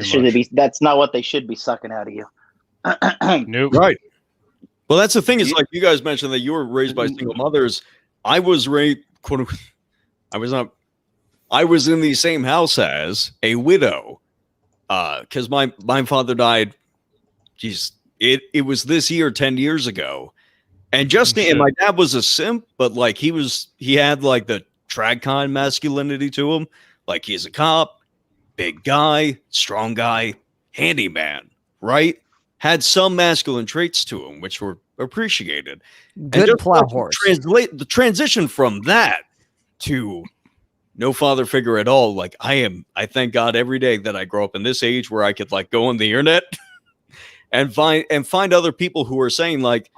That's not what they should be sucking out of you. Nope. Right. Well, that's the thing. Is like you guys mentioned that you were raised by single mothers. I was raised. I was not. I was in the same house as a widow, because my father died. Geez, it was this year 10 years ago, and and my dad was a simp, but like he had like the trad-con masculinity to him. Like he's a cop, big guy, strong guy, handyman, right? Had some masculine traits to him, which were appreciated. Good plow horse. Translate the transition from that to no father figure at all. Like I thank God every day that I grow up in this age where I could like go on the internet and find other people who are saying like,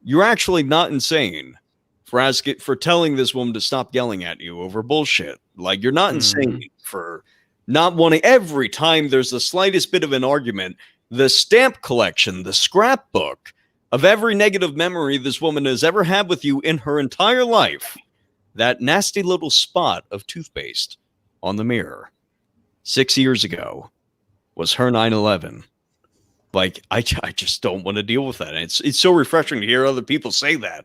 you're actually not insane for telling this woman to stop yelling at you over bullshit. Like you're not insane for not wanting every time there's the slightest bit of an argument, the stamp collection, the scrapbook of every negative memory this woman has ever had with you in her entire life. That nasty little spot of toothpaste on the mirror 6 years ago was her 9/11. Like, I just don't want to deal with that. And it's so refreshing to hear other people say that.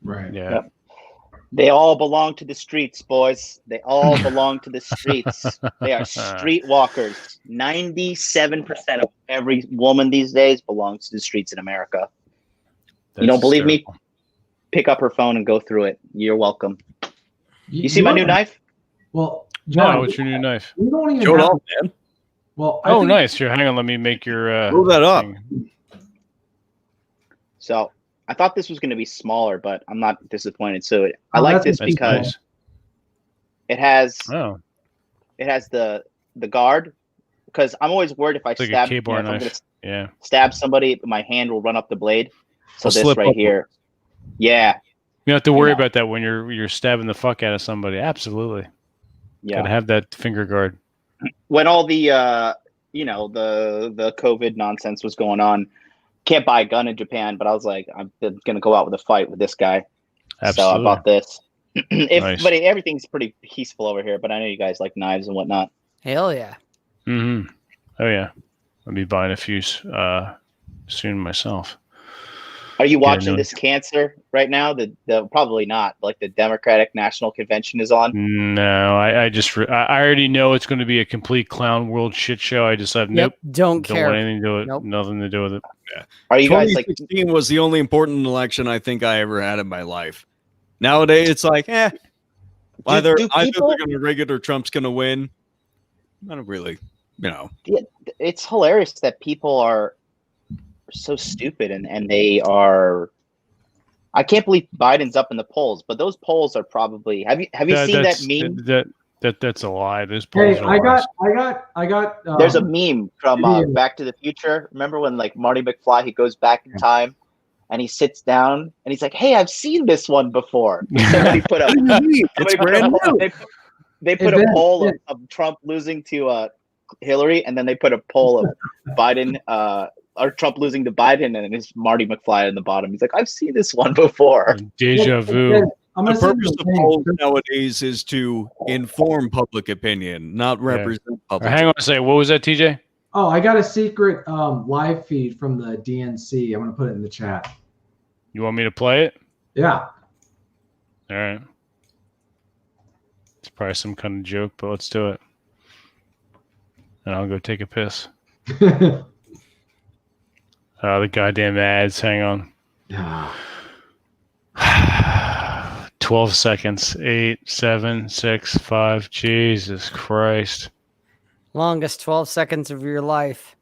Right. Yeah. Yep. They all belong to the streets, boys. They all belong to the streets. They are streetwalkers. 97% of every woman these days belongs to the streets in America. You don't believe me? Pick up her phone and go through it. You're welcome. You see my new knife? Well, John, no, what's your new knife? You don't even show it off, man. Well, nice. Here, hang on. Let me make your. Pull that up. Thing. So I thought this was going to be smaller, but I'm not disappointed. So I like this because it has the guard. Because I'm always worried if I it's stab, like if I'm gonna stab somebody, my hand will run up the blade. So I'll this right here, you don't have to worry about that when you're stabbing the fuck out of somebody. Absolutely, gotta have that finger guard. When all the the COVID nonsense was going on, can't buy a gun in Japan, but I was like, I'm gonna go out with a fight with this guy. Absolutely. So I bought this. Nice. But everything's pretty peaceful over here. But I know you guys like knives and whatnot. Hell yeah. Mm-hmm. Oh yeah, I'll be buying a few soon myself. Are you watching this cancer right now? The probably not. Like the Democratic National Convention is on. No, I already know it's going to be a complete clown world shit show. I just said nope. Don't care. Want anything to do with it. Nope. Nothing to do with it. Yeah. Are you guys like? 2016 was the only important election I think I ever had in my life. Nowadays, it's like, either they're going to rig it or Trump's going to win. I don't really, It's hilarious that people are so stupid and they are. I can't believe Biden's up in the polls, but those polls are probably. Have you seen that meme? That's a lie. Those polls. Hey, are I got. There's a meme from Back to the Future. Remember when like Marty McFly he goes back in time and he sits down and he's like, "Hey, I've seen this one before." Somebody put a. They put a poll of Trump losing to Hillary, and then they put a poll of Biden. Or Trump losing to Biden, and it's Marty McFly in the bottom. He's like, I've seen this one before. Deja vu. The purpose of polls nowadays is to inform public opinion, not represent public. Hang on a second. What was that, TJ? Oh, I got a secret live feed from the DNC. I'm going to put it in the chat. You want me to play it? Yeah. All right. It's probably some kind of joke, but let's do it. And I'll go take a piss. The goddamn ads. Hang on. 20 12 seconds. 8, 7, 6, 5. Jesus Christ. Longest 12 seconds of your life.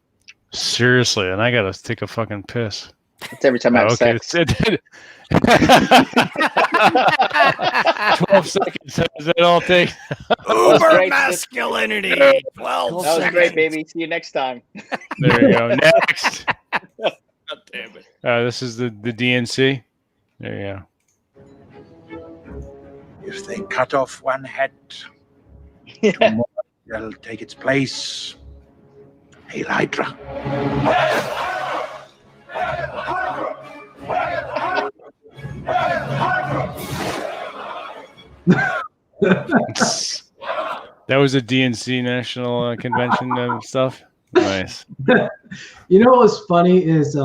Seriously, and I gotta take a fucking piss. It's every time I have sex. 12 seconds. How does that all take? Uber masculinity. 12 That was seconds. great, baby. See you next time. There you go. Next. God damn it. This is the DNC. There you go. If they cut off one head, tomorrow will take its place. Hail Hydra. That was a DNC national convention stuff. Nice. You know what's funny is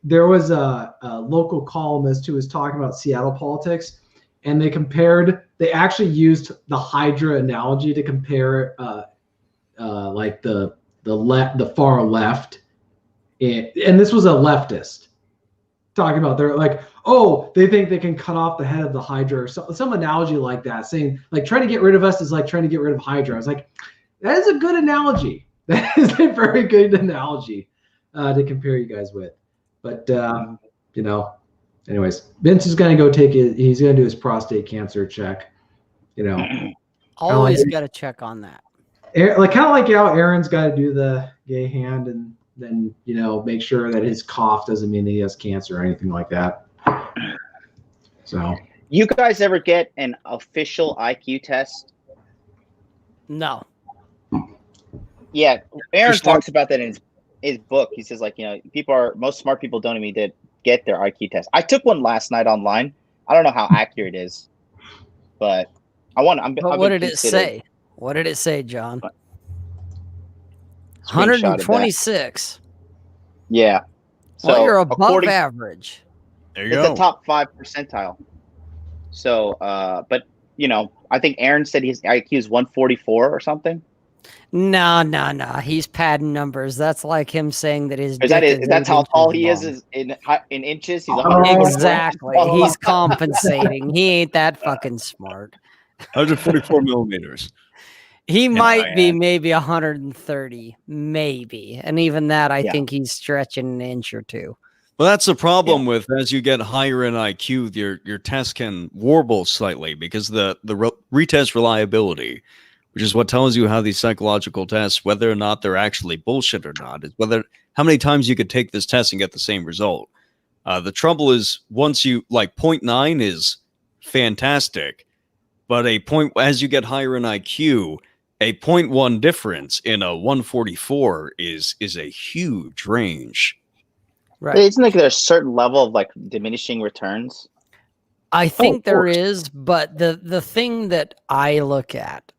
there was a local columnist who was talking about Seattle politics, and they actually used the Hydra analogy to compare like the far left, and this was a leftist talking about, they're like, oh, they think they can cut off the head of the Hydra, or some analogy like that, saying like trying to get rid of us is like trying to get rid of Hydra. I was like, that is a good analogy. That is a very good analogy to compare you guys with. But you know, anyways, Vince is gonna go he's gonna do his prostate cancer check. You know, Always got to check on that. like kind of like how Aaron's got to do the gay hand, and then make sure that his cough doesn't mean that he has cancer or anything like that. So, You guys ever get an official IQ test? No. Yeah, Aaron talks about that in his book. He says, like, most smart people don't even get their IQ test. I took one last night online. I don't know how accurate it is, but what did it say? What did it say, John? 126. Yeah. So Well, you're above average. There you it's go. a top 5 percentile. So, but I think Aaron said his IQ is 144 or something. No. He's padding numbers. That's like him saying that his. That's how tall he is in inches. He's exactly. He's compensating. He ain't that fucking smart. 144 millimeters. He might be maybe 130, maybe, and even that, I think he's stretching an inch or two. Well, that's the problem with as you get higher in IQ, your test can warble slightly because the retest reliability, which is what tells you how these psychological tests, whether or not they're actually bullshit or not, is how many times you could take this test and get the same result. The trouble is once you 0.9 is fantastic, but as you get higher in IQ, a 0.1 difference in a 144 is a huge range. Right. Isn't like there's a certain level of diminishing returns? I think there is, but the thing that I look at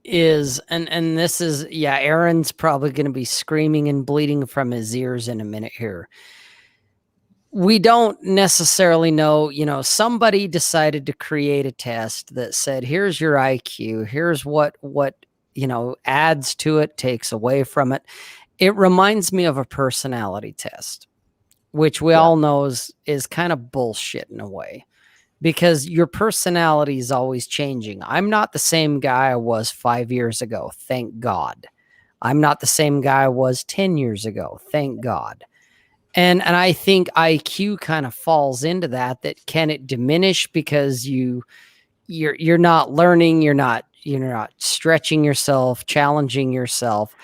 is, and this is, Aaron's probably going to be screaming and bleeding from his ears in a minute here. We don't necessarily know, somebody decided to create a test that said, here's your IQ, here's what adds to it, takes away from it. It reminds me of a personality test, which we all know is kind of bullshit in a way, because your personality is always changing. I'm not the same guy I was 5 years ago, thank God. I'm not the same guy I was 10 years ago, thank God. And I think IQ kind of falls into that can it diminish because you're not learning, you're not stretching yourself, challenging yourself.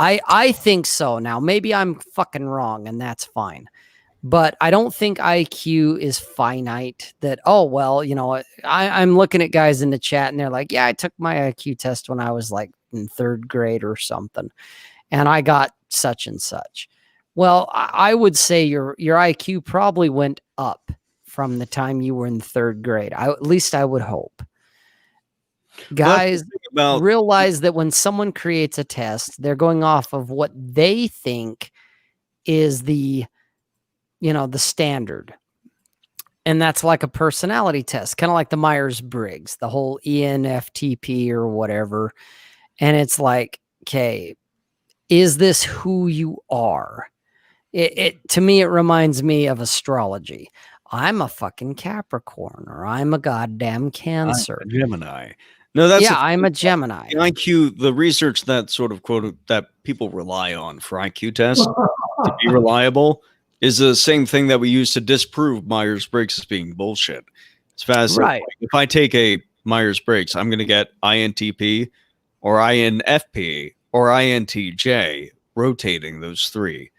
I think so. Now, maybe I'm fucking wrong, and that's fine. But I don't think IQ is finite that, I'm looking at guys in the chat and they're like, yeah, I took my IQ test when I was in 3rd grade or something, and I got such and such. Well, I would say your IQ probably went up from the time you were in 3rd grade. At least I would hope. Guys, realize that when someone creates a test, they're going off of what they think is the standard. And that's like a personality test, kind of like the Myers-Briggs, the whole ENFTP or whatever. And it's like, okay, is this who you are? To me, it reminds me of astrology. I'm a fucking Capricorn, or I'm a goddamn Cancer. I'm a Gemini. No, that's I'm a Gemini. The IQ, the research that sort of quote that people rely on for IQ tests to be reliable is the same thing that we use to disprove Myers-Briggs as being bullshit. It's fascinating. Right. If I take a Myers-Briggs, I'm going to get INTP or INFP or INTJ, rotating those three,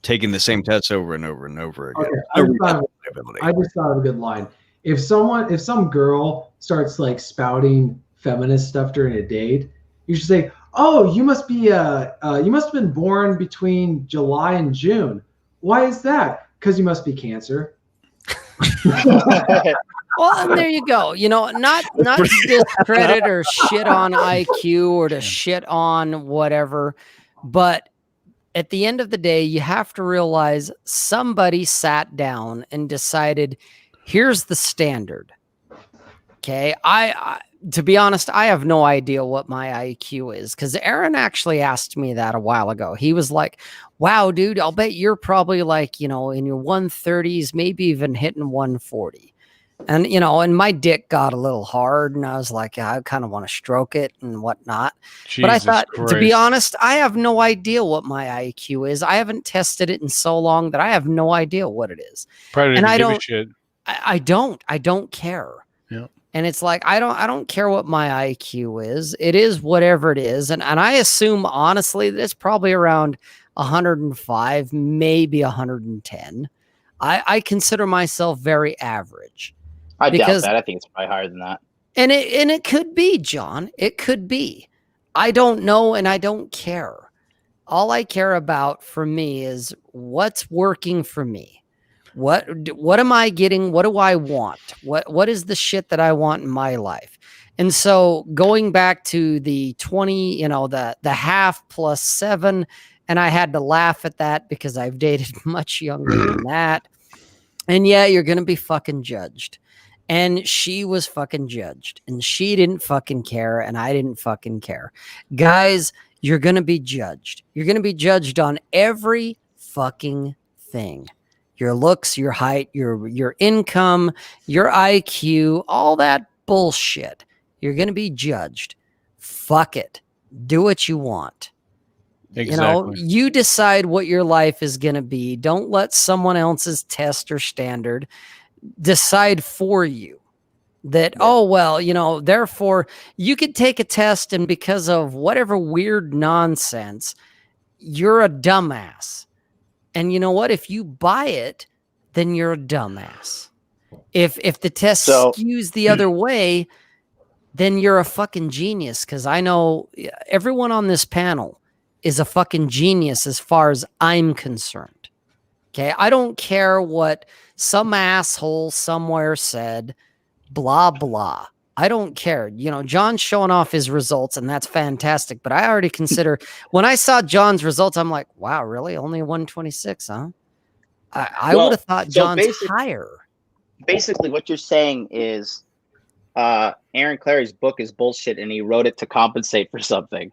taking the same tests over and over and over again. Okay, I just thought of a good line. If some girl starts like spouting feminist stuff during a date, you should say, "Oh, you must have been born between July and June. Why is that? Because you must be Cancer." Well, and there you go. Not to discredit or shit on IQ or to shit on whatever, but at the end of the day, you have to realize somebody sat down and decided, here's the standard. Okay. I to be honest, I have no idea what my IQ is, because Aaron actually asked me that a while ago. He was like, wow, dude, I'll bet you're probably like, in your 130s, maybe even hitting 140. And, and my dick got a little hard, and I was like, I kind of want to stroke it and whatnot. But I thought, to be honest, I have no idea what my IQ is. I haven't tested it in so long that I have no idea what it is. Probably and I give don't, a shit. I don't care. Yeah. And it's like, I don't care what my IQ is. It is whatever it is. And I assume, honestly, that it's probably around 105, maybe 110. I consider myself very average. I doubt that. I think it's probably higher than that. And it could be, John. It could be. I don't know, and I don't care. All I care about for me is what's working for me. What am I getting? What do I want? What is the shit that I want in my life? And so going back to the 20, the half plus 7, and I had to laugh at that because I've dated much younger than that. And yeah, you're going to be fucking judged. And she was fucking judged, and she didn't fucking care, and I didn't fucking care. Guys, you're going to be judged. You're going to be judged on every fucking thing. Your looks, your height, your income, your IQ, all that bullshit. You're going to be judged. Fuck it. Do what you want. Exactly. You decide what your life is going to be. Don't let someone else's test or standard decide for you that, therefore you could take a test, and because of whatever weird nonsense, you're a dumbass. And you know what? If you buy it, then you're a dumbass. If the test skews the other way, then you're a fucking genius. Because I know everyone on this panel is a fucking genius as far as I'm concerned. Okay, I don't care what some asshole somewhere said, blah, blah. I don't care. John's showing off his results, and that's fantastic. But I already consider, when I saw John's results, I'm like, wow, really? Only 126, huh? I would have thought John's higher. Basically, what you're saying is Aaron Clary's book is bullshit, and he wrote it to compensate for something.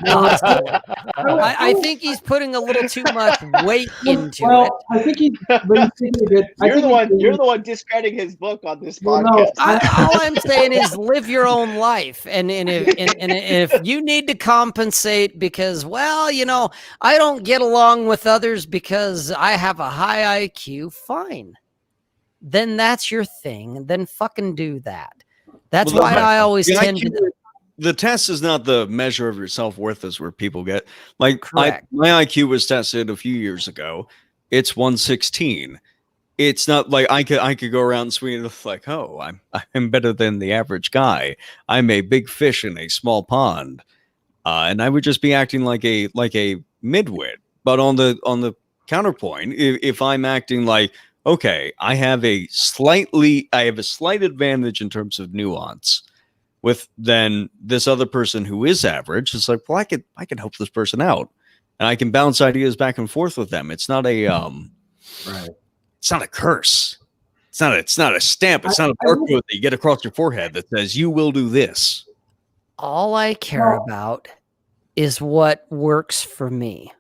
I think he's putting a little too much weight into it. I think he's taking a good. You're the one discrediting his book on this podcast. All I'm saying is live your own life, and if you need to compensate because, I don't get along with others because I have a high IQ, fine. Then that's your thing. Then fucking do that. That's why I always tend to. The test is not the measure of your self-worth as where people get. Like, my IQ was tested a few years ago. It's 116. It's not like I could go around swinging like, oh, I'm better than the average guy. I'm a big fish in a small pond, and I would just be acting like a midwit. But on the counterpoint, if I'm acting like, okay, I have a slight advantage in terms of nuance with then this other person who is average. It's like, well, I could help this person out, and I can bounce ideas back and forth with them. It's not a right. It's not a curse. It's not a stamp. It's not a barcode that you get across your forehead that says you will do this. All I care about is what works for me.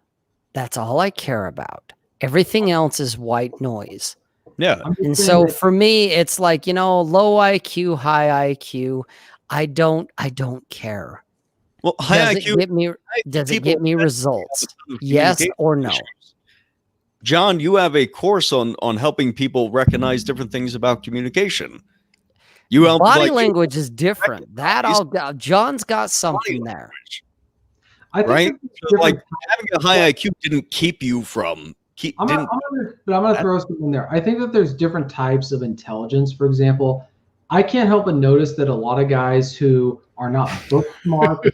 That's all I care about. Everything else is white noise. Yeah. And so for me, it's like, low IQ, high IQ. I don't care. Well, high Does IQ. it get me results? Yes or no? John, you have a course on helping people recognize different things about communication. Body language is different. John's got something there. I think right? So like having a high IQ didn't keep you from. I'm going to throw something in there. I think that there's different types of intelligence. For example, I can't help but notice that a lot of guys who are not book smart,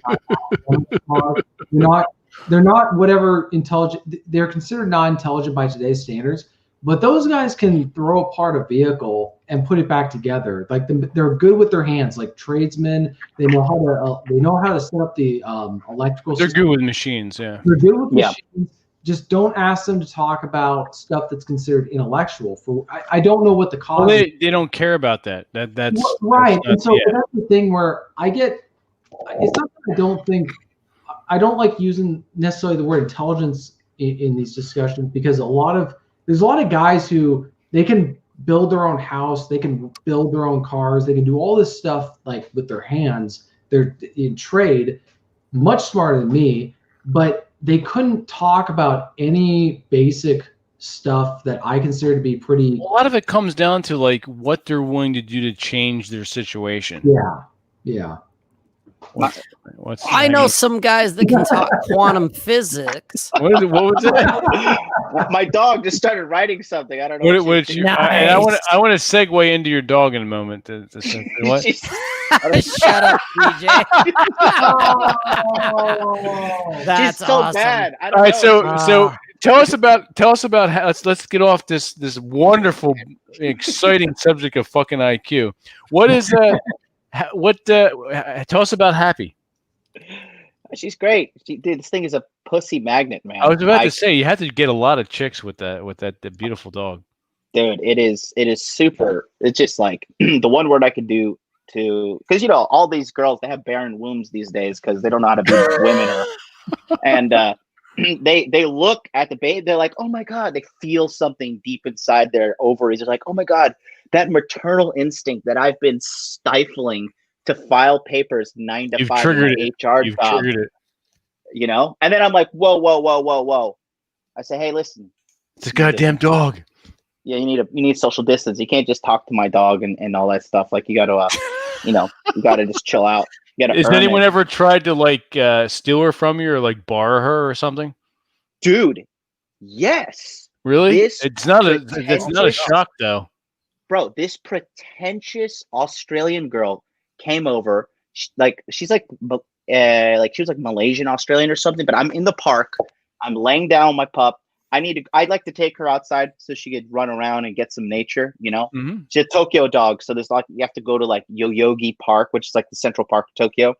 they're not whatever intelligent. They're considered non-intelligent by today's standards. But those guys can throw apart a vehicle and put it back together. Like they're good with their hands, like tradesmen. They know how to set up the electrical. They're good with machines. Yeah, they're good with machines. Just don't ask them to talk about stuff that's considered intellectual. I don't know what the cause. Well, they don't care about that. That's right. That's and so that's the thing where I get. It's not that I don't like using necessarily the word intelligence in these discussions, because there's a lot of guys who they can build their own house, they can build their own cars, they can do all this stuff like with their hands. They're in trade, much smarter than me, but they couldn't talk about any basic stuff that I consider to be pretty. A lot of it comes down to like what they're willing to do to change their situation. Yeah. I know some guys that can talk quantum physics. What was it? My dog just started writing something. I don't know. I want to segue into your dog in a moment. What? Shut up, PJ. That's She's so awesome. bad. I All don't right, know. so tell us about how, let's get off this wonderful, exciting subject of fucking IQ. What is tell us about Happy. She's great. This thing is a pussy magnet, man. I was about to say you had to get a lot of chicks with that beautiful dog. Dude, it is super. It's just like the one word I could do to, because all these girls, they have barren wombs these days because they don't know how to be women, and they look at the baby, they're like, oh my god, they feel something deep inside their ovaries. They're like, oh my god, that maternal instinct that I've been stifling to file papers 9 to 5 in my HR You've job. triggered it. And then I'm like, whoa. I say, hey, listen, it's a goddamn dog. Yeah, you need social distance. You can't just talk to my dog and all that stuff. Like you gotta you gotta just chill out. Has anyone ever tried to like steal her from you or like borrow her or something? Dude, yes. Really? It's not a shock though. Bro, this pretentious Australian girl came over. She was like Malaysian Australian or something. But I'm in the park. I'm laying down my pup. I'd like to take her outside so she could run around and get some nature, Mm-hmm. She's a Tokyo dog, so there's you have to go to like Yoyogi Park, which is like the Central Park of Tokyo.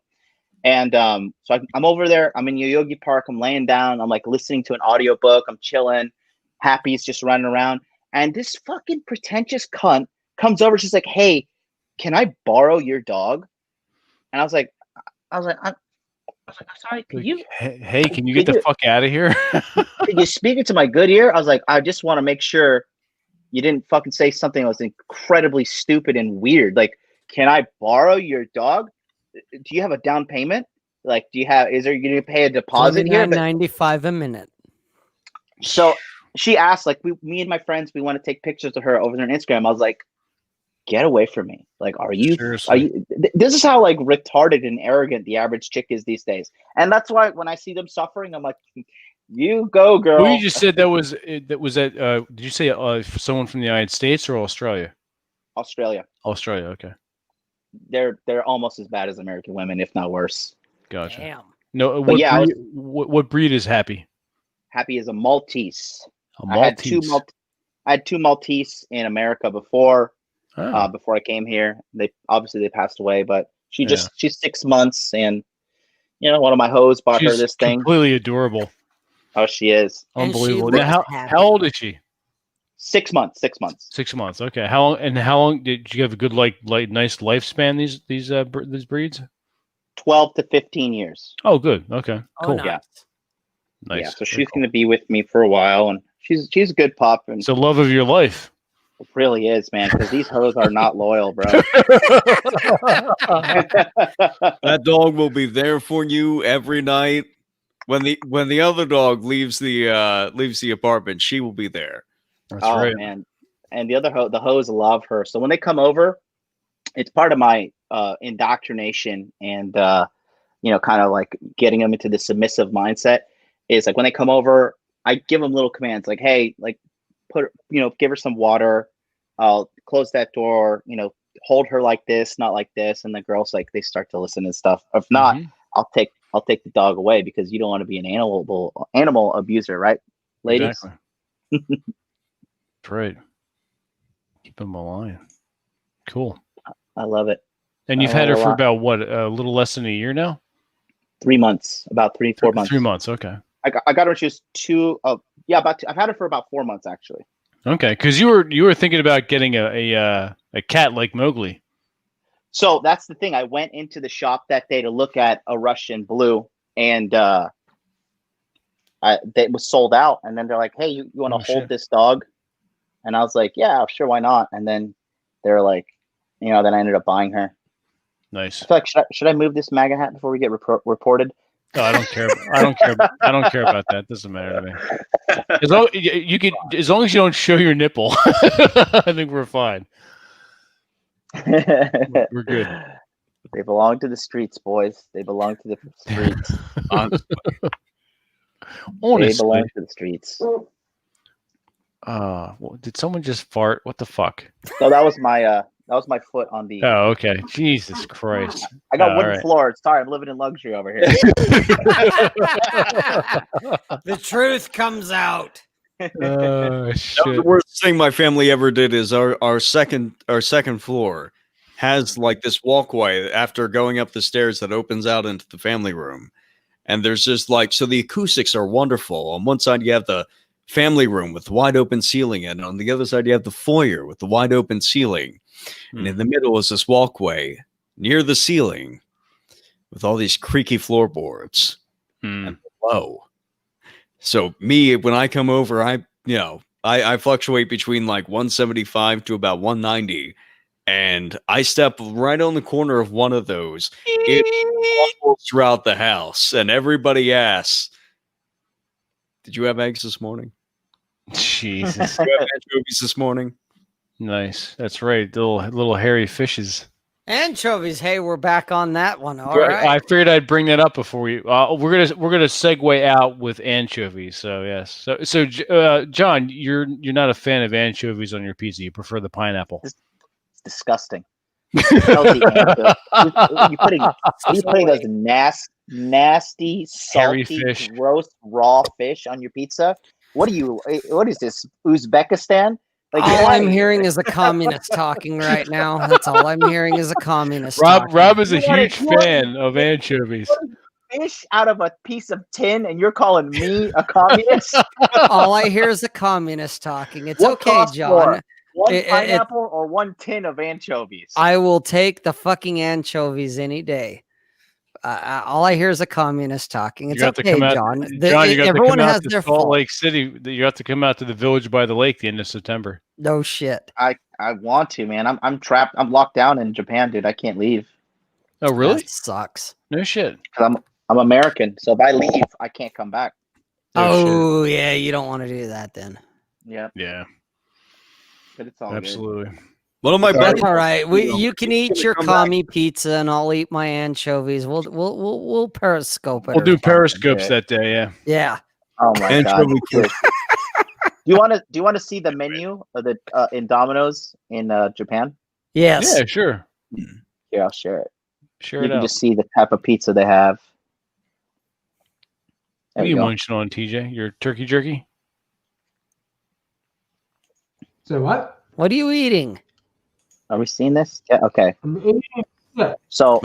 And so I'm over there, I'm in Yoyogi Park, I'm laying down, I'm like listening to an audiobook, I'm chilling, Happy's just running around, and this fucking pretentious cunt comes over, she's like, hey, can I borrow your dog? And I was like, I'm sorry, can you? Hey, can you get the fuck out of here? Can you speak into my good ear? I was like, I just want to make sure you didn't fucking say something that was incredibly stupid and weird. Like, can I borrow your dog? Do you have a down payment? Like, you going to pay a deposit here? $99.95 a minute. So she asked, like, me and my friends, we want to take pictures of her over there on Instagram. I was like, get away from me. Like, are you this is how like retarded and arrogant the average chick is these days. And that's why when I see them suffering, I'm like, you go, girl. Well, you just said that was did you say someone from the United States or Australia? Australia, okay. They're almost as bad as American women, if not worse. Gotcha. Damn. No, what breed is Happy? Happy is a Maltese. A Maltese. I had two Maltese in America before. Oh. Before I came here. They passed away, but she's 6 months, and one of my hoes bought her this thing. Completely adorable. Oh, she is unbelievable. Now, how old is she? 6 months. 6 months. 6 months. Okay. How long did you have a good nice lifespan? These breeds. 12 to 15 years. Oh, good. Okay. Cool. Nice. Nice. Yeah. So she's going to be with me for a while, and she's a good pup, and It's the love of your life. it really is, man. Because these hoes are not loyal, bro. That dog will be there for you every night. When the other dog leaves the apartment, she will be there. That's oh right. man, and the hoes love her. So when they come over, it's part of my indoctrination and kind of like getting them into the submissive mindset. Is like when they come over, I give them little commands like, hey, like give her some water. I'll close that door, hold her like this, not like this. And the girls, like, they start to listen and stuff. If not, I'll take the dog away because you don't want to be an animal abuser, right? Ladies. Exactly. That's right. Keep them alive. Cool. I love it. And you've had her for about what, a little less than a year now? 3 months, about 4 months. 3 months. Okay. I got her when she was I've had her for about 4 months actually. Okay, because you were thinking about getting a cat like Mowgli. So that's the thing. I went into the shop that day to look at a Russian blue, and it was sold out. And then they're like, "Hey, you want to hold this dog?" And I was like, "Yeah, sure, why not?" And then they're like, then I ended up buying her. Nice. I feel like should I move this MAGA hat before we get reported? No, I don't care. I don't care. I don't care about that. It doesn't matter to me. As long as you don't show your nipple, I think we're fine. We're good. They belong to the streets, boys. They belong to the streets. Honestly. They belong to the streets. Did someone just fart? What the fuck? No, that was my foot on the. Oh, okay. Jesus Christ. I got wooden floors. Sorry, I'm living in luxury over here. The truth comes out. Shit. The worst thing my family ever did is our second floor has like this walkway after going up the stairs that opens out into the family room. And there's just so the acoustics are wonderful. On one side, you have the family room with wide open ceiling. And on the other side, you have the foyer with the wide open ceiling. And in the middle is this walkway near the ceiling with all these creaky floorboards and below. So when I come over, I fluctuate between like 175 to about 190. And I step right on the corner of one of those. It rumbles throughout the house. And everybody asks, did you have eggs this morning? Jesus. Did you have anchovies this morning? Nice. That's right. Little hairy fishes. Anchovies. Hey, we're back on that one. All right. I figured I'd bring that up before we're gonna segue out with anchovies. So yes. So John, you're not a fan of anchovies on your pizza. You prefer the pineapple. It's disgusting. Are you putting those nasty, salty, fish. Gross raw fish on your pizza? What is this, Uzbekistan? Like, all I'm hearing is a communist talking right now. That's all I'm hearing is a communist. Rob is a huge fan of anchovies. Fish out of a piece of tin, and you're calling me a communist? All I hear is a communist talking. It's okay, John. One pineapple or one tin of anchovies? I will take the fucking anchovies any day. All I hear is a communist talking. It's okay, John. Everyone has their Salt Lake City. You have to come out to the Village by the Lake the end of September. No shit. I want to, man. I'm trapped. I'm locked down in Japan, dude. I can't leave. Oh, really? That sucks. No shit. I'm American, so if I leave, I can't come back. Oh, yeah. You don't want to do that then. Yeah. Yeah. But it's all absolutely. Good. One of my That's all right. You can eat your commie pizza, and I'll eat my anchovies. We'll periscope it. We'll do periscopes that day. Yeah. Yeah. Oh my god. Do you want to see the menu of the in Domino's in Japan? Yes. Yeah. Sure. Yeah, I'll share it. Share you it can out. just see the type of pizza they have. What are you munching on, TJ? Your turkey jerky? So what? What are you eating? Are we seeing this? Yeah. Okay. Yeah. So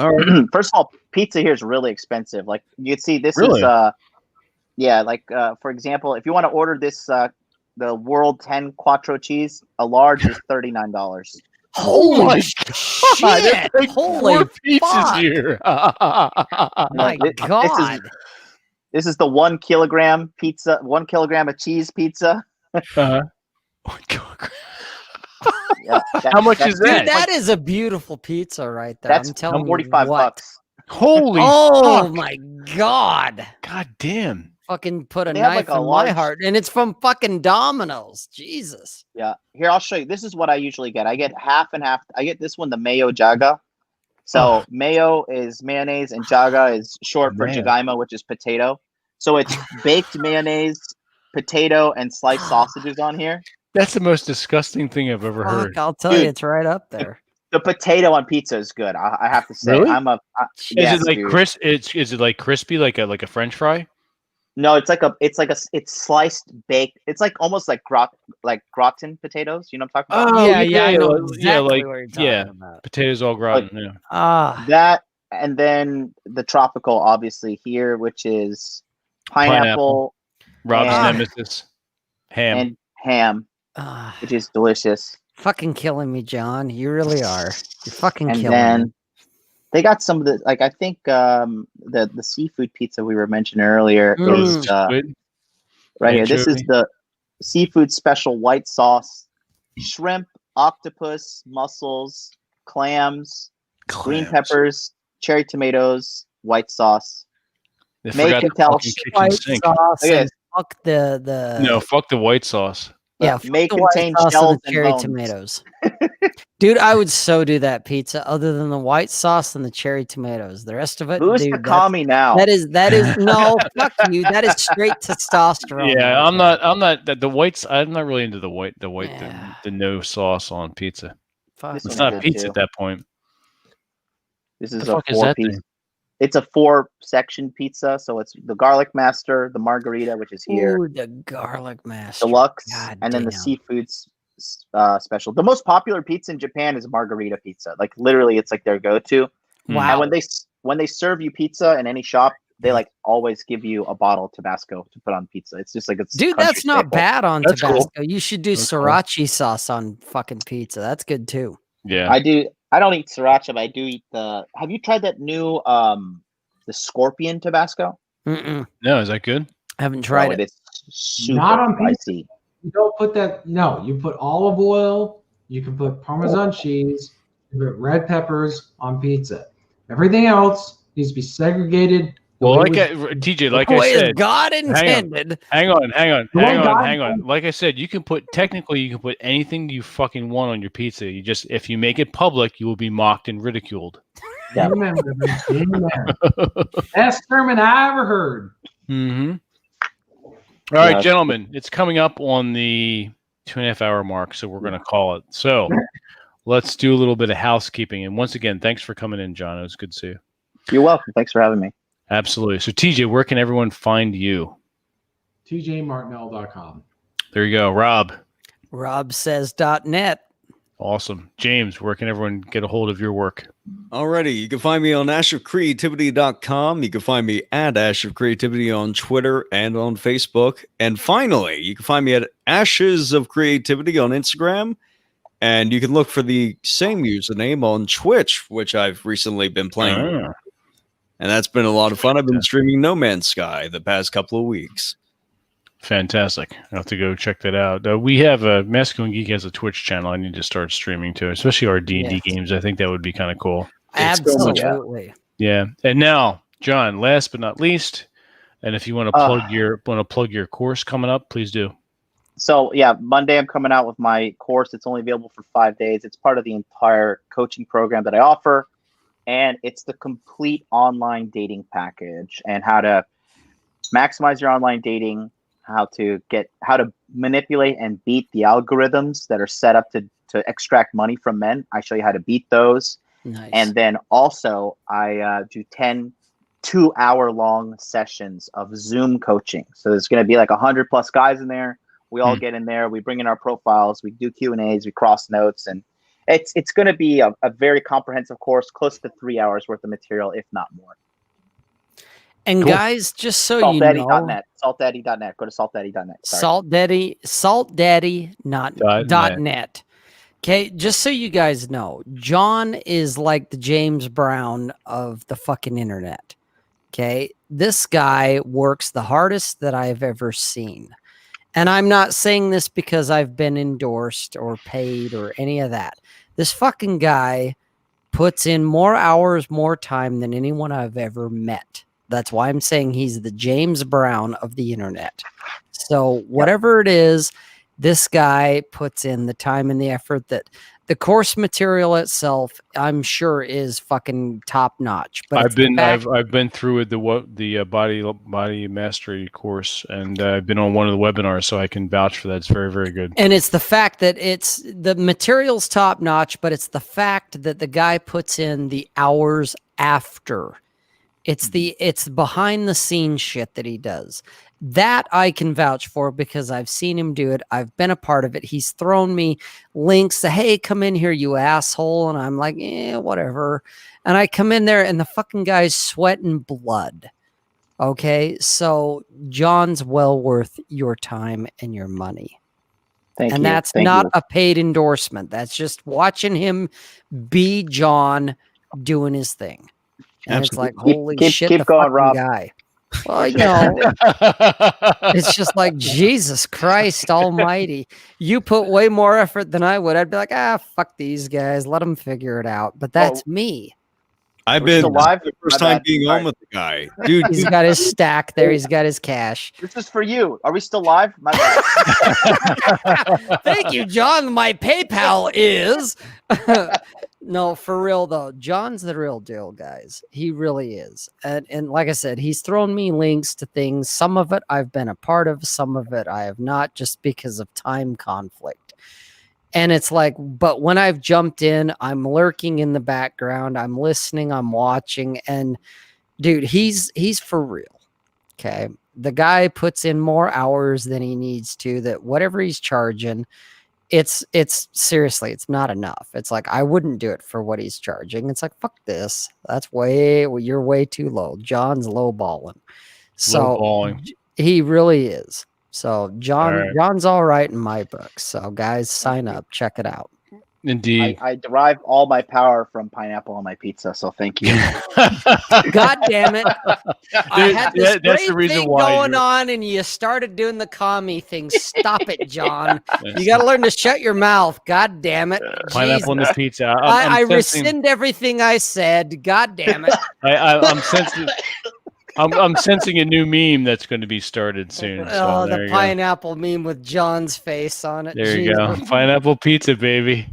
first of all, pizza here is really expensive. Like you can see, this is for example, if you want to order this the World 10 Quattro cheese, a large is $39. Holy shit! Holy pizzas here! My God! This is the 1 kilogram pizza, 1 kilogram of cheese pizza. Oh my God. Yeah, How much is Dude, that? that is a beautiful pizza right there. That's I'm telling you 45 what. bucks. Holy Oh fuck. my God. God damn. Fucking put a They have, knife like, a in my large- heart. And it's from fucking Domino's. Jesus. Yeah. Here, I'll show you. This is what I usually get. I get half and half. I get this one, the mayo jaga. So Oh. mayo is mayonnaise and jaga is short for Man. jagaima, which is potato. So it's baked mayonnaise, potato, and sliced sausages on here. That's the most disgusting thing I've ever Fuck, heard. I'll tell you, Dude. it's right up there. The potato on pizza is good. I have to say. Really? Yes, Is it like dude. is it like crispy like a French fry? No, it's sliced baked. It's like almost like gratin potatoes. You know what I'm talking about? Yeah, I know like- exactly what you're talking yeah. about. Potatoes all gratin. Yeah. Ah, That, and then the tropical, obviously here, which is pineapple Rob's and- nemesis. Ham. and ham, ah. which is delicious. Fucking killing me, John. You really are. You're fucking And killing then me. they got some of the, like, I think the seafood pizza we were mentioning earlier is Squid. right here. This is Anchovy. the seafood special white sauce, shrimp, octopus, mussels, clams, green Clams. peppers, cherry tomatoes, white sauce. They May forgot can the tell fucking kitchen White sink. sauce Look at and fuck the No, fuck the white sauce. yeah, may fuck the white contain sauce and shells the and cherry bones. tomatoes. Dude, I would so do that pizza other than the white sauce and the cherry tomatoes. The rest of it, Who's dude, to call me now? that is no, fuck you. That is straight testosterone. Yeah, right I'm there. not the whites. I'm not really into the Yeah. the no sauce on pizza. Fuck This It's one's not good, pizza too. at that point. This is The a fuck is that 4-piece. thing? It's a 4-section pizza, so it's the garlic master, the margarita, which is here, Ooh, the garlic master. deluxe, God and then the damn. seafood special. The most popular pizza in Japan is margarita pizza. Like, literally, it's like their go-to. Wow. And when they serve you pizza in any shop, they like always give you a bottle of Tabasco to put on pizza. It's just like it's Dude, country that's not staple. bad on That's Tabasco. cool. You should do That's cool. sriracha sauce on fucking pizza. That's good too. Yeah. I don't eat sriracha, but I do eat the. Have you tried that new the scorpion Tabasco? Mm-mm. No, is that good? Haven't tried Bro, it. it's super Not on pizza. spicy. You don't put that. No, you put olive oil. You can put Parmesan cheese. You put red peppers on pizza. Everything else needs to be segregated. the Well, way like we- TJ, like The I way said, God intended. hang on. God- Like I said, you can put anything you fucking want on your pizza. You just if you make it public, you will be mocked and ridiculed. Yeah. Amen, brother. Amen. Best sermon I ever heard. Mm-hmm. All right, Yeah. gentlemen, it's coming up on the 2.5 hour mark, so we're going to call it. So let's do a little bit of housekeeping. And once again, thanks for coming in, John. It was good to see you. You're welcome. Thanks for having me. Absolutely. So, TJ, where can everyone find you? tjmartinell.com. There you go. Rob. RobSays.net. Awesome. James, where can everyone get a hold of your work? Alrighty, you can find me on ashofcreativity.com. You can find me at Ash of Creativity on Twitter and on Facebook. And finally, you can find me at Ashes of Creativity on Instagram. And you can look for the same username on Twitch, which I've recently been playing. Ah. And that's been a lot of fun. I've been streaming No Man's Sky the past couple of weeks. Fantastic. I'll have to go check that out. We have a Masculine Geek has a Twitch channel. I need to start streaming too, especially our D&D Yes. games. I think that would be kind of cool. It's so much fun. Absolutely. Yeah. And now, John, last but not least, and if you want to plug your course coming up, please do. So yeah, Monday I'm coming out with my course. It's only available for 5 days. It's part of the entire coaching program that I offer, and it's the complete online dating package and how to maximize your online dating, how to manipulate and beat the algorithms that are set up to extract money from men. I show you how to beat those. Nice. And then also I do 10 2-hour-long sessions of Zoom coaching. So there's going to be like 100 plus guys in there. We all get in there. We bring in our profiles. We do Q&As. We cross notes. And it's going to be a very comprehensive course, close to 3 hours worth of material, if not more. And Cool. guys, just so you know, Saltdaddy.net. Saltdaddy.net. Go to saltdaddy.net. Sorry. saltdaddy.net. Okay, just so you guys know, John is like the James Brown of the fucking internet. Okay, this guy works the hardest that I've ever seen. And I'm not saying this because I've been endorsed or paid or any of that. This fucking guy puts in more hours, more time than anyone I've ever met. That's why I'm saying he's the James Brown of the internet. So whatever it is, this guy puts in the time and the effort that the course material itself, I'm sure, is fucking top notch. But I've been through the body mastery course, and I've been on one of the webinars, so I can vouch for that. It's very, very good. And it's the fact that it's the material's top notch, but it's the fact that the guy puts in the hours after. It's behind the scenes shit that he does. That I can vouch for because I've seen him do it. I've been a part of it. He's thrown me links to, hey, come in here, you asshole. And I'm like, whatever. And I come in there and the fucking guy's sweating blood. Okay. So John's well worth your time and your money. Thank you. And that's not a paid endorsement. That's just watching him be John doing his thing. And Absolutely. it's like, holy shit, keep the going, fucking Rob. guy. Well, you know, it's just like, Jesus Christ almighty. You put way more effort than I would. I'd be like, fuck these guys. Let them figure it out. But that's me. I've We're been still live? the first My time bad. being Sorry. on with the guy. Dude, He's got his stack there. He's got his cash. This is for you. Are we still live? My bad. Thank you, John. My PayPal is... No, for real though. John's the real deal, guys. He really is. And like I said, he's thrown me links to things. Some of it I've been a part of, some of it I have not, just because of time conflict. And it's like, but when I've jumped in, I'm lurking in the background, I'm listening, I'm watching, and dude, he's for real. Okay. The guy puts in more hours than he needs to, that whatever he's charging, it's seriously, it's not enough. It's like, I wouldn't do it for what he's charging. It's like, fuck this. You're way too low. John's lowballing. So he really is. So John's all right in my book. So guys, sign up, check it out. Indeed. I derive all my power from pineapple on my pizza, so thank you. God damn it. I had this that's the great reason thing why going on and you started doing the commie thing. Stop it, John. You got to learn to shut your mouth. God damn it. Pineapple on the pizza. I rescind everything I said. God damn it. I'm sensing... I'm sensing a new meme that's going to be started soon. So the pineapple meme with John's face on it. There you go. Pineapple pizza, baby.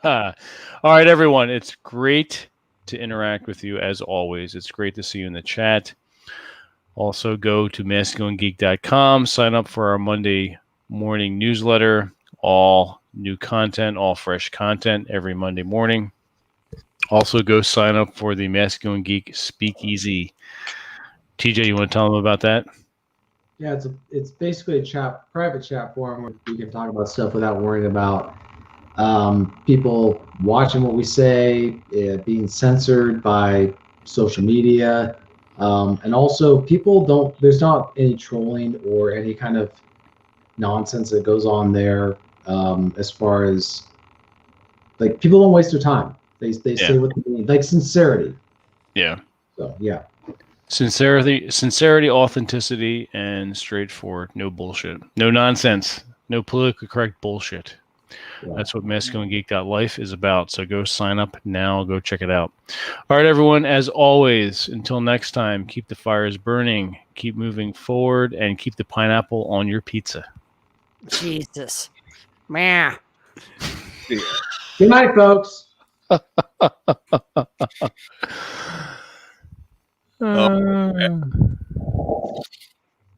All right, everyone. It's great to interact with you as always. It's great to see you in the chat. Also, go to masculinegeek.com. Sign up for our Monday morning newsletter. All new content, all fresh content every Monday morning. Also, go sign up for the Masculine Geek Speakeasy. TJ, you want to tell them about that? Yeah, it's basically a private chat forum where we can talk about stuff without worrying about people watching what we say, being censored by social media, and also there's not any trolling or any kind of nonsense that goes on there, as far as, like, people don't waste their time. They say what they mean, like sincerity. Yeah. So yeah. Sincerity, authenticity, and straightforward. No bullshit. No nonsense. No politically correct bullshit. Yeah. That's what masculinegeek.life is about. So go sign up now. Go check it out. All right, everyone. As always, until next time, keep the fires burning, keep moving forward, and keep the pineapple on your pizza. Jesus. Man. Good night, folks. Oh,